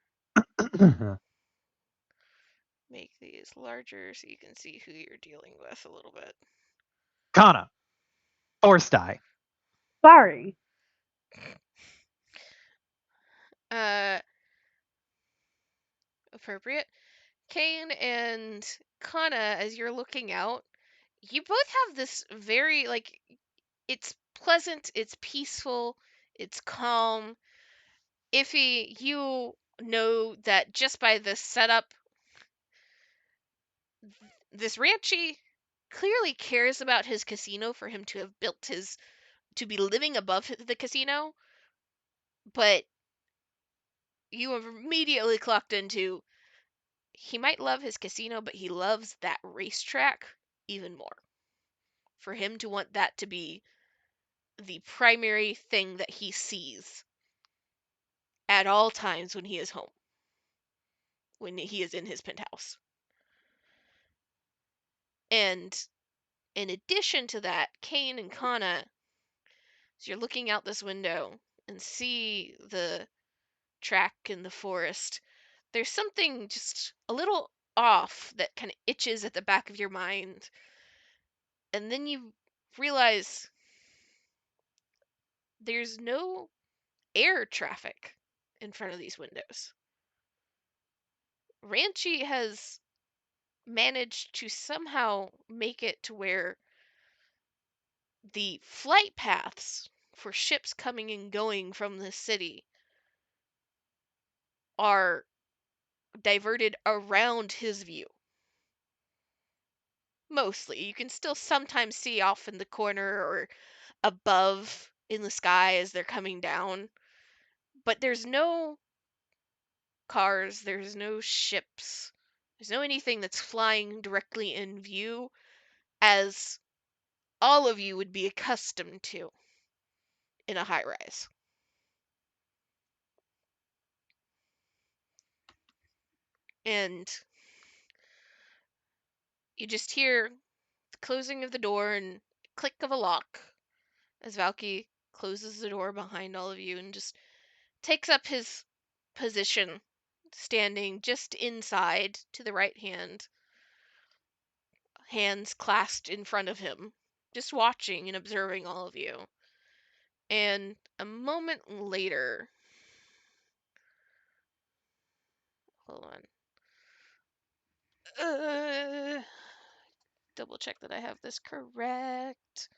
make these larger so you can see who you're dealing with a little bit. Kana. Force die. Sorry. Appropriate. Kane and Kana, as you're looking out, you both have this very, like, it's pleasant, it's peaceful, it's calm. Iffy, you know that just by the setup, this Ranchi clearly cares about his casino for him to have built to be living above the casino, but you have immediately clocked into he might love his casino, but he loves that racetrack even more. For him to want that to be the primary thing that he sees at all times when he is home when he is in his penthouse. And in addition to that, Kane and Kana, as you're looking out this window and see the track in the forest, there's something just a little off that kind of itches at the back of your mind. And then you realize there's no air traffic in front of these windows. Ranchi has managed to somehow make it to where the flight paths for ships coming and going from the city are diverted around his view. Mostly. You can still sometimes see off in the corner or above in the sky as they're coming down. But there's no cars, there's no ships, there's no anything that's flying directly in view as all of you would be accustomed to in a high rise. And you just hear the closing of the door and click of a lock as Valky closes the door behind all of you and just takes up his position, standing just inside to the right hand, hands clasped in front of him, just watching and observing all of you. And a moment later, hold on. Double check that I have this correct.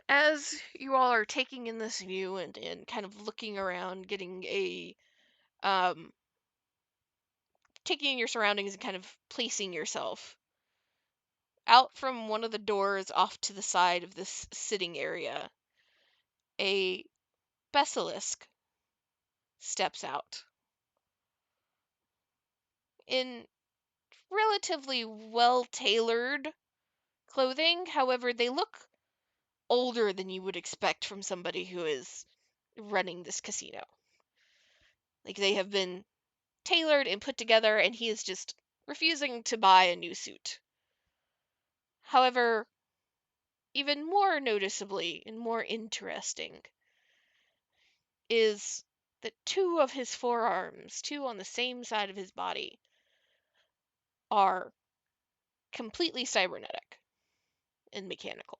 As you all are taking in this view and kind of looking around, getting a taking in your surroundings and kind of placing yourself out from one of the doors off to the side of this sitting area, a basilisk steps out in relatively well tailored clothing. However, they look older than you would expect from somebody who is running this casino. Like they have been tailored and put together, and he is just refusing to buy a new suit. However, even more noticeably and more interesting is that two of his forearms, two on the same side of his body, are completely cybernetic and mechanical.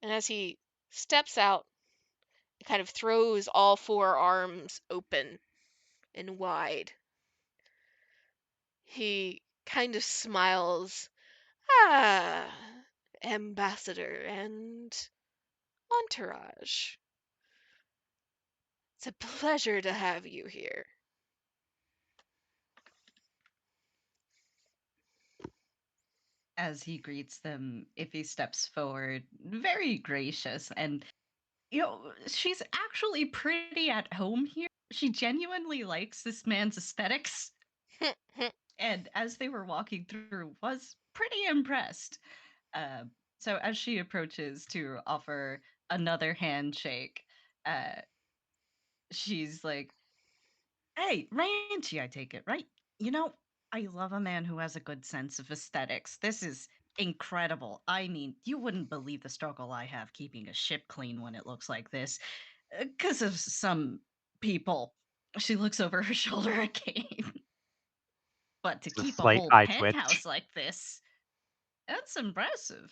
And as he steps out, he kind of throws all four arms open and wide. He kind of smiles. Ah, ambassador and entourage. It's a pleasure to have you here. As he greets them, Iffy steps forward, very gracious, and she's actually pretty at home here. She genuinely likes this man's aesthetics, and as they were walking through, was pretty impressed. Uh, so as she approaches to offer another handshake, uh, she's like, "Hey, Ranchi, I take it, right? You know, I love a man who has a good sense of aesthetics. This is incredible. I mean, you wouldn't believe the struggle I have keeping a ship clean when it looks like this. Because of some people." She looks over her shoulder at Kane. But to It's a keep a slight whole eye penthouse twitch. like this, that's impressive.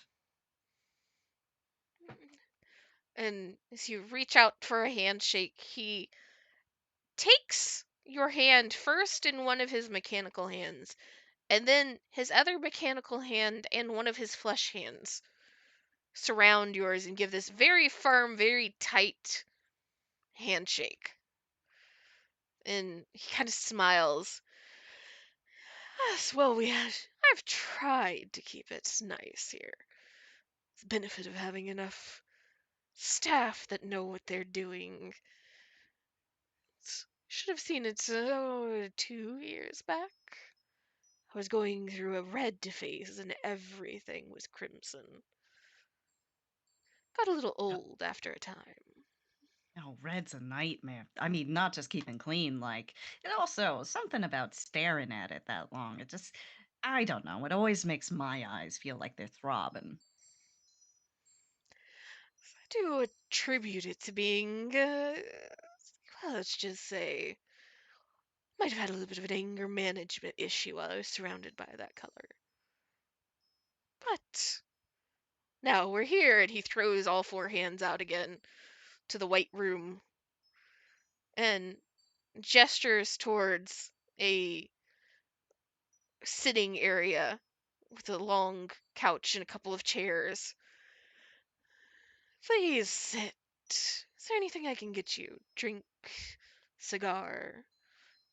And as you reach out for a handshake, he takes your hand first in one of his mechanical hands, and then his other mechanical hand and one of his flesh hands surround yours and give this very firm, very tight handshake. And he kind of smiles. Yes, well, I've tried to keep it nice here. It's the benefit of having enough staff that know what they're doing. Should have seen it 2 years back. I was going through a red phase and everything was crimson. Got a little old after a time. Oh, red's a nightmare. I mean, not just keeping clean, like, and also something about staring at it that long. It just, I don't know. It always makes my eyes feel like they're throbbing. I do attribute it to being, well, let's just say, might have had a little bit of an anger management issue while I was surrounded by that color. But now we're here, and he throws all 4 hands out again to the white room and gestures towards a sitting area with a long couch and a couple of chairs. Please sit. Is there anything I can get you? Drink, cigar,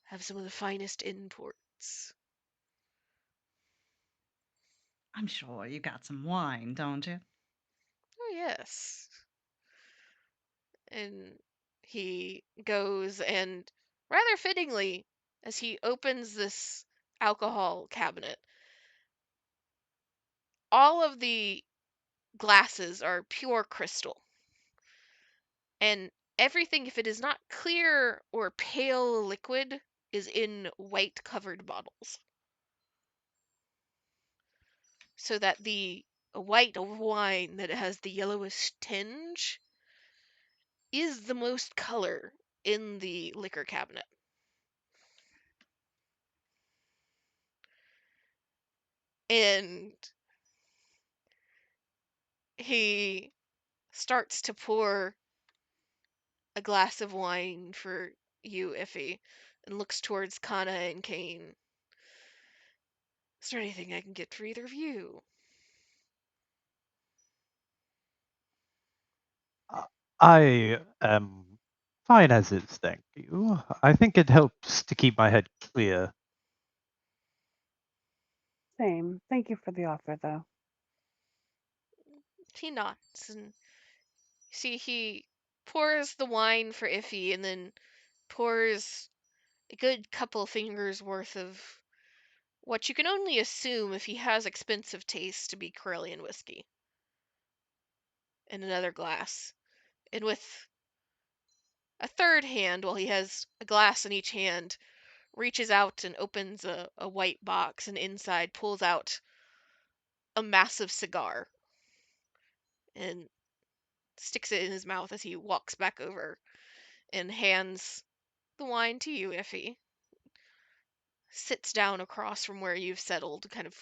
have some of the finest imports. I'm sure you got some wine, don't you? Oh, yes. And he goes and, rather fittingly, as he opens this alcohol cabinet, all of the glasses are pure crystal. And everything, if it is not clear or pale liquid, is in white covered bottles. So that the white wine that has the yellowish tinge is the most color in the liquor cabinet. And he starts to pour a glass of wine for you, Iffy, and looks towards Kana and Kane. Is there anything I can get for either of you? I am fine as is, thank you. I think it helps to keep my head clear. Same. Thank you for the offer, though. He nods, and see, he pours the wine for Iffy and then pours a good couple fingers worth of what you can only assume, if he has expensive taste, to be Corellian whiskey in another glass. And with a third hand, while he has a glass in each hand, reaches out and opens a white box, and inside pulls out a massive cigar and sticks it in his mouth as he walks back over and hands the wine to you, Iffy. Sits down across from where you've settled, kind of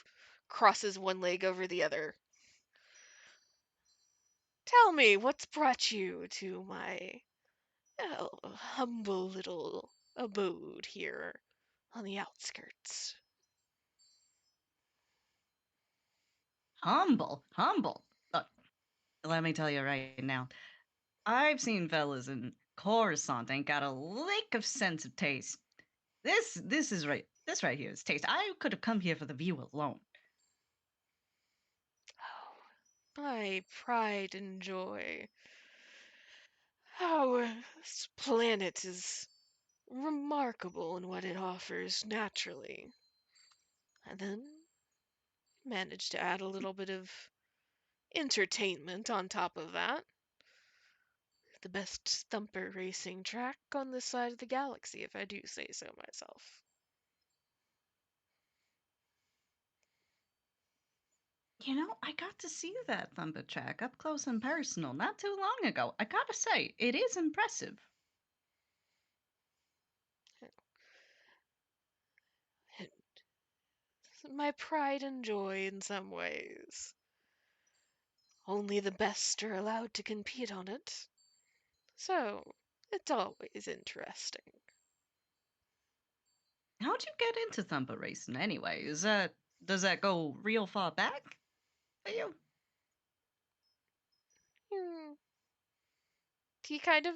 crosses one leg over the other. Tell me, what's brought you to my humble little abode here on the outskirts? Humble, humble. Let me tell you right now. I've seen fellas in Coruscant ain't got a lick of sense of taste. This is right. This right here is taste. I could have come here for the view alone. Oh, my pride and joy. Our planet is remarkable in what it offers naturally. And then manage to add a little bit of entertainment on top of that. The best thumper racing track on this side of the galaxy, if I do say so myself. You know, I got to see that Thumper track up close and personal not too long ago. I gotta say, it is impressive. My pride and joy in some ways. Only the best are allowed to compete on it. So, it's always interesting. How'd you get into Thumper racing anyway? Does that go real far back for you? Hmm. He kind of,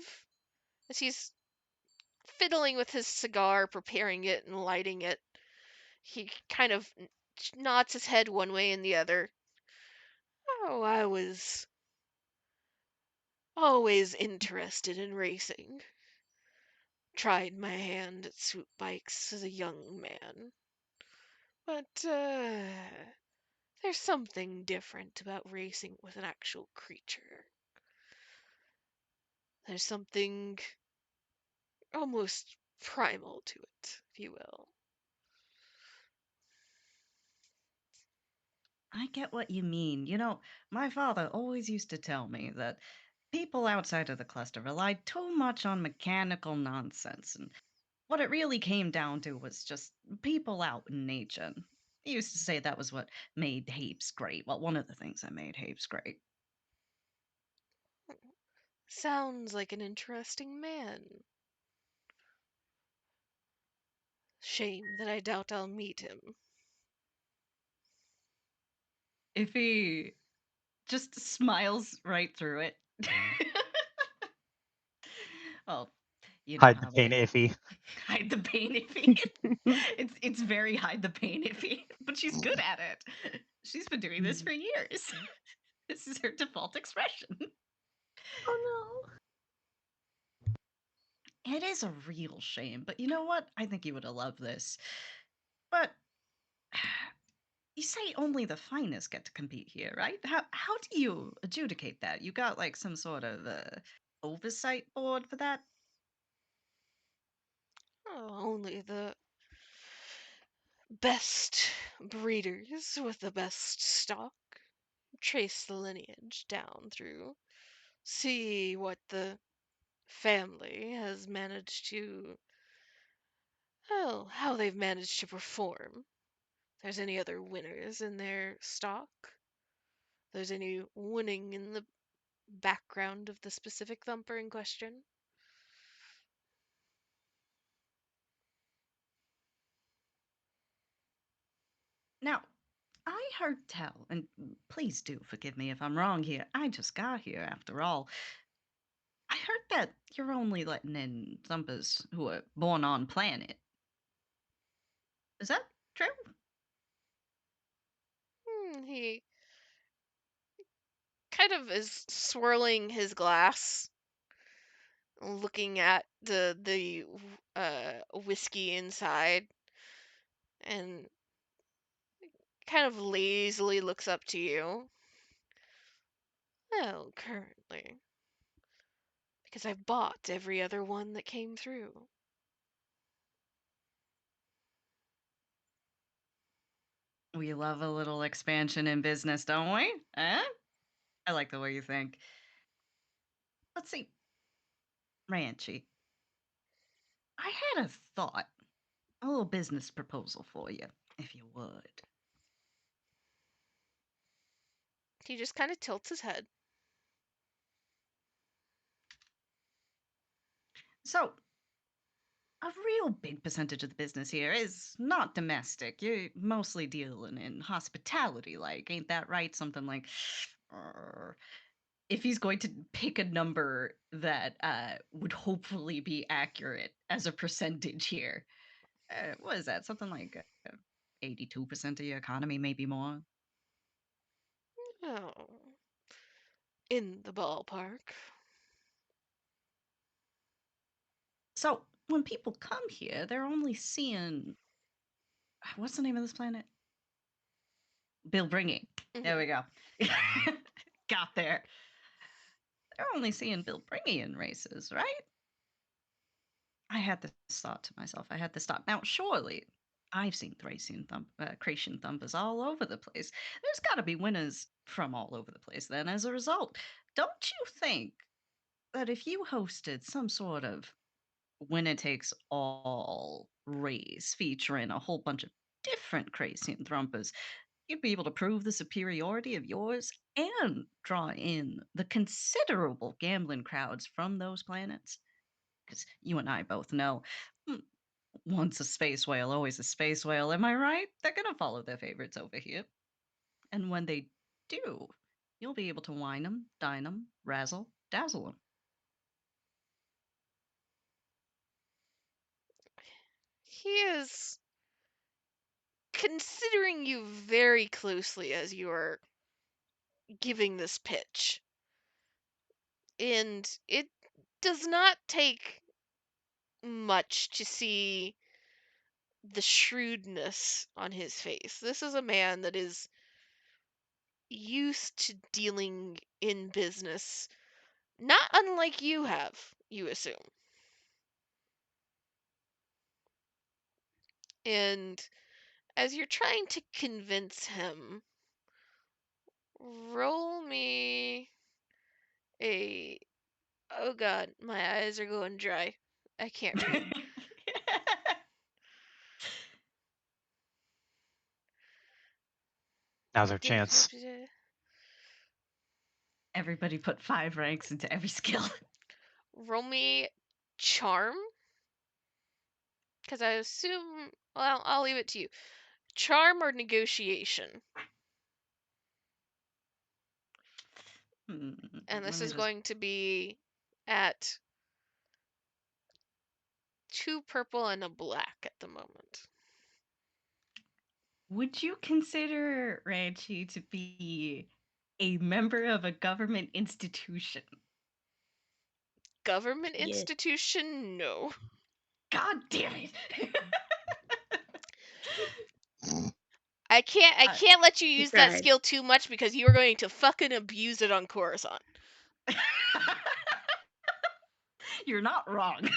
as he's fiddling with his cigar, preparing it and lighting it, he kind of nods his head one way and the other. Oh, I was Always interested in racing. Tried my hand at swoop bikes as a young man. But, there's something different about racing with an actual creature. There's something almost primal to it, if you will. I get what you mean. My father always used to tell me that people outside of the cluster relied too much on mechanical nonsense, and what it really came down to was just people out in nature. He used to say that was what made Hapes great. Well, one of the things that made Hapes great. Sounds like an interesting man. Shame that I doubt I'll meet him. If he just smiles right through it. Well, you know Hide the how pain they iffy. hide the pain iffy. It's very hide the pain iffy, but she's good at it. She's been doing this for years. This is her default expression. Oh It is a real shame, but you know what? I think you would have loved this. But you say only the finest get to compete here, right? How do you adjudicate that? You got like some sort of oversight board for that? Oh, only the best breeders with the best stock trace the lineage down through, see what the family has managed to, well, how they've managed to perform. If there's any other winners in their stock, if there's any winning in the background of the specific thumper in question. Now, I heard tell, and please do forgive me if I'm wrong here. I just got here after all. I heard that you're only letting in thumpers who are born on planet. Is that true? He kind of is swirling his glass, looking at the whiskey inside, and kind of lazily looks up to you. Well, currently, because I've bought every other one that came through. We love a little expansion in business, don't we? Eh? I like the way you think. Let's see. Ranchi, I had a thought. A little business proposal for you, if you would. He just kind of tilts his head. So, a real big percentage of the business here is not domestic. You're mostly dealing in hospitality, like, ain't that right? Something like, uh, if he's going to pick a number that would hopefully be accurate as a percentage here, what is that? Something like 82% of your economy, maybe more. Oh, in the ballpark. So, when people come here, they're only seeing what's the name of this planet? Bill Bringing. There Hmm. we go. Got there. They're only seeing Bill Bringing races, right? I had this thought to myself. I had this thought. Now, surely, I've seen Thracian Thumpers all over the place. There's got to be winners from all over the place then as a result. Don't you think that if you hosted some sort of winner takes all race featuring a whole bunch of different Thracian Thumpers, you'd be able to prove the superiority of yours and draw in the considerable gambling crowds from those planets? Because you and I both know, mm, once a space whale, always a space whale. Am I right? They're going to follow their favorites over here. And when they do, you'll be able to wine them, dine them, razzle, dazzle them. He is considering you very closely as you are giving this pitch. And it does not take much to see the shrewdness on his face. This is a man that is used to dealing in business, not unlike you have, you assume. And as you're trying to convince him, roll me a. Oh god, my eyes are going dry. I can't read. Now's our chance. Everybody put 5 ranks into every skill. Roll me charm. Because I assume. Well, I'll leave it to you. Charm or negotiation? And this is going to be at 2 purple and a black at the moment. Would you consider Ranchi to be a member of a government institution? Government Yeah. institution? No. God damn it. I can't let you use that tried. skill too much because you are going to fucking abuse it on Coruscant. You're not wrong.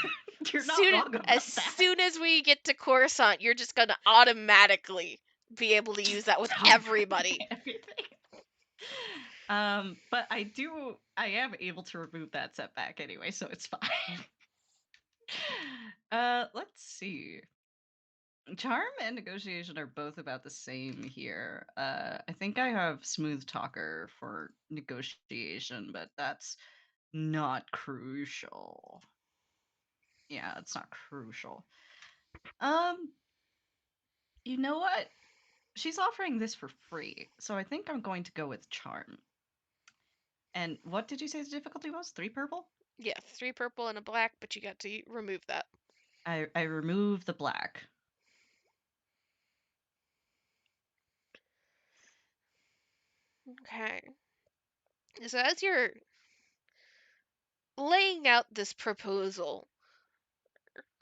You're not Soon, wrong about as that. soon as we get to Coruscant, you're just gonna automatically be able to use that with everybody. Everything. But I am able to remove that setback anyway, so it's fine. Let's see. Charm and negotiation are both about the same here. I think I have smooth talker for negotiation, but that's not crucial. Yeah, it's not crucial. You know what? She's offering this for free, so I think I'm going to go with charm. And what did you say the difficulty was? 3 purple? Yeah, 3 purple and a black, but you got to remove that. I remove the black. Okay. So as you're laying out this proposal,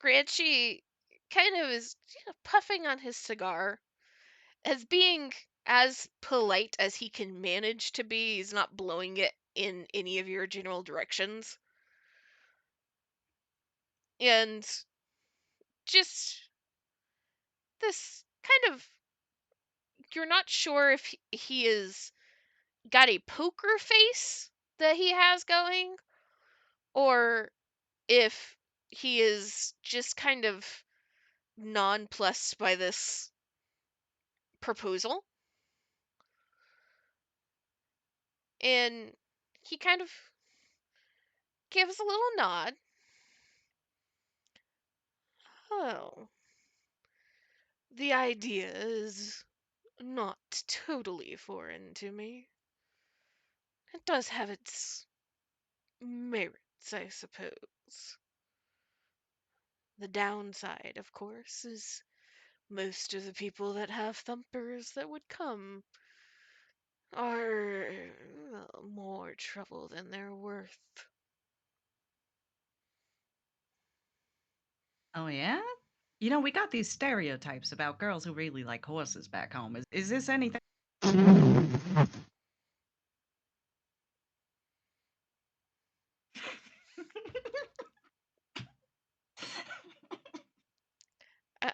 Granchi kind of is puffing on his cigar, as being as polite as he can manage to be. He's not blowing it in any of your general directions. And just this kind of, you're not sure if he is got a poker face that he has going, or if he is just kind of nonplussed by this proposal. And he kind of gives a little nod. Oh, the idea is not totally foreign to me. It does have its merits, I suppose. The downside, of course, is most of the people that have thumpers that would come are more trouble than they're worth. Oh yeah? You know, we got these stereotypes about girls who really like horses back home. Is this anything?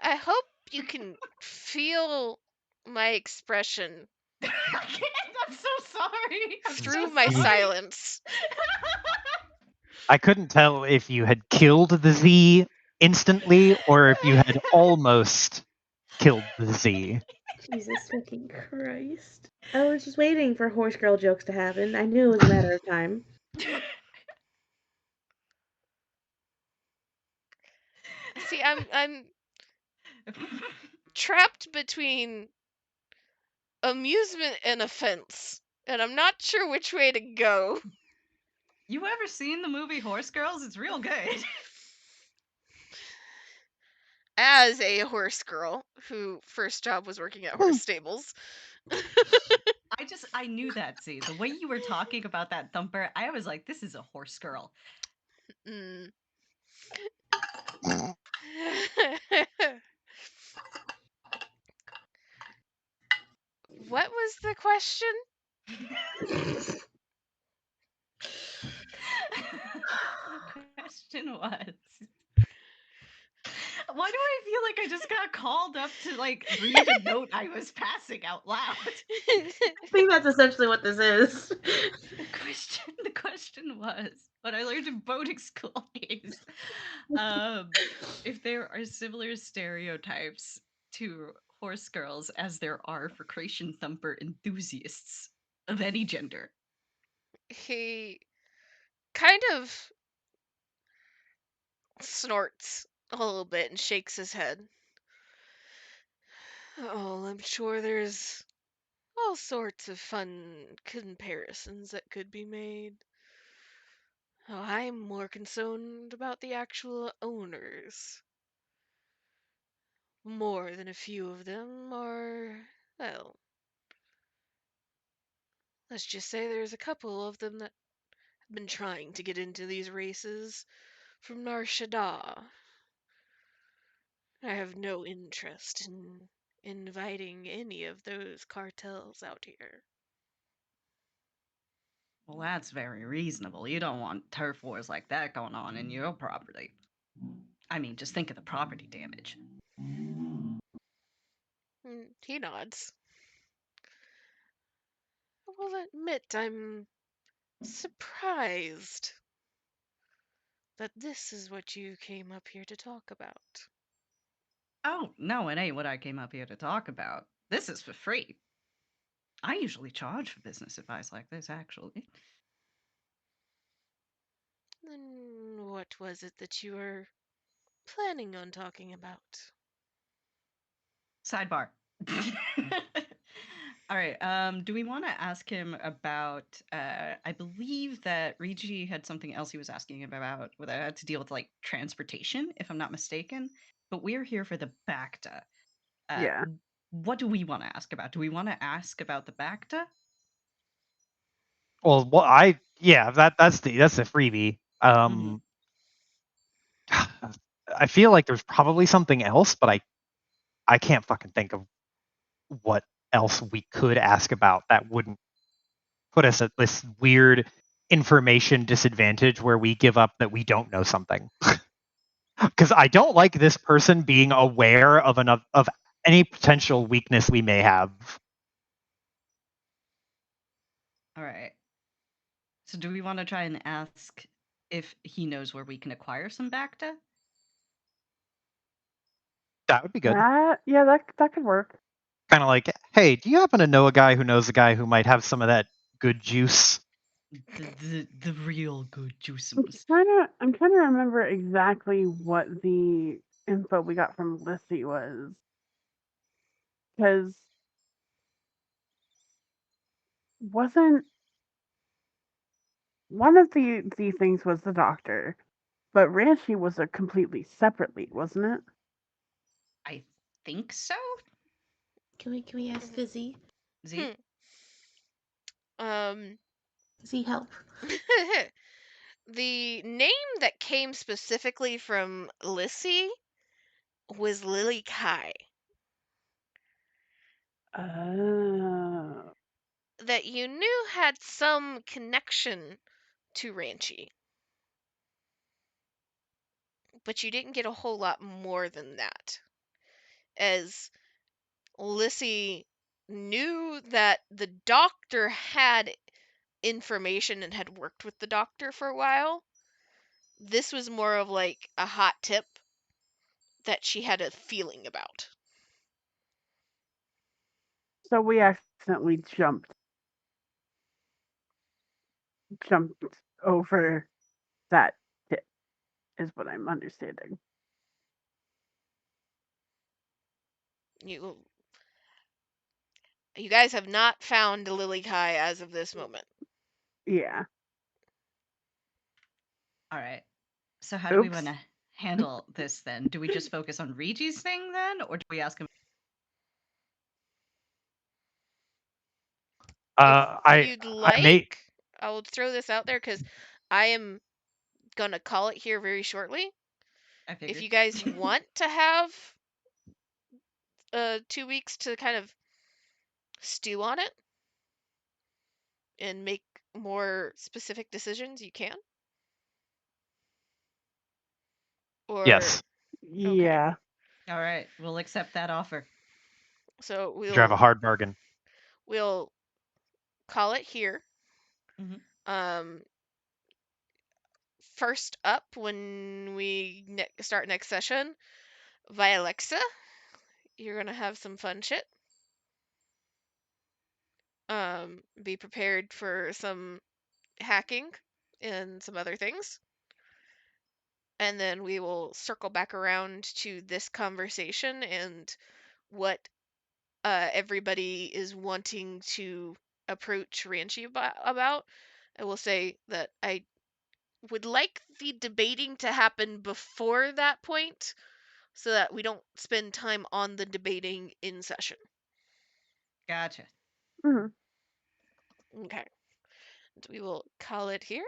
I hope you can feel my expression I can't. I'm so sorry. I'm through so my sorry. silence. I couldn't tell if you had killed the Z instantly or if you had almost killed the Z. Jesus fucking Christ. I was just waiting for horse girl jokes to happen. I knew it was a matter of time. See, I'm trapped between amusement and offense, and I'm not sure which way to go. You ever seen the movie Horse Girls? It's real good. As a horse girl who first job was working at horse stables. I I knew that, see. The way you were talking about that thumper, I was like, this is a horse girl. Mm. What was the question? The question was, why do I feel like I just got called up to like read a note I was passing out loud? I think that's essentially what this is. The question was what I learned in boating school is if there are similar stereotypes to horse girls as there are for Creation Thumper enthusiasts of any gender. He kind of snorts a little bit and shakes his head. Oh, I'm sure there's all sorts of fun comparisons that could be made. Oh, I'm more concerned about the actual owners. More than a few of them are, well, let's just say there's a couple of them that have been trying to get into these races from Nar Shaddaa. I have no interest in inviting any of those cartels out here. Well, that's very reasonable. You don't want turf wars like that going on in your property. I mean, just think of the property damage. He nods. I will admit I'm surprised that this is what you came up here to talk about. Oh, no, it ain't what I came up here to talk about. This is for free. I usually charge for business advice like this, actually. Then what was it that you were planning on talking about? Sidebar. All right. Do we want to ask him about? I believe that Rigi had something else he was asking about, whether it had to deal with like transportation, if I'm not mistaken. But we're here for the Bacta. Yeah. What do we want to ask about? Do we want to ask about the Bacta? Well, that's the freebie. I feel like there's probably something else, but I can't fucking think of what else we could ask about that wouldn't put us at this weird information disadvantage where we give up that we don't know something. Because I don't like this person being aware of any potential weakness we may have. All right. So do we want to try and ask if he knows where we can acquire some Bacta? That would be good. That could work. Kind of like, hey, do you happen to know a guy who knows a guy who might have some of that good juice? The real good juice. I'm trying to remember exactly what the info we got from Lissy was, because wasn't one of the things was the doctor, but Ranchi was a completely separate lead, wasn't it? I think so. Can we ask Fizzy? Z. Fizzy, help. The name that came specifically from Lissy was Lily Kai. Oh. That you knew had some connection to Ranchi. But you didn't get a whole lot more than that. As Lissy knew that the doctor had information and had worked with the doctor for a while, this was more of like a hot tip that she had a feeling about. So we accidentally jumped over that tip, is what I'm understanding. You guys have not found Lily Kai as of this moment. Yeah. All right. So how do we want to handle this then? Do we just focus on Regi's thing then, or do we ask him? If you'd I may. like, I will throw this out there because I am gonna call it here very shortly. I If figured. you guys want to have 2 weeks to kind of stew on it and make more specific decisions, you can. Or Yes. okay, Yeah. All right, we'll accept that offer. so Drive a hard bargain. we'll call it here. Mhm. First up when we start next session, via Alexa, you're gonna have some fun shit. Be prepared for some hacking and some other things. And then we will circle back around to this conversation and what everybody is wanting to approach Ranchi about. I will say that I would like the debating to happen before that point so that we don't spend time on the debating in session. Gotcha. Mhm. Okay. So we will call it here.